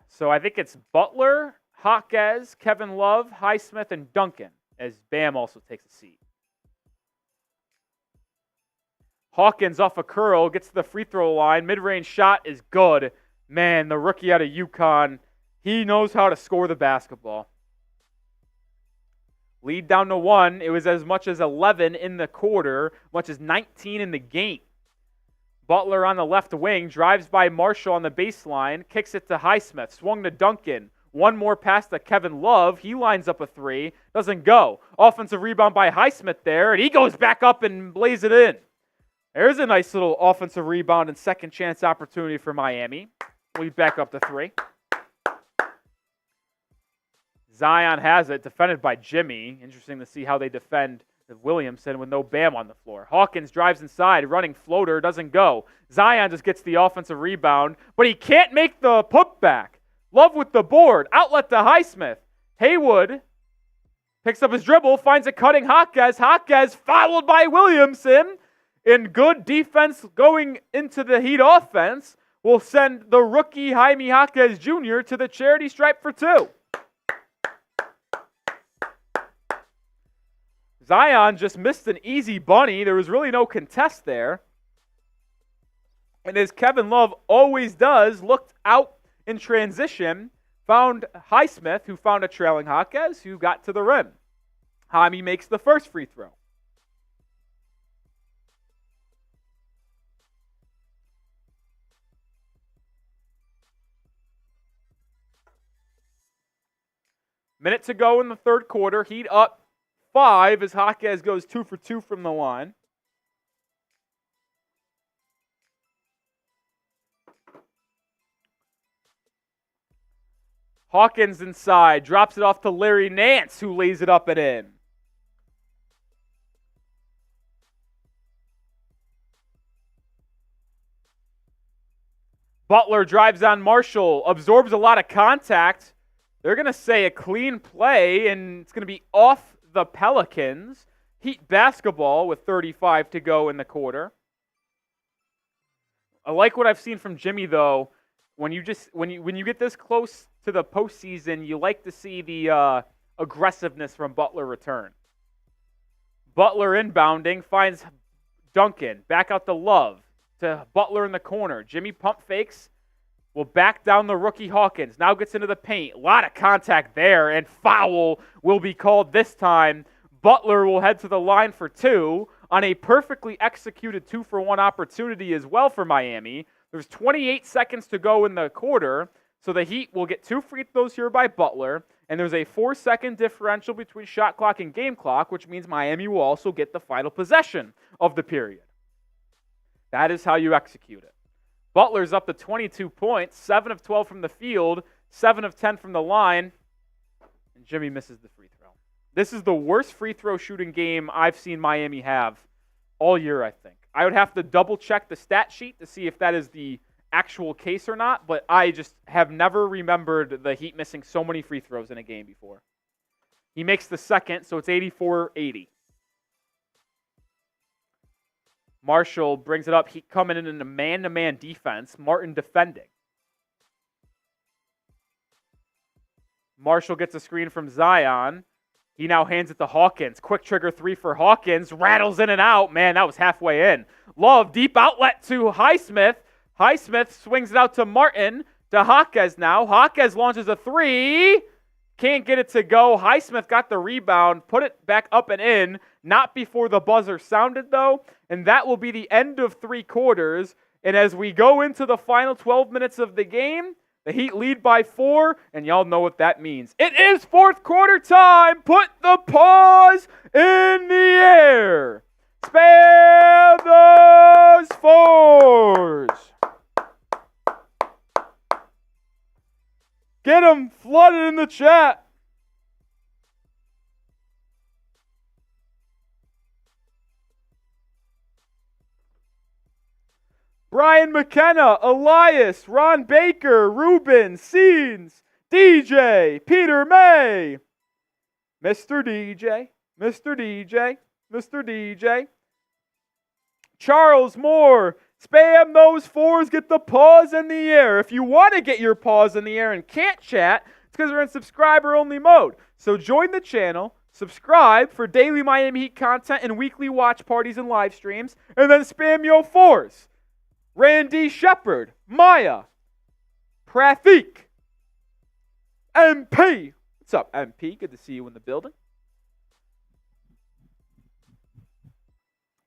So I think it's Butler, Jaquez, Kevin Love, Highsmith, and Duncan as Bam also takes a seat. Hawkins off a curl, gets to the free throw line. Mid-range shot is good. Man, the rookie out of UConn, he knows how to score the basketball. Lead down to 1. It was as much as 11 in the quarter, much as 19 in the game. Butler on the left wing, drives by Marshall on the baseline, kicks it to Highsmith, swung to Duncan. One more pass to Kevin Love. He lines up a 3, doesn't go. Offensive rebound by Highsmith there, and he goes back up and lays it in. There's a nice little offensive rebound and second chance opportunity for Miami. We back up to 3. Zion has it, defended by Jimmy. Interesting to see how they defend Williamson with no Bam on the floor. Hawkins drives inside, running floater, doesn't go. Zion just gets the offensive rebound, but he can't make the putback. Love with the board, outlet to Highsmith. Haywood picks up his dribble, finds a cutting Jaquez. Jaquez fouled by Williamson. In good defense going into the Heat offense will send the rookie Jaime Jaquez Jr. to the charity stripe for 2. Zion just missed an easy bunny. There was really no contest there. And as Kevin Love always does, looked out in transition, found Highsmith, who found a trailing Jaquez, who got to the rim. Jaime makes the first free throw. Minute to go in the third quarter. Heat up 5 as Jaquez goes 2 for 2 from the line. Hawkins inside, drops it off to Larry Nance, who lays it up and in. Butler drives on Marshall, absorbs a lot of contact. They're going to say a clean play, and it's going to be off the Pelicans. Heat basketball with 35 to go in the quarter. I like what I've seen from Jimmy, though. When you get this close to the postseason, you like to see the aggressiveness from Butler return. Butler inbounding, finds Duncan. Back out to Love. To Butler in the corner. Jimmy pump fakes. Will back down the rookie Hawkins. Now gets into the paint. A lot of contact there, and foul will be called this time. Butler will head to the line for 2 on a perfectly executed 2-for-1 opportunity as well for Miami. There's 28 seconds to go in the quarter, so the Heat will get 2 free throws here by Butler, and there's a 4-second differential between shot clock and game clock, which means Miami will also get the final possession of the period. That is how you execute it. Butler's up to 22 points, 7 of 12 from the field, 7 of 10 from the line, and Jimmy misses the free throw. This is the worst free throw shooting game I've seen Miami have all year, I think. I would have to double-check the stat sheet to see if that is the actual case or not, but I just have never remembered the Heat missing so many free throws in a game before. He makes the second, so it's 84-80. Marshall brings it up. Heat coming in a man-to-man defense. Martin defending. Marshall gets a screen from Zion. He now hands it to Hawkins. Quick trigger 3 for Hawkins. Rattles in and out. Man, that was halfway in. Love, deep outlet to Highsmith. Highsmith swings it out to Martin. To Jaquez now. Jaquez launches a 3. Can't get it to go. Highsmith got the rebound. Put it back up and in. Not before the buzzer sounded, though. And that will be the end of 3 quarters. And as we go into the final 12 minutes of the game, the Heat lead by 4, and y'all know what that means. It is fourth quarter time. Put the paws in the air. Spare those 4s. Get them flooded in the chat. Brian McKenna, Elias, Ron Baker, Ruben, Scenes, DJ, Peter May, Mr. DJ, Mr. DJ, Mr. DJ, Charles Moore, spam those fours, get the paws in the air. If you want to get your paws in the air and can't chat, it's because we're in subscriber-only mode. So join the channel, subscribe for daily Miami Heat content and weekly watch parties and live streams, and then spam your fours. Randy Shepard, Maya, Prathik, MP. What's up, MP? Good to see you in the building.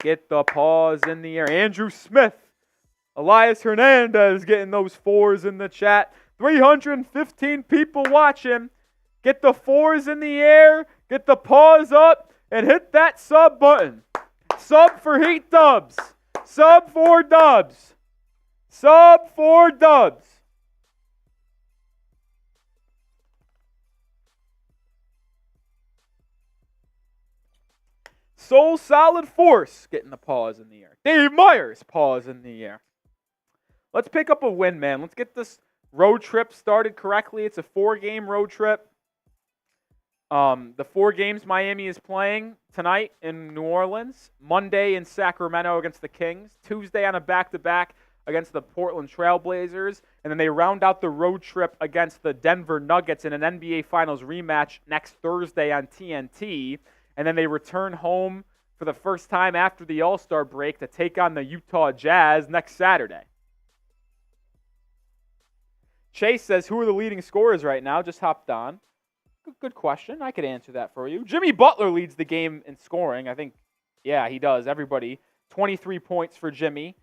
Get the paws in the air. Andrew Smith, Elias Hernandez getting those fours in the chat. 315 people watching. Get the fours in the air, get the paws up, and hit that sub button. Sub for Heat Dubs. Sub for Dubs. Sub for Dubs. Soul Solid Force getting the paws in the air. Dave Myers, paws in the air. Let's pick up a win, man. Let's get this road trip started correctly. It's a 4-game road trip. The 4 games Miami is playing tonight in New Orleans, Monday in Sacramento against the Kings, Tuesday on a back-to-back against the Portland Trail Blazers, and then they round out the road trip against the Denver Nuggets in an NBA Finals rematch next Thursday on TNT, and then they return home for the first time after the All-Star break to take on the Utah Jazz next Saturday. Chase says, who are the leading scorers right now? Just hopped on. Good question. I could answer that for you. Jimmy Butler leads the game in scoring. I think, yeah, he does. Everybody. 23 points for Jimmy.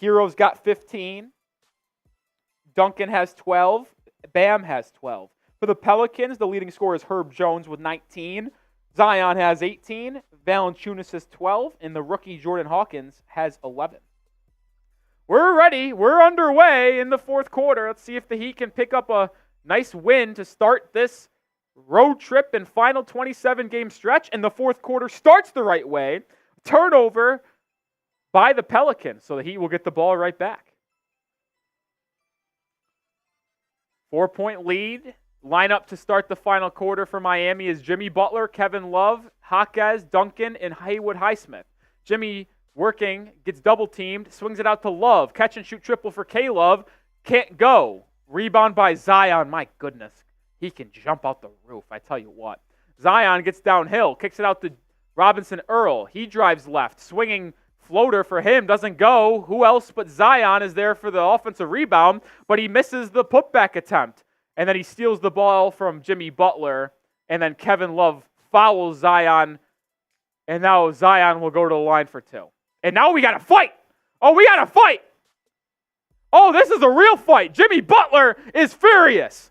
Herro's got 15. Duncan has 12. Bam has 12. For the Pelicans, the leading scorer is Herb Jones with 19. Zion has 18. Valanciunas has 12. And the rookie Jordan Hawkins has 11. We're ready. We're underway in the fourth quarter. Let's see if the Heat can pick up a nice win to start this road trip and final 27-game stretch. And the fourth quarter starts the right way. Turnover by the Pelicans, so the Heat will get the ball right back. 4-point lead. Lineup to start the final quarter for Miami is Jimmy Butler, Kevin Love, Jaquez, Duncan, and Haywood Highsmith. Jimmy working, gets double-teamed, swings it out to Love. Catch and shoot triple for K-Love. Can't go. Rebound by Zion. My goodness. He can jump out the roof, I tell you what. Zion gets downhill, kicks it out to Robinson Earl. He drives left. Swinging floater for him doesn't go. Who else but Zion is there for the offensive rebound, but he misses the putback attempt. And then he steals the ball from Jimmy Butler, and then Kevin Love fouls Zion, and now Zion will go to the line for 2. And now we got to fight. Oh, we got to fight. Oh, this is a real fight. Jimmy Butler is furious.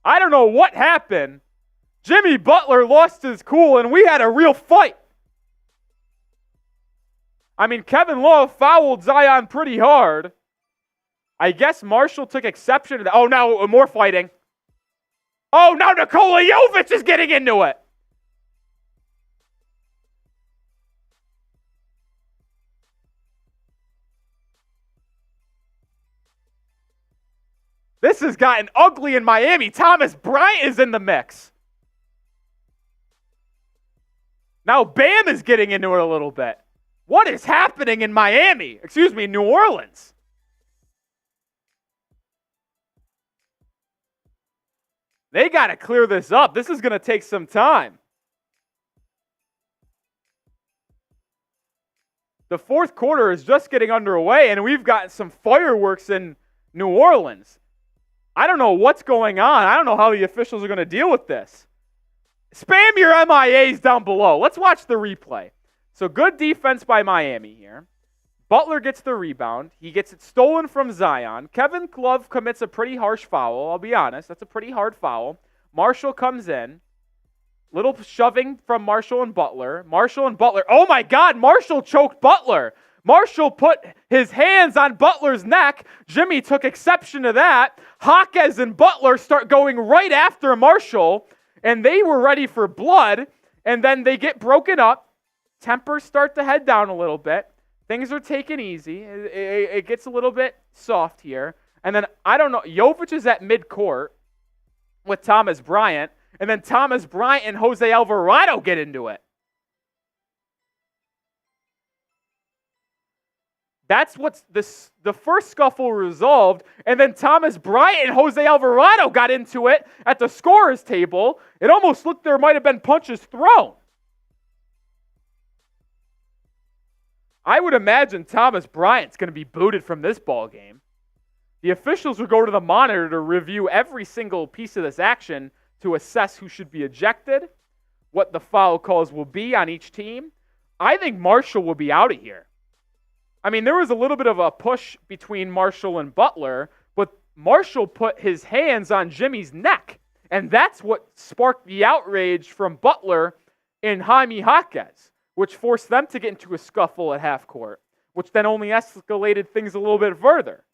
I don't know what happened. Jimmy Butler lost his cool, and we had a real fight. I mean, Kevin Love fouled Zion pretty hard. I guess Marshall took exception to that. Oh, now more fighting. Oh, now Nikola Jovic is getting into it. This has gotten ugly in Miami. Thomas Bryant is in the mix. Now Bam is getting into it a little bit. What is happening in Miami? Excuse me, New Orleans. They got to clear this up. This is going to take some time. The fourth quarter is just getting underway, and we've got some fireworks in New Orleans. I don't know what's going on. I don't know how the officials are going to deal with this. Spam your MIAs down below. Let's watch the replay. So good defense by Miami here. Butler gets the rebound. He gets it stolen from Zion. Kevin Love commits a pretty harsh foul. I'll be honest. That's a pretty hard foul. Marshall comes in. Little shoving from Marshall and Butler. Oh my God, Marshall choked Butler. Marshall put his hands on Butler's neck. Jimmy took exception to that. Jaquez and Butler start going right after Marshall, and they were ready for blood, and then they get broken up. Tempers start to head down a little bit. Things are taken easy. It gets a little bit soft here. And then, I don't know, Jovic is at midcourt with Thomas Bryant, and then Thomas Bryant and Jose Alvarado get into it. That's what's the first scuffle resolved, and then Thomas Bryant and Jose Alvarado got into it at the scorer's table. It almost looked there might have been punches thrown. I would imagine Thomas Bryant's going to be booted from this ball game. The officials will go to the monitor to review every single piece of this action to assess who should be ejected, what the foul calls will be on each team. I think Marshall will be out of here. I mean, there was a little bit of a push between Marshall and Butler, but Marshall put his hands on Jimmy's neck, and that's what sparked the outrage from Butler and Jaime Jaquez, which forced them to get into a scuffle at half court, which then only escalated things a little bit further.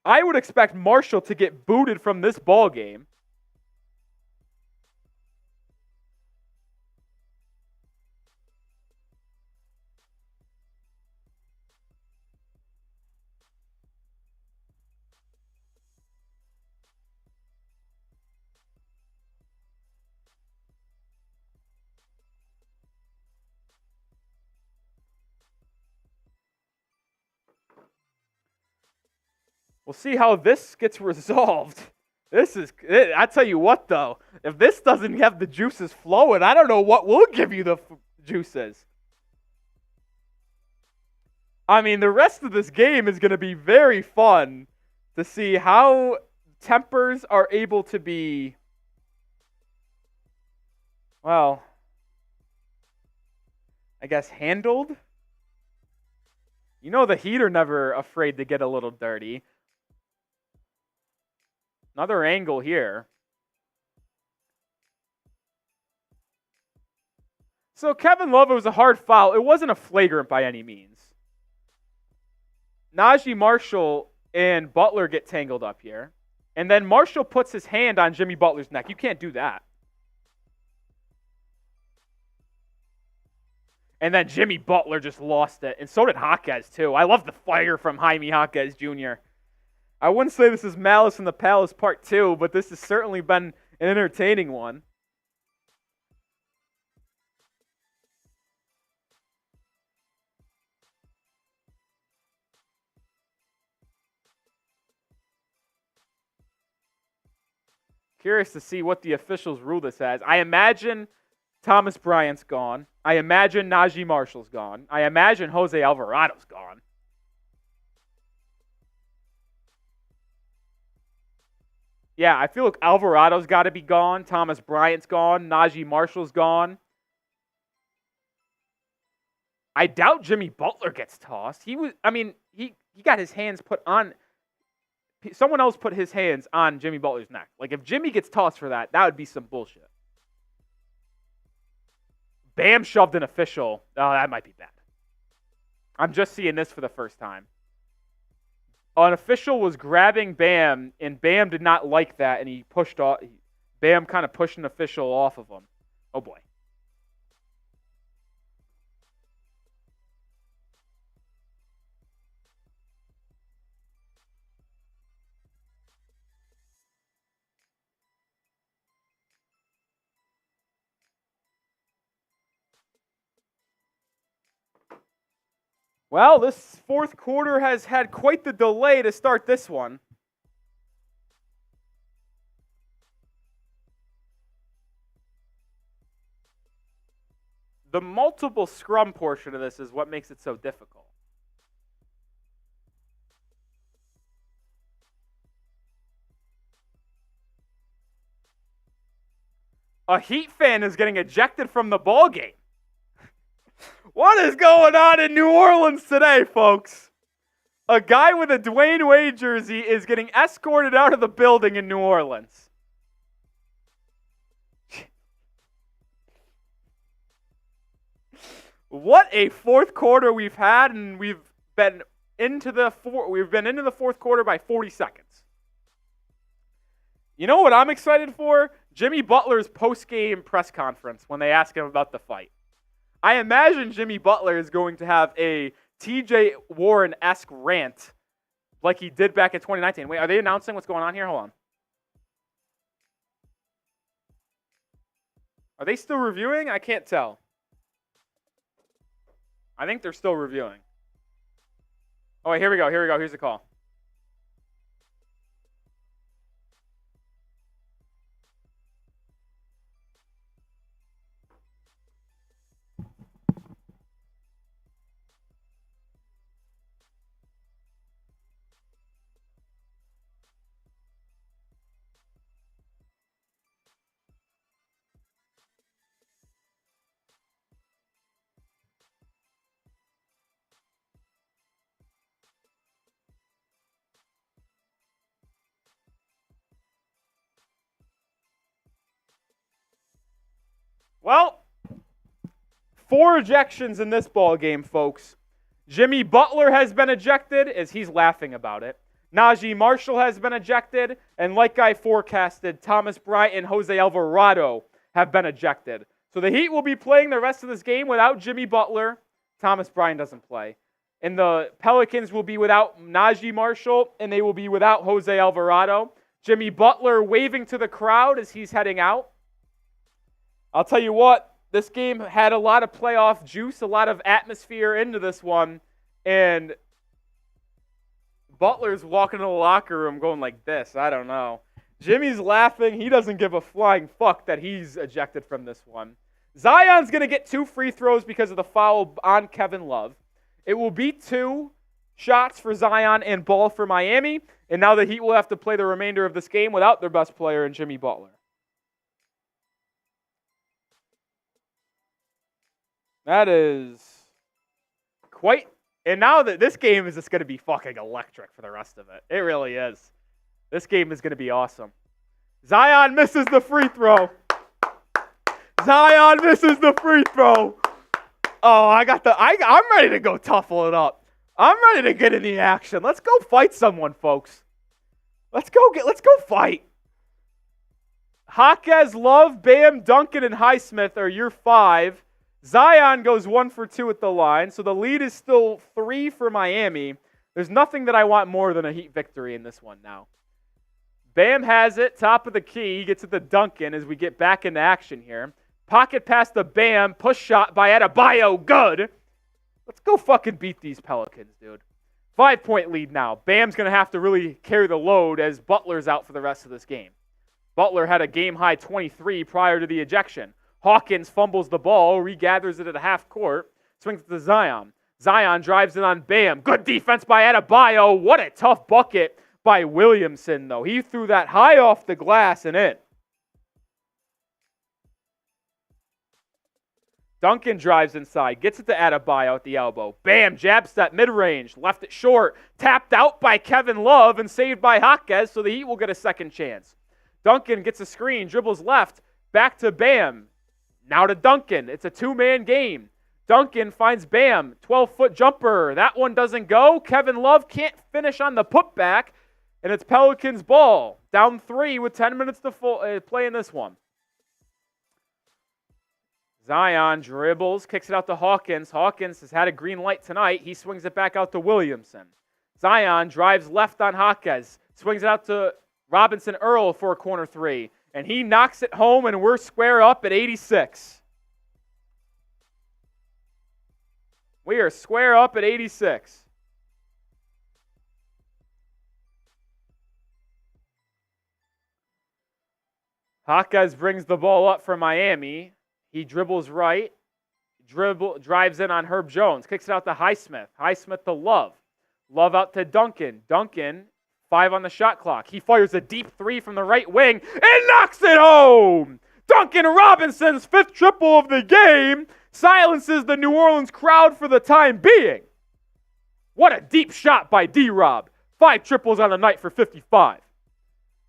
I would expect Marshall to get booted from this ball game. We'll see how this gets resolved. I tell you what, though, if this doesn't have the juices flowing, I don't know what will give you the juices. I mean, the rest of this game is going to be very fun to see how tempers are able to be, well, I guess handled. You know the Heat are never afraid to get a little dirty. Another angle here. So Kevin Love, it was a hard foul. It wasn't a flagrant by any means. Najee Marshall and Butler get tangled up here. And then Marshall puts his hand on Jimmy Butler's neck. You can't do that. And then Jimmy Butler just lost it. And so did Jaquez, too. I love the fire from Jaime Jaquez Jr. I wouldn't say this is Malice in the Palace Part 2, but this has certainly been an entertaining one. Curious to see what the officials rule this as. I imagine Thomas Bryant's gone. I imagine Najee Marshall's gone. I imagine Jose Alvarado's gone. Yeah, I feel like Alvarado's got to be gone. Thomas Bryant's gone. Najee Marshall's gone. I doubt Jimmy Butler gets tossed. He got his hands put on. Someone else put his hands on Jimmy Butler's neck. Like, if Jimmy gets tossed for that, that would be some bullshit. Bam shoved an official. Oh, that might be bad. I'm just seeing this for the first time. An official was grabbing Bam, and Bam did not like that, and he pushed off. Bam kind of pushed an official off of him. Oh, boy. Well, this fourth quarter has had quite the delay to start this one. The multiple scrum portion of this is what makes it so difficult. A Heat fan is getting ejected from the ball game. What is going on in New Orleans today, folks? A guy with a Dwayne Wade jersey is getting escorted out of the building in New Orleans. What a fourth quarter we've had, and we've been into the fourth quarter by 40 seconds. You know what I'm excited for? Jimmy Butler's post-game press conference when they ask him about the fight. I imagine Jimmy Butler is going to have a TJ Warren-esque rant like he did back in 2019. Wait, are they announcing what's going on here? Hold on. Are they still reviewing? I can't tell. I think they're still reviewing. Oh, wait, here we go. Here's the call. Well, 4 ejections in this ball game, folks. Jimmy Butler has been ejected as he's laughing about it. Najee Marshall has been ejected, and like I forecasted, Thomas Bryant and Jose Alvarado have been ejected. So the Heat will be playing the rest of this game without Jimmy Butler. Thomas Bryant doesn't play. And the Pelicans will be without Najee Marshall, and they will be without Jose Alvarado. Jimmy Butler waving to the crowd as he's heading out. I'll tell you what, this game had a lot of playoff juice, a lot of atmosphere into this one, and Butler's walking to the locker room going like this. I don't know. Jimmy's laughing. He doesn't give a flying fuck that he's ejected from this one. Zion's going to get 2 free throws because of the foul on Kevin Love. It will be 2 shots for Zion and ball for Miami, and now the Heat will have to play the remainder of this game without their best player in Jimmy Butler. That is quite... And now that this game is just going to be fucking electric for the rest of it. It really is. This game is going to be awesome. Zion misses the free throw. Zion misses the free throw. Oh, I'm ready to go tuffle it up. I'm ready to get in the action. Let's go fight someone, folks. Let's go fight. Jaquez, Love, Bam, Duncan, and Highsmith are your 5. Zion goes 1 for 2 at the line, so the lead is still 3 for Miami. There's nothing that I want more than a Heat victory in this one now. Bam has it, top of the key. He gets it to Duncan as we get back into action here. Pocket pass to Bam, push shot by Adebayo, good. Let's go fucking beat these Pelicans, dude. 5-point lead now. Bam's going to have to really carry the load as Butler's out for the rest of this game. Butler had a game-high 23 prior to the ejection. Hawkins fumbles the ball, regathers it at half court, swings it to Zion. Zion drives it on Bam. Good defense by Adebayo. What a tough bucket by Williamson, though. He threw that high off the glass and in. Duncan drives inside, gets it to Adebayo at the elbow. Bam, jab step, mid-range, left it short. Tapped out by Kevin Love and saved by Jaquez, so the Heat will get a second chance. Duncan gets a screen, dribbles left, back to Bam. Now to Duncan. It's a 2-man game. Duncan finds Bam. 12-foot jumper. That one doesn't go. Kevin Love can't finish on the putback, and it's Pelicans ball. Down 3 with 10 minutes to play in this one. Zion dribbles, kicks it out to Hawkins. Hawkins has had a green light tonight. He swings it back out to Williamson. Zion drives left on Jaquez. Swings it out to Robinson Earl for a corner 3. And he knocks it home, and we're square up at 86. We are square up at 86. Jaquez brings the ball up for Miami. He dribbles right. Drives in on Herb Jones. Kicks it out to Highsmith. Highsmith to Love. Love out to Duncan. Duncan, 5 on the shot clock. He fires a deep 3 from the right wing and knocks it home. Duncan Robinson's 5th triple of the game silences the New Orleans crowd for the time being. What a deep shot by D-Rob. 5 triples on the night for 55.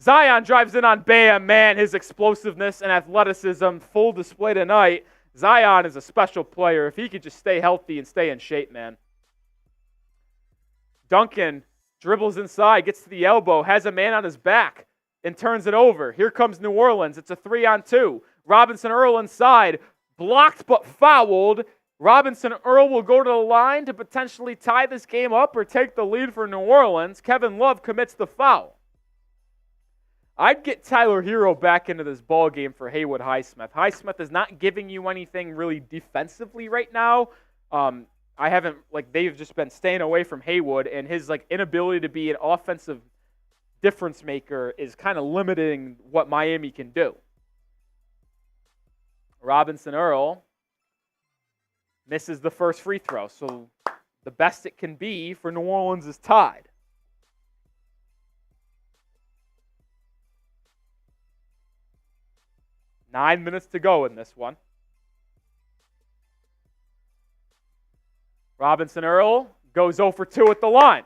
Zion drives in on Bam. Man, his explosiveness and athleticism full display tonight. Zion is a special player. If he could just stay healthy and stay in shape, man. Duncan dribbles inside, gets to the elbow, has a man on his back, and turns it over. Here comes New Orleans. It's a 3-on-2. Robinson Earl inside, blocked but fouled. Robinson Earl will go to the line to potentially tie this game up or take the lead for New Orleans. Kevin Love commits the foul. I'd get Tyler Herro back into this ball game for Haywood Highsmith. Highsmith is not giving you anything really defensively right now. They've just been staying away from Haywood, and his inability to be an offensive difference maker is kind of limiting what Miami can do. Robinson Earl misses the first free throw, so the best it can be for New Orleans is tied. Nine minutes to go in this one. Robinson Earl goes 0 for 2 at the line.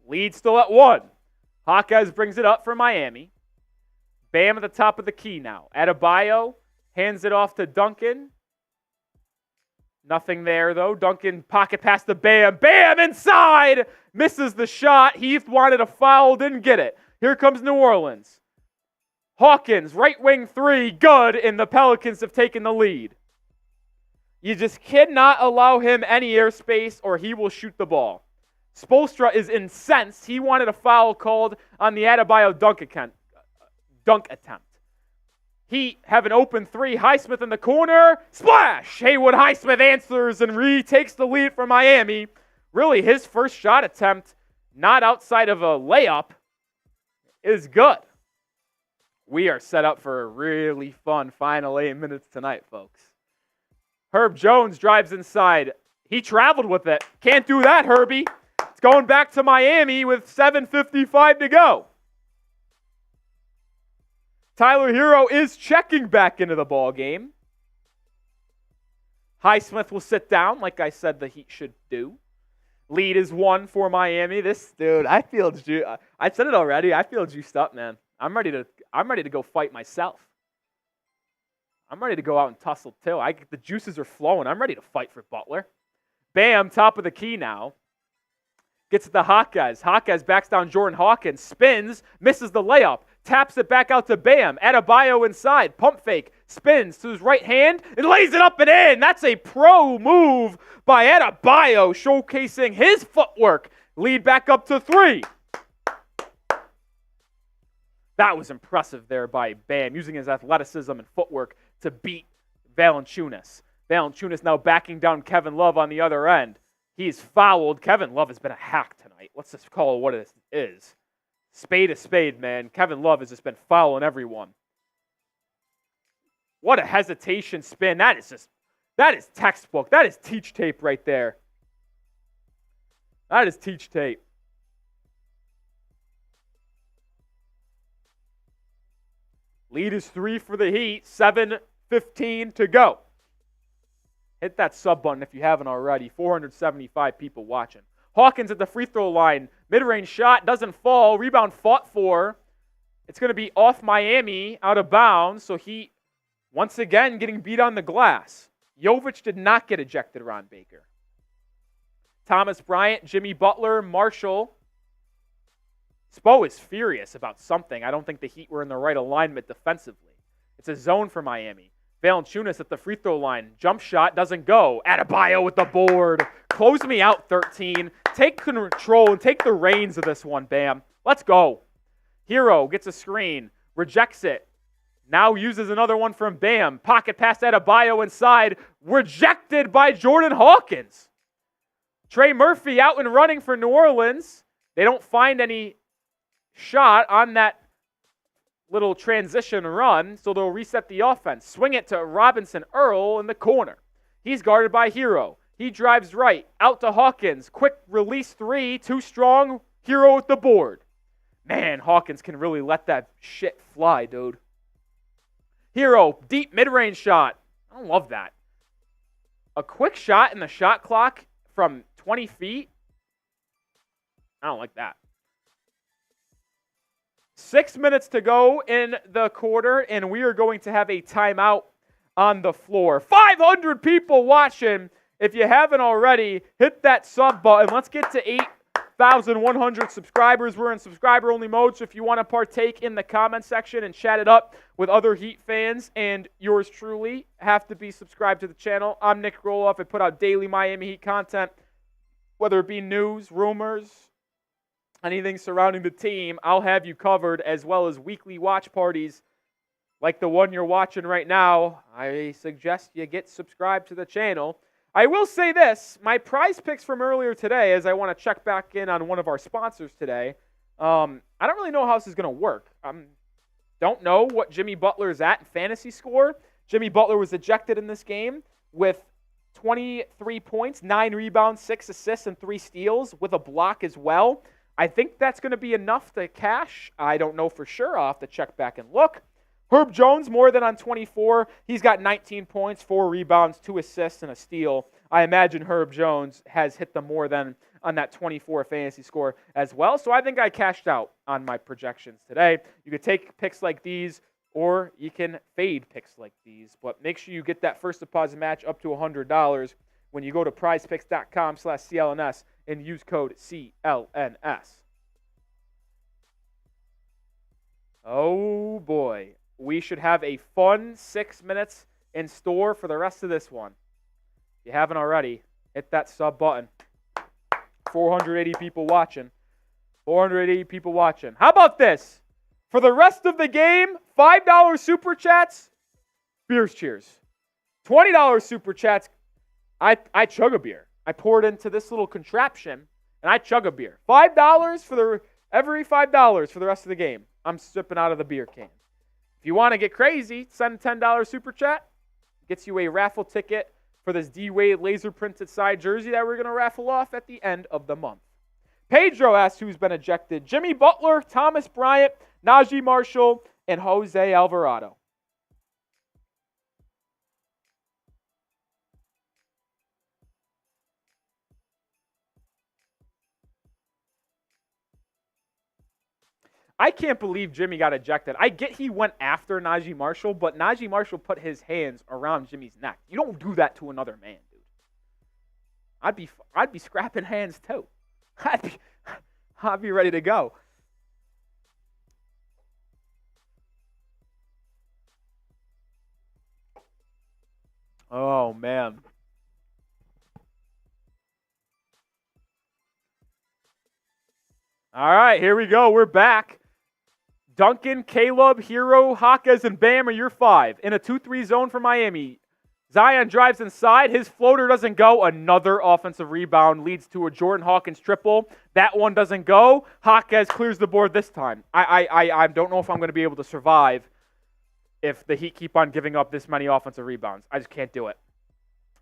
Lead still at 1. Jaquez brings it up for Miami. Bam at the top of the key now. Adebayo hands it off to Duncan. Nothing there, though. Duncan pocket pass to Bam. Bam inside! Misses the shot. Heath wanted a foul, didn't get it. Here comes New Orleans. Hawkins, right wing 3, good, and the Pelicans have taken the lead. You just cannot allow him any airspace or he will shoot the ball. Spoelstra is incensed. He wanted a foul called on the Adebayo dunk attempt. Heat have an open 3. Highsmith in the corner. Splash! Haywood Highsmith answers and retakes the lead for Miami. Really, his first shot attempt, not outside of a layup, is good. We are set up for a really fun final 8 minutes tonight, folks. Herb Jones drives inside. He traveled with it. Can't do that, Herbie. It's going back to Miami with 7:55 to go. Tyler Herro is checking back into the ball game. Highsmith will sit down, like I said the Heat should do. Lead is 1 for Miami. This dude, I said it already. I feel juiced up, man. I'm ready to go fight myself. I'm ready to go out and tussle too. The juices are flowing. I'm ready to fight for Butler. Bam, top of the key now. Gets it to Jaquez. Jaquez backs down Jordan Hawkins. Spins, misses the layup. Taps it back out to Bam. Adebayo inside. Pump fake. Spins to his right hand and lays it up and in. That's a pro move by Adebayo, showcasing his footwork. Lead back up to 3. That was impressive there by Bam, using his athleticism and footwork to beat Valanciunas. Valanciunas now backing down Kevin Love on the other end. He's fouled. Kevin Love has been a hack tonight. Let's just call it what it is. Spade is spade, man. Kevin Love has just been fouling everyone. What a hesitation spin. That is textbook. That is teach tape right there. That is teach tape. Lead is 3 for the Heat. 7:15 to go. Hit that sub button if you haven't already. 475 people watching. Hawkins at the free throw line. Mid-range shot doesn't fall. Rebound fought for. It's going to be off Miami, out of bounds. So Heat, once again, getting beat on the glass. Jovic did not get ejected, Ron Baker. Thomas Bryant, Jimmy Butler, Marshall. Spo is furious about something. I don't think the Heat were in the right alignment defensively. It's a zone for Miami. Valanciunas at the free throw line. Jump shot doesn't go. Adebayo with the board. Close me out, 13. Take control and take the reins of this one, Bam. Let's go. Herro gets a screen. Rejects it. Now uses another one from Bam. Pocket pass Adebayo inside. Rejected by Jordan Hawkins. Trey Murphy out and running for New Orleans. They don't find any shot on that little transition run, so they'll reset the offense. Swing it to Robinson Earl in the corner. He's guarded by Herro. He drives right, out to Hawkins. Quick release 3, too strong. Herro with the board. Man, Hawkins can really let that shit fly, dude. Herro, deep mid-range shot. I don't love that. A quick shot in the shot clock from 20 feet. I don't like that. 6 minutes to go in the quarter, and we are going to have a timeout on the floor. 500 people watching. If you haven't already, hit that sub button. Let's get to 8,100 subscribers. We're in subscriber-only mode, so if you want to partake in the comment section and chat it up with other Heat fans and yours truly, have to be subscribed to the channel. I'm Nic Rohloff. I put out daily Miami Heat content, whether it be news, rumors, anything surrounding the team. I'll have you covered, as well as weekly watch parties like the one you're watching right now. I suggest you get subscribed to the channel. I will say this, my prize picks from earlier today, as I want to check back in on one of our sponsors today, I don't really know how this is going to work. Don't know what Jimmy Butler is at in fantasy score. Jimmy Butler was ejected in this game with 23 points, 9 rebounds, 6 assists, and 3 steals with a block as well. I think that's going to be enough to cash. I don't know for sure. I'll have to check back and look. Herb Jones, more than on 24. He's got 19 points, 4 rebounds, 2 assists, and a steal. I imagine Herb Jones has hit the more than on that 24 fantasy score as well. So I think I cashed out on my projections today. You could take picks like these, or you can fade picks like these. But make sure you get that first deposit match up to $100 when you go to prizepicks.com/CLNS and use code CLNS. Oh, boy. We should have a fun 6 minutes in store for the rest of this one. If you haven't already, hit that sub button. 480 people watching. 480 people watching. How about this? For the rest of the game, $5 super chats, beers cheers. $20 super chats, I chug a beer. I pour it into this little contraption, and I chug a beer. $5 for every $5 for the rest of the game. I'm sipping out of the beer can. If you want to get crazy, send a $10 super chat. Gets you a raffle ticket for this D-Wade laser-printed side jersey that we're going to raffle off at the end of the month. Pedro asks who's been ejected. Jimmy Butler, Thomas Bryant, Najee Marshall, and Jose Alvarado. I can't believe Jimmy got ejected. I get he went after Najee Marshall, but Najee Marshall put his hands around Jimmy's neck. You don't do that to another man, dude. I'd be scrapping hands too. I'd be ready to go. Oh, man. All right, here we go. We're back. Duncan, Caleb, Herro, Jaquez, and Bam are your 5. In a 2-3 zone for Miami. Zion drives inside. His floater doesn't go. Another offensive rebound leads to a Jordan Hawkins triple. That one doesn't go. Jaquez clears the board this time. I don't know if I'm going to be able to survive if the Heat keep on giving up this many offensive rebounds. I just can't do it.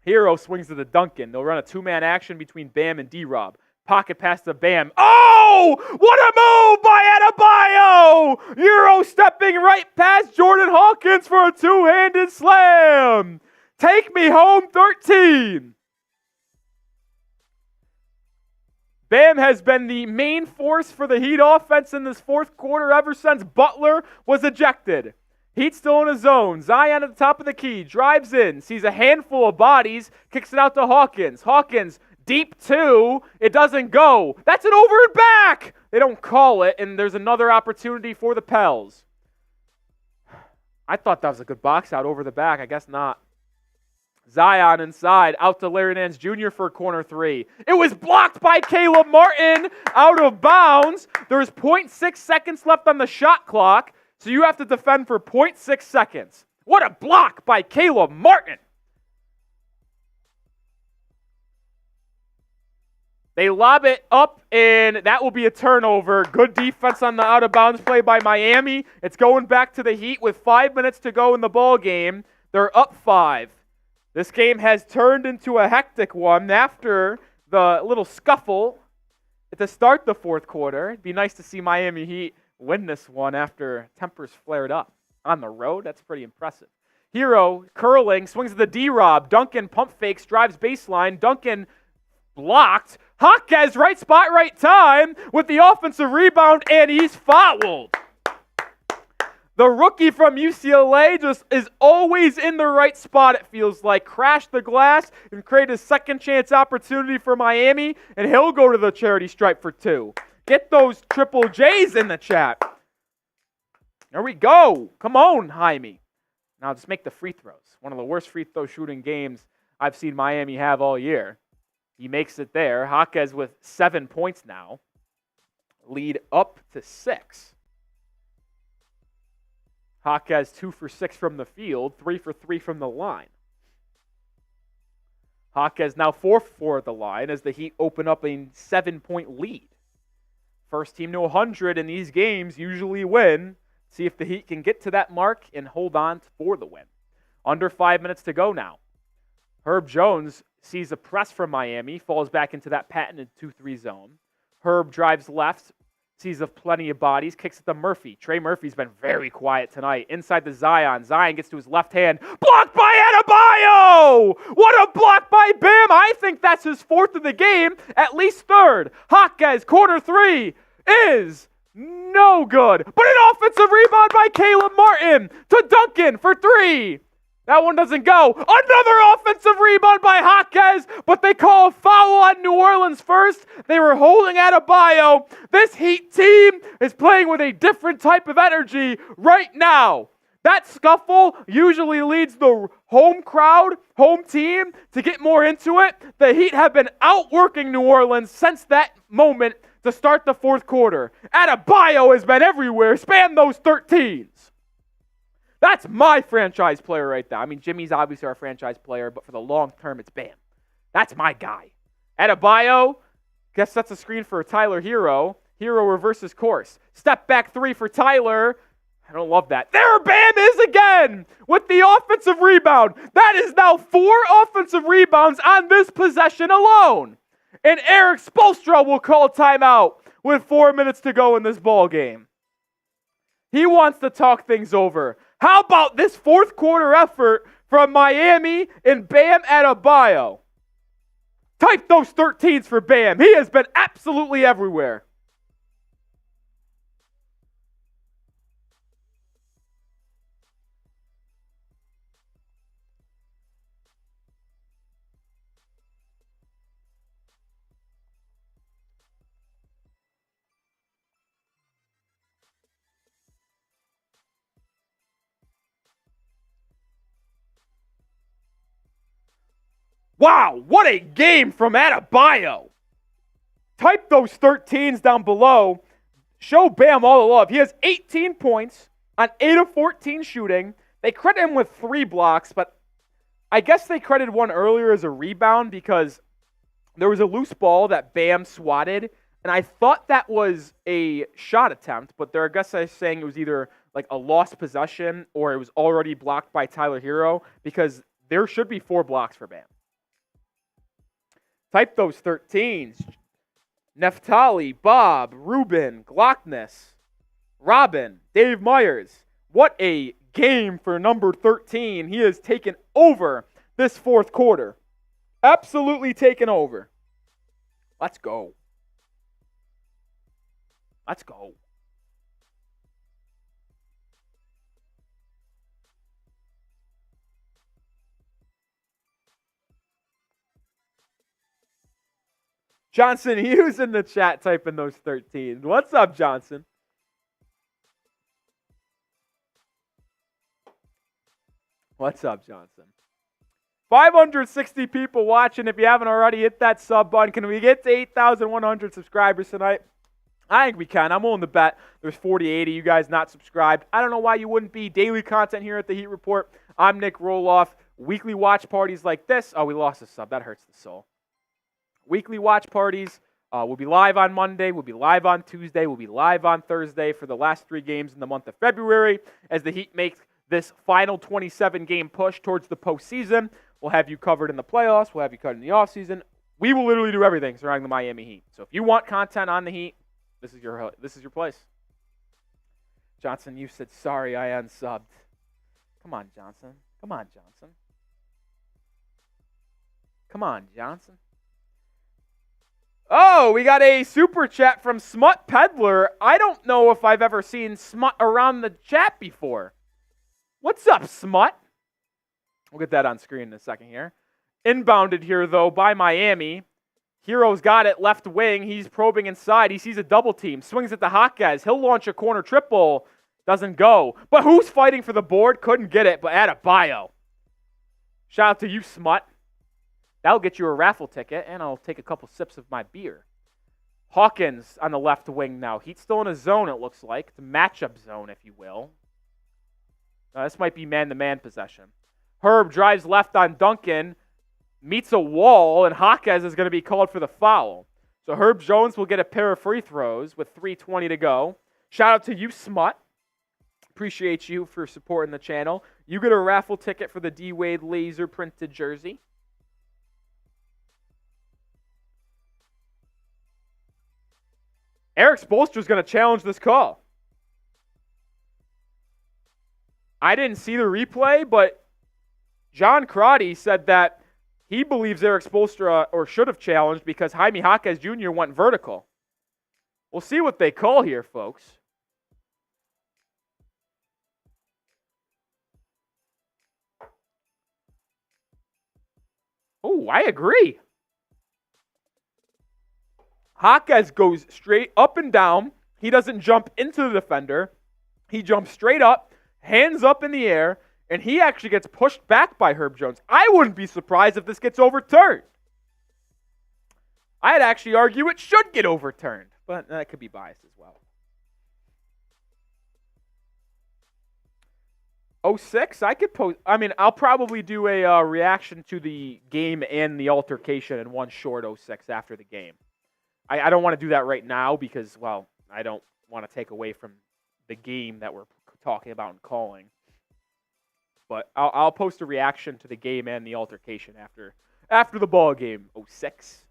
Herro swings to the Duncan. They'll run a 2-man action between Bam and D-Rob. Pocket pass to Bam. Oh! What a move by Adebayo! Herro stepping right past Jordan Hawkins for a 2-handed slam. Take me home 13. Bam has been the main force for the Heat offense in this fourth quarter ever since Butler was ejected. Heat still in a zone. Zion at the top of the key. Drives in. Sees a handful of bodies. Kicks it out to Hawkins. Hawkins deep 2. It doesn't go. That's an over and back. They don't call it, and there's another opportunity for the Pels. I thought that was a good box out over the back. I guess not. Zion inside, out to Larry Nance Jr. for a corner 3. It was blocked by Caleb Martin, out of bounds. There's 0.6 seconds left on the shot clock, so you have to defend for 0.6 seconds. What a block by Caleb Martin. They lob it up, and that will be a turnover. Good defense on the out-of-bounds play by Miami. It's going back to the Heat with 5 minutes to go in the ball game. They're up 5. This game has turned into a hectic one after the little scuffle at the start the fourth quarter. It'd be nice to see Miami Heat win this one after tempers flared up. On the road, that's pretty impressive. Herro curling, swings to the D-Rob. Duncan pump fakes, drives baseline. Duncan blocked. Jaquez, right spot, right time with the offensive rebound, and he's fouled. The rookie from UCLA just is always in the right spot, it feels like. Crash the glass and create a second chance opportunity for Miami, and he'll go to the charity stripe for 2. Get those triple J's in the chat. There we go. Come on, Jaime. Now just make the free throws. One of the worst free throw shooting games I've seen Miami have all year. He makes it there. Jaquez with 7 points now. Lead up to 6. Jaquez 2 for 6 from the field, 3 for 3 from the line. Jaquez now 4 for 4 at the line as the Heat open up a 7-point lead. First team to 100 in these games usually win. See if the Heat can get to that mark and hold on for the win. Under 5 minutes to go now. Herb Jones sees a press from Miami, falls back into that patented 2-3 zone. Herb drives left, sees plenty of bodies, kicks it to Murphy. Trey Murphy's been very quiet tonight. Inside the Zion. Zion gets to his left hand. Blocked by Adebayo! What a block by Bam! I think that's his 4th of the game, at least 3rd. Jaquez, corner 3, is no good. But an offensive rebound by Caleb Martin to Duncan for 3. That one doesn't go. Another offensive rebound by Jaquez, but they call a foul on New Orleans first. They were holding Adebayo. This Heat team is playing with a different type of energy right now. That scuffle usually leads the home crowd, home team, to get more into it. The Heat have been outworking New Orleans since that moment to start the 4th quarter. Adebayo has been everywhere. Span those 13s. That's my franchise player right there. I mean, Jimmy's obviously our franchise player, but for the long term, it's Bam. That's my guy. Adebayo, guess that's a screen for Tyler Herro. Herro reverses course. Step back 3 for Tyler. I don't love that. There Bam is again with the offensive rebound. That is now 4 offensive rebounds on this possession alone. And Eric Spoelstra will call timeout with 4 minutes to go in this ball game. He wants to talk things over. How about this 4th quarter effort from Miami and Bam Adebayo? Type those 13s for Bam. He has been absolutely everywhere. Wow, what a game from Adebayo. Type those 13s down below. Show Bam all the love. He has 18 points on 8 of 14 shooting. They credit him with 3 blocks, but I guess they credited one earlier as a rebound because there was a loose ball that Bam swatted, and I thought that was a shot attempt, but I guess they're saying it was either like a lost possession or it was already blocked by Tyler Herro because there should be 4 blocks for Bam. Type those 13s. Neftali, Bob, Ruben, Glockness, Robin, Dave Myers. What a game for number 13. He has taken over this 4th quarter. Absolutely taken over. Let's go. Let's go. Johnson Hughes in the chat typing those 13. What's up, Johnson? What's up, Johnson? 560 people watching. If you haven't already, hit that sub button. Can we get to 8,100 subscribers tonight? I think we can. I'm willing to bet there's 40, 80 you guys not subscribed. I don't know why you wouldn't be. Daily content here at the Heat Report. I'm Nic Rohloff. Weekly watch parties like this. Oh, we lost a sub. That hurts the soul. Weekly watch parties. We'll be live on Monday. We'll be live on Tuesday. We'll be live on Thursday for the last 3 games in the month of February as the Heat make this final 27-game push towards the postseason. We'll have you covered in the playoffs. We'll have you covered in the offseason. We will literally do everything surrounding the Miami Heat. So if you want content on the Heat, this is your place. Johnson, you said, sorry, I unsubbed. Come on, Johnson. Come on, Johnson. Come on, Johnson. Oh, we got a super chat from Smut Peddler. I don't know if I've ever seen Smut around the chat before. What's up, Smut? We'll get that on screen in a second here. Inbounded here, though, by Miami. Herro's got it, left wing. He's probing inside. He sees a double team. Swings at the Jaquez. He'll launch a corner triple. Doesn't go. But who's fighting for the board? Couldn't get it, but Adebayo. Shout out to you, Smut. That'll get you a raffle ticket, and I'll take a couple sips of my beer. Hawkins on the left wing now. Heat's still in a zone, it looks like. It's a matchup zone, if you will. This might be man-to-man possession. Herb drives left on Duncan. Meets a wall, and Jaquez is going to be called for the foul. So Herb Jones will get a pair of free throws with 3:20 to go. Shout out to you, Smut. Appreciate you for supporting the channel. You get a raffle ticket for the D-Wade laser printed jersey. Eric Spoelstra is going to challenge this call. I didn't see the replay, but John Crotty said that he believes Eric Spoelstra or should have challenged because Jaime Jaquez Jr. went vertical. We'll see what they call here, folks. Oh, I agree. Jaquez goes straight up and down. He doesn't jump into the defender. He jumps straight up, hands up in the air, and he actually gets pushed back by Herb Jones. I wouldn't be surprised if this gets overturned. I'd actually argue it should get overturned, but that could be biased as well. 06, I could post. I mean, I'll probably do a reaction to the game and the altercation in one short 06 after the game. I don't want to do that right now because, well, I don't want to take away from the game that we're talking about and calling. But I'll post a reaction to the game and the altercation after the ball game 06.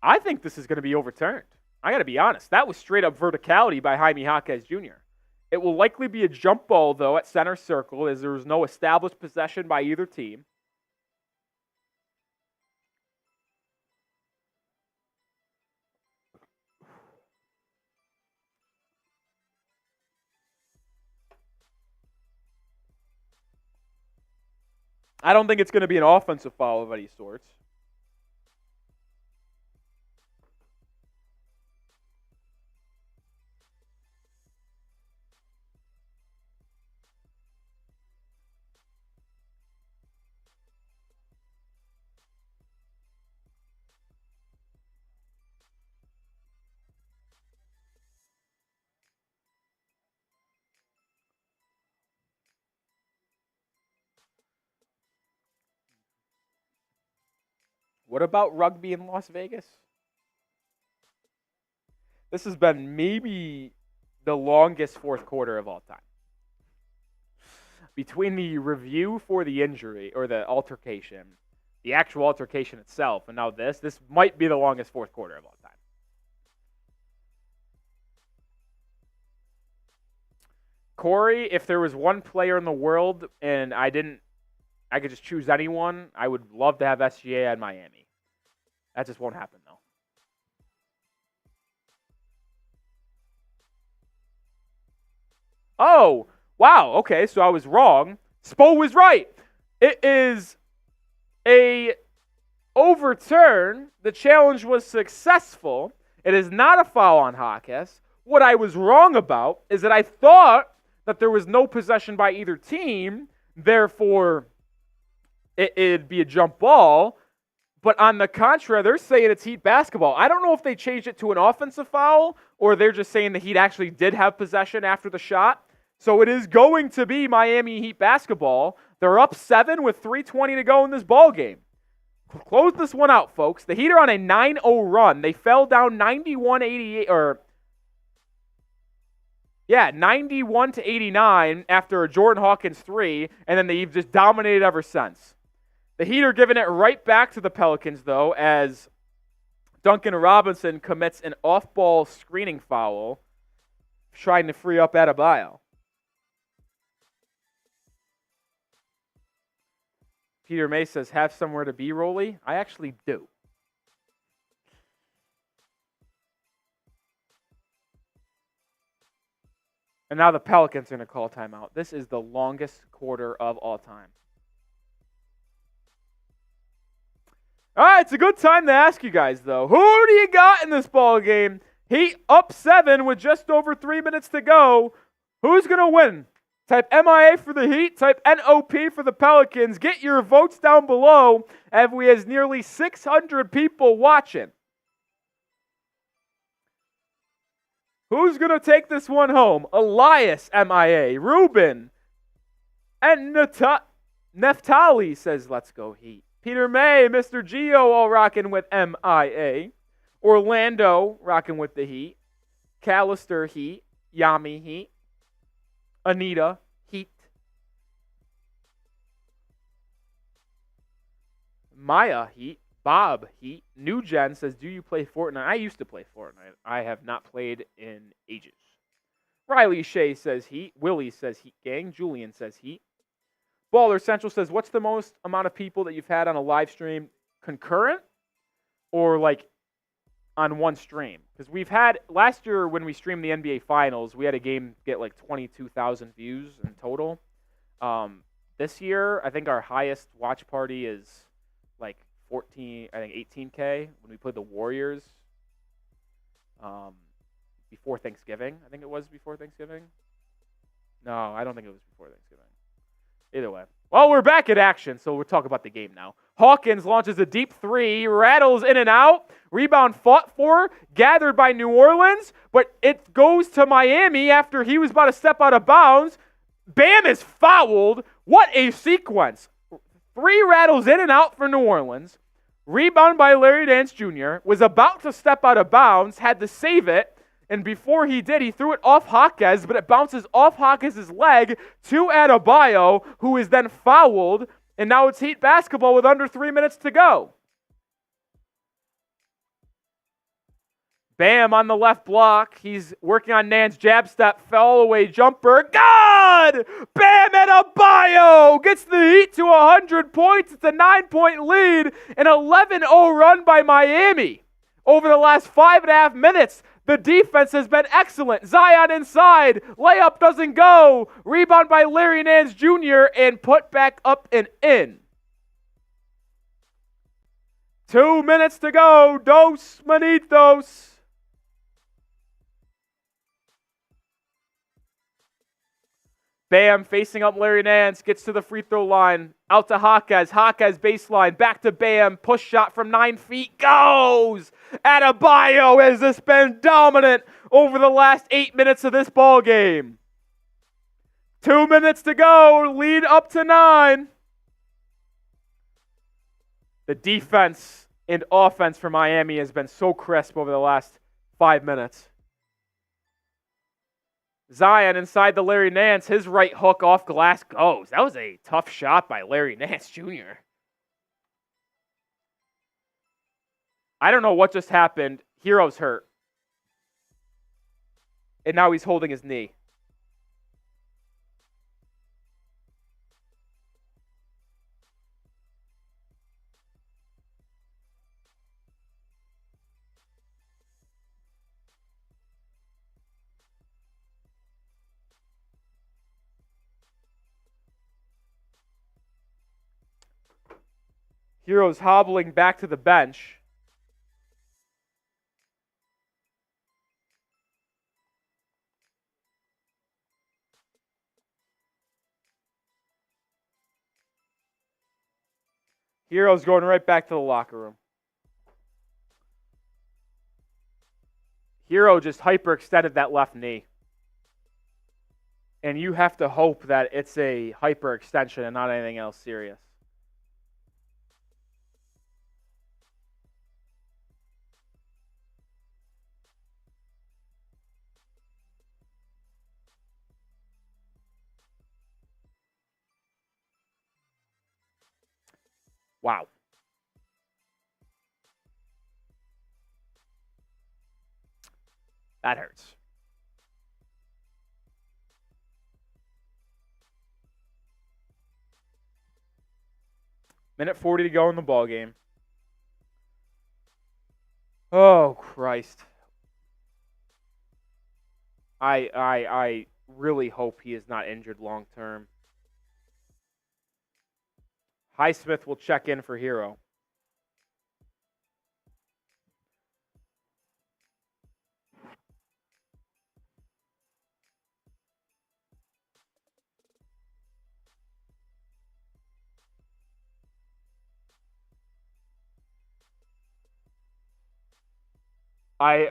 I think this is going to be overturned. I got to be honest. That was straight up verticality by Jaime Jaquez Jr. It will likely be a jump ball, though, at center circle as there was no established possession by either team. I don't think it's going to be an offensive foul of any sorts. What about rugby in Las Vegas? This has been maybe the longest fourth quarter of all time. Between the review for the injury or the altercation, the actual altercation itself, and now this might be the longest fourth quarter of all time. Corey, if there was one player in the world and I could just choose anyone, I would love to have SGA at Miami. That just won't happen, though. Oh, wow. Okay, so I was wrong. Spo was right. It is a overturn. The challenge was successful. It is not a foul on Jaquez. What I was wrong about is that I thought that there was no possession by either team. Therefore, it'd be a jump ball. But on the contrary, they're saying it's Heat basketball. I don't know if they changed it to an offensive foul or they're just saying the Heat actually did have possession after the shot. So it is going to be Miami Heat basketball. They're up 7 with 3:20 to go in this ball game. Close this one out, folks. The Heat are on a 9-0 run. They fell down 91-88 91-89 after a Jordan Hawkins 3, and then they've just dominated ever since. The Heat are giving it right back to the Pelicans, though, as Duncan Robinson commits an off-ball screening foul, trying to free up Adebayo. Peter May says, have somewhere to be, Rolly. I actually do. And now the Pelicans are going to call timeout. This is the longest quarter of all time. All right, it's a good time to ask you guys, though. Who do you got in this ball game? Heat up 7 with just over 3 minutes to go. Who's going to win? Type MIA for the Heat. Type NOP for the Pelicans. Get your votes down below as we have nearly 600 people watching. Who's going to take this one home? Elias, MIA. Ruben. And Neftali says, let's go Heat. Peter May, Mr. Geo, all rocking with MIA. Orlando, rocking with the Heat. Callister, Heat. Yami, Heat. Anita, Heat. Maya, Heat. Bob, Heat. New Gen says, do you play Fortnite? I used to play Fortnite. I have not played in ages. Riley Shea says Heat. Willie says Heat Gang. Julian says Heat. Baller Central says, what's the most amount of people that you've had on a live stream concurrent or like on one stream? Because we've had, last year when we streamed the NBA Finals, we had a game get like 22,000 views in total. This year, I think our highest watch party is like 18K when we played the Warriors before Thanksgiving. I think it was before Thanksgiving. No, I don't think it was before Thanksgiving. Either way. Well, we're back at action, so we'll talk about the game now. Hawkins launches a deep three, rattles in and out. Rebound fought for, gathered by New Orleans, but it goes to Miami after he was about to step out of bounds. Bam is fouled. What a sequence. 3 rattles in and out for New Orleans. Rebound by Larry Nance Jr. Was about to step out of bounds, had to save it. And before he did, he threw it off Jaquez, but it bounces off Jaquez's leg to Adebayo, who is then fouled. And now it's Heat basketball with under 3 minutes to go. Bam on the left block. He's working on Nance jab step, fell away jumper. God! Bam Adebayo gets the Heat to 100 points. It's a 9-point lead, an 11-0 run by Miami. Over the last 5.5 minutes, the defense has been excellent. Zion inside. Layup doesn't go. Rebound by Larry Nance Jr. and put back up and in. 2 minutes to go. Dos manitos. Bam, facing up Larry Nance, gets to the free throw line. Out to Jaquez. Jaquez baseline. Back to Bam. Push shot from 9 feet. Goes! Adebayo has just been dominant over the last 8 minutes of this ball game. 2 minutes to go. Lead up to 9. The defense and offense for Miami has been so crisp over the last 5 minutes. Zion inside the Larry Nance. His right hook off glass goes. That was a tough shot by Larry Nance Jr. I don't know what just happened. Herro's hurt. And now he's holding his knee. Herro's hobbling back to the bench. Herro's going right back to the locker room. Herro just hyperextended that left knee. And you have to hope that it's a hyperextension and not anything else serious. Wow. That hurts. Minute 40 to go in the ball game. Oh, Christ. I really hope he is not injured long term. Highsmith will check in for Herro.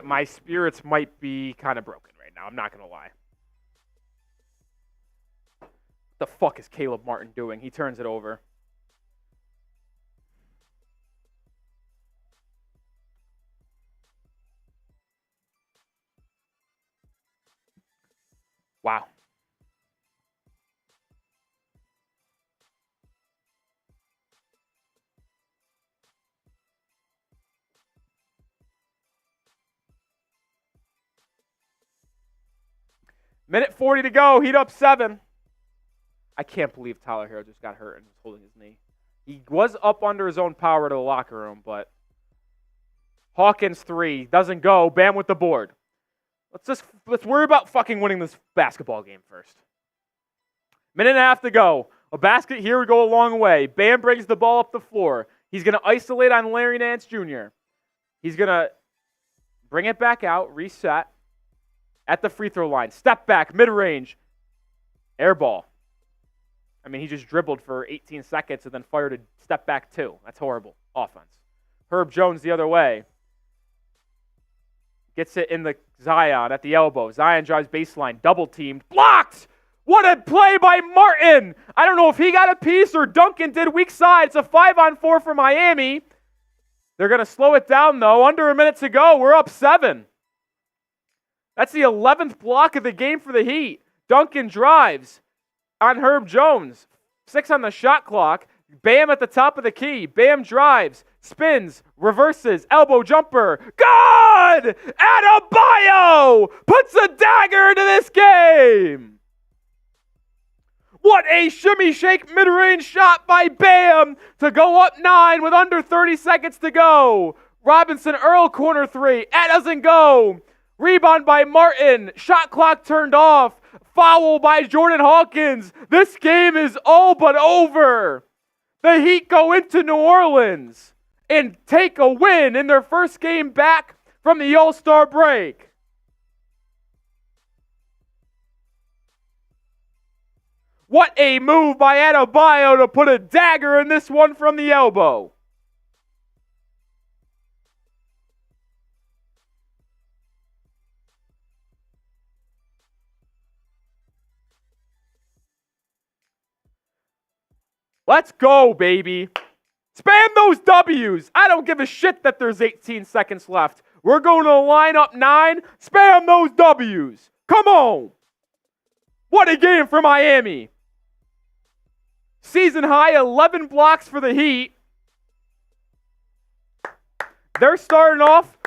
My spirits might be kind of broken right now. I'm not going to lie. What the fuck is Caleb Martin doing? He turns it over. Wow. Minute 40 to go. Heat up 7. I can't believe Tyler Herro just got hurt and was holding his knee. He was up under his own power to the locker room, but Hawkins 3 doesn't go. Bam with the board. Let's worry about fucking winning this basketball game first. Minute and a half to go. A basket here would go a long way. Bam brings the ball up the floor. He's going to isolate on Larry Nance Jr. He's going to bring it back out, reset at the free throw line. Step back, mid-range. Air ball. I mean, he just dribbled for 18 seconds and then fired a step back 2. That's horrible offense. Herb Jones the other way. Gets it in the Zion at the elbow. Zion drives baseline, double teamed, blocked! What a play by Martin! I don't know if he got a piece or Duncan did weak side. It's a 5-on-4 for Miami. They're going to slow it down, though. Under a minute to go. We're up 7. That's the 11th block of the game for the Heat. Duncan drives on Herb Jones. 6 on the shot clock. Bam at the top of the key. Bam drives, spins, reverses, elbow jumper. Good! Adebayo puts a dagger into this game. What a shimmy shake mid-range shot by Bam to go up 9 with under 30 seconds to go. Robinson Earl corner 3. That doesn't go. Rebound by Martin. Shot clock turned off. Foul by Jordan Hawkins. This game is all but over. The Heat go into New Orleans and take a win in their first game back from the All-Star break. What a move by Adebayo to put a dagger in this one from the elbow. Let's go, baby. Spam those W's. I don't give a shit that there's 18 seconds left. We're going to line up 9. Spam those W's. Come on. What a game for Miami. Season high 11 blocks for the Heat. They're starting off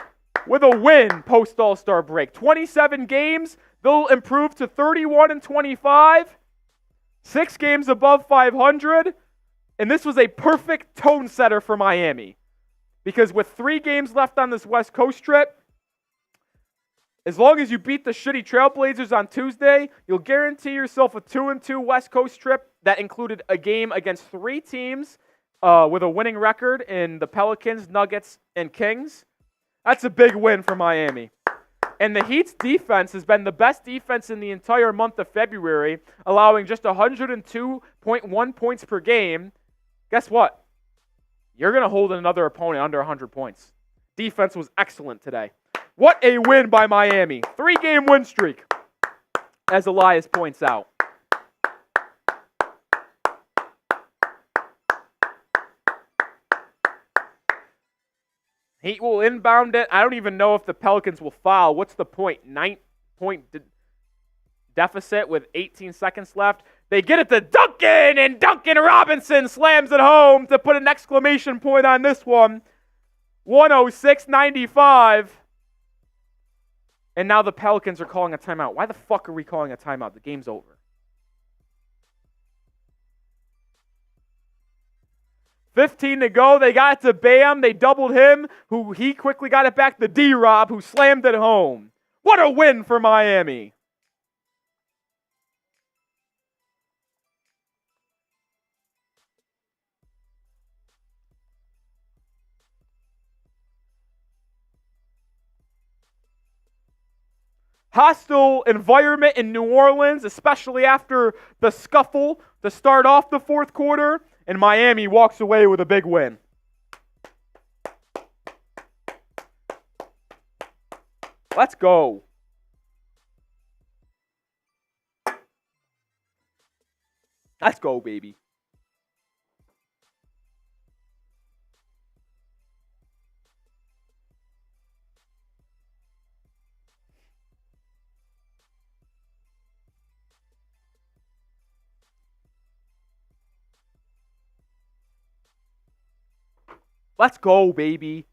with a win post All-Star break. 27 games. They'll improve to 31-25. 6 games above 500. And this was a perfect tone setter for Miami. Because with 3 games left on this West Coast trip, as long as you beat the shitty Trailblazers on Tuesday, you'll guarantee yourself a 2-2 West Coast trip that included a game against 3 teams with a winning record in the Pelicans, Nuggets, and Kings. That's a big win for Miami. And the Heat's defense has been the best defense in the entire month of February, allowing just 102.1 points per game. Guess what? You're going to hold another opponent under 100 points. Defense was excellent today. What a win by Miami. 3-game win streak, as Elias points out. Heat will inbound it. I don't even know if the Pelicans will foul. What's the point? 9-point deficit with 18 seconds left. They get it to Duncan, and Duncan Robinson slams it home to put an exclamation point on this one. 106-95. And now the Pelicans are calling a timeout. Why the fuck are we calling a timeout? The game's over. 15 to go. They got it to Bam. They doubled him, who he quickly got it back to D-Rob, who slammed it home. What a win for Miami. Hostile environment in New Orleans, especially after the scuffle to start off the fourth quarter, and Miami walks away with a big win. Let's go. Let's go, baby. Let's go, baby.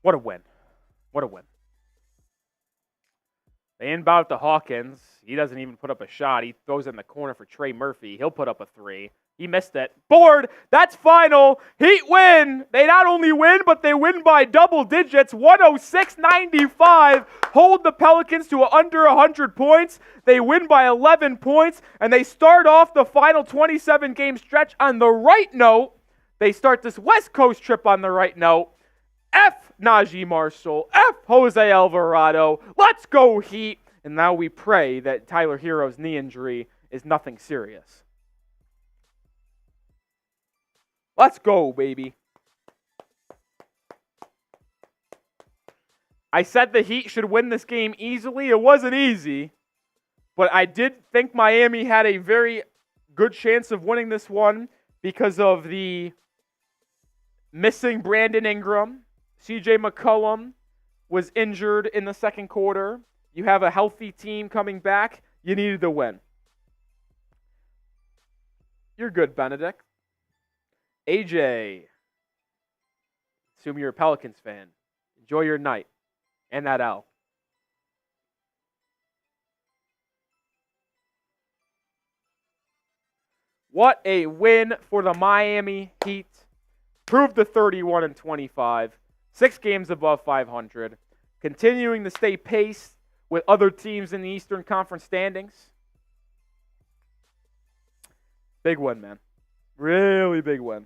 What a win. What a win. They inbound to Hawkins. He doesn't even put up a shot. He throws it in the corner for Trey Murphy. He'll put up a three. He missed it. Board. That's final. Heat win. They not only win, but they win by double digits. 106-95. Hold the Pelicans to under 100 points. They win by 11 points. And they start off the final 27-game stretch on the right note. They start this West Coast trip on the right note. F. Najee Marshall. F. Jose Alvarado. Let's go, Heat. And now we pray that Tyler Herro's knee injury is nothing serious. Let's go, baby. I said the Heat should win this game easily. It wasn't easy, but I did think Miami had a very good chance of winning this one because of the missing Brandon Ingram. CJ McCollum was injured in the second quarter. You have a healthy team coming back. You needed to win. You're good, Benedict. AJ, assume you're a Pelicans fan. Enjoy your night and that L. What a win for the Miami Heat. Proved the 31-25. 6 games above 500. Continuing to stay pace with other teams in the Eastern Conference standings. Big win, man. Really big win.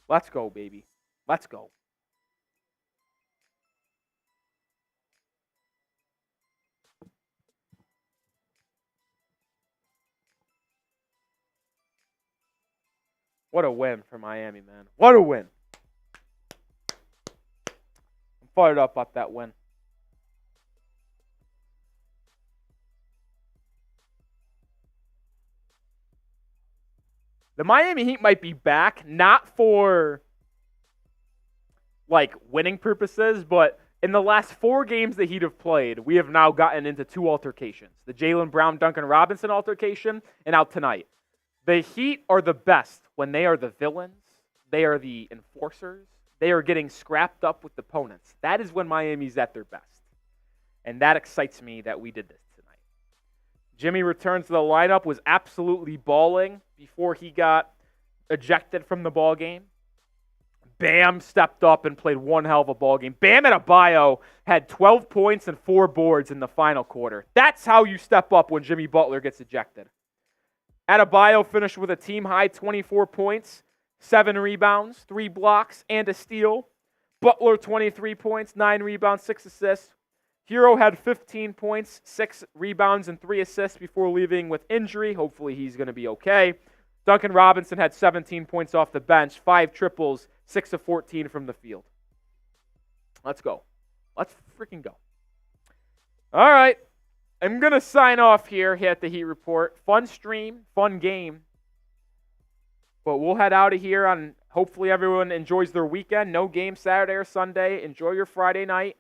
Let's go, baby. Let's go. What a win for Miami, man. What a win. I'm fired up about that win. The Miami Heat might be back, not for winning purposes, but in the last 4 games the Heat have played, we have now gotten into 2 altercations. The Jaylen Brown, Duncan Robinson altercation, and out tonight. The Heat are the best when they are the villains, they are the enforcers, they are getting scrapped up with opponents. That is when Miami's at their best. And that excites me that we did this tonight. Jimmy returns to the lineup, was absolutely balling before he got ejected from the ball game. Bam stepped up and played one hell of a ball game. Bam Adebayo had 12 points and 4 boards in the final quarter. That's how you step up when Jimmy Butler gets ejected. Adebayo finished with a team-high 24 points, 7 rebounds, 3 blocks, and a steal. Butler, 23 points, 9 rebounds, 6 assists. Herro had 15 points, 6 rebounds, and 3 assists before leaving with injury. Hopefully he's going to be okay. Duncan Robinson had 17 points off the bench, 5 triples, 6 of 14 from the field. Let's go. Let's freaking go. All right. I'm going to sign off here at the Heat Report. Fun stream, fun game. But we'll head out of here on hopefully everyone enjoys their weekend. No game Saturday or Sunday. Enjoy your Friday night.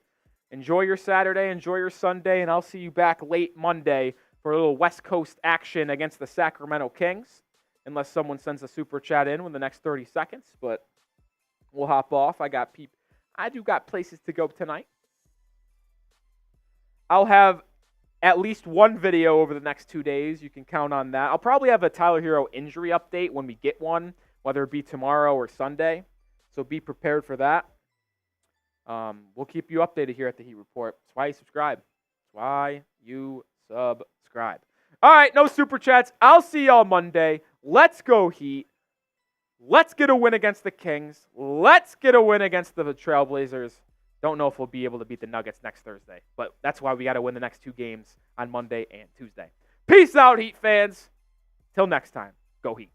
Enjoy your Saturday. Enjoy your Sunday. And I'll see you back late Monday for a little West Coast action against the Sacramento Kings. Unless someone sends a super chat in within the next 30 seconds. But we'll hop off. I got I do got places to go tonight. I'll have at least one video over the next 2 days. You can count on that. I'll probably have a Tyler Herro injury update when we get one, whether it be tomorrow or Sunday. So be prepared for that. We'll keep you updated here at the Heat Report. That's why you subscribe. That's why you subscribe. All right, no super chats. I'll see y'all Monday. Let's go Heat. Let's get a win against the Kings. Let's get a win against the Trailblazers. Don't know if we'll be able to beat the Nuggets next Thursday, but that's why we got to win the next 2 games on Monday and Tuesday. Peace out, Heat fans. Till next time, go Heat.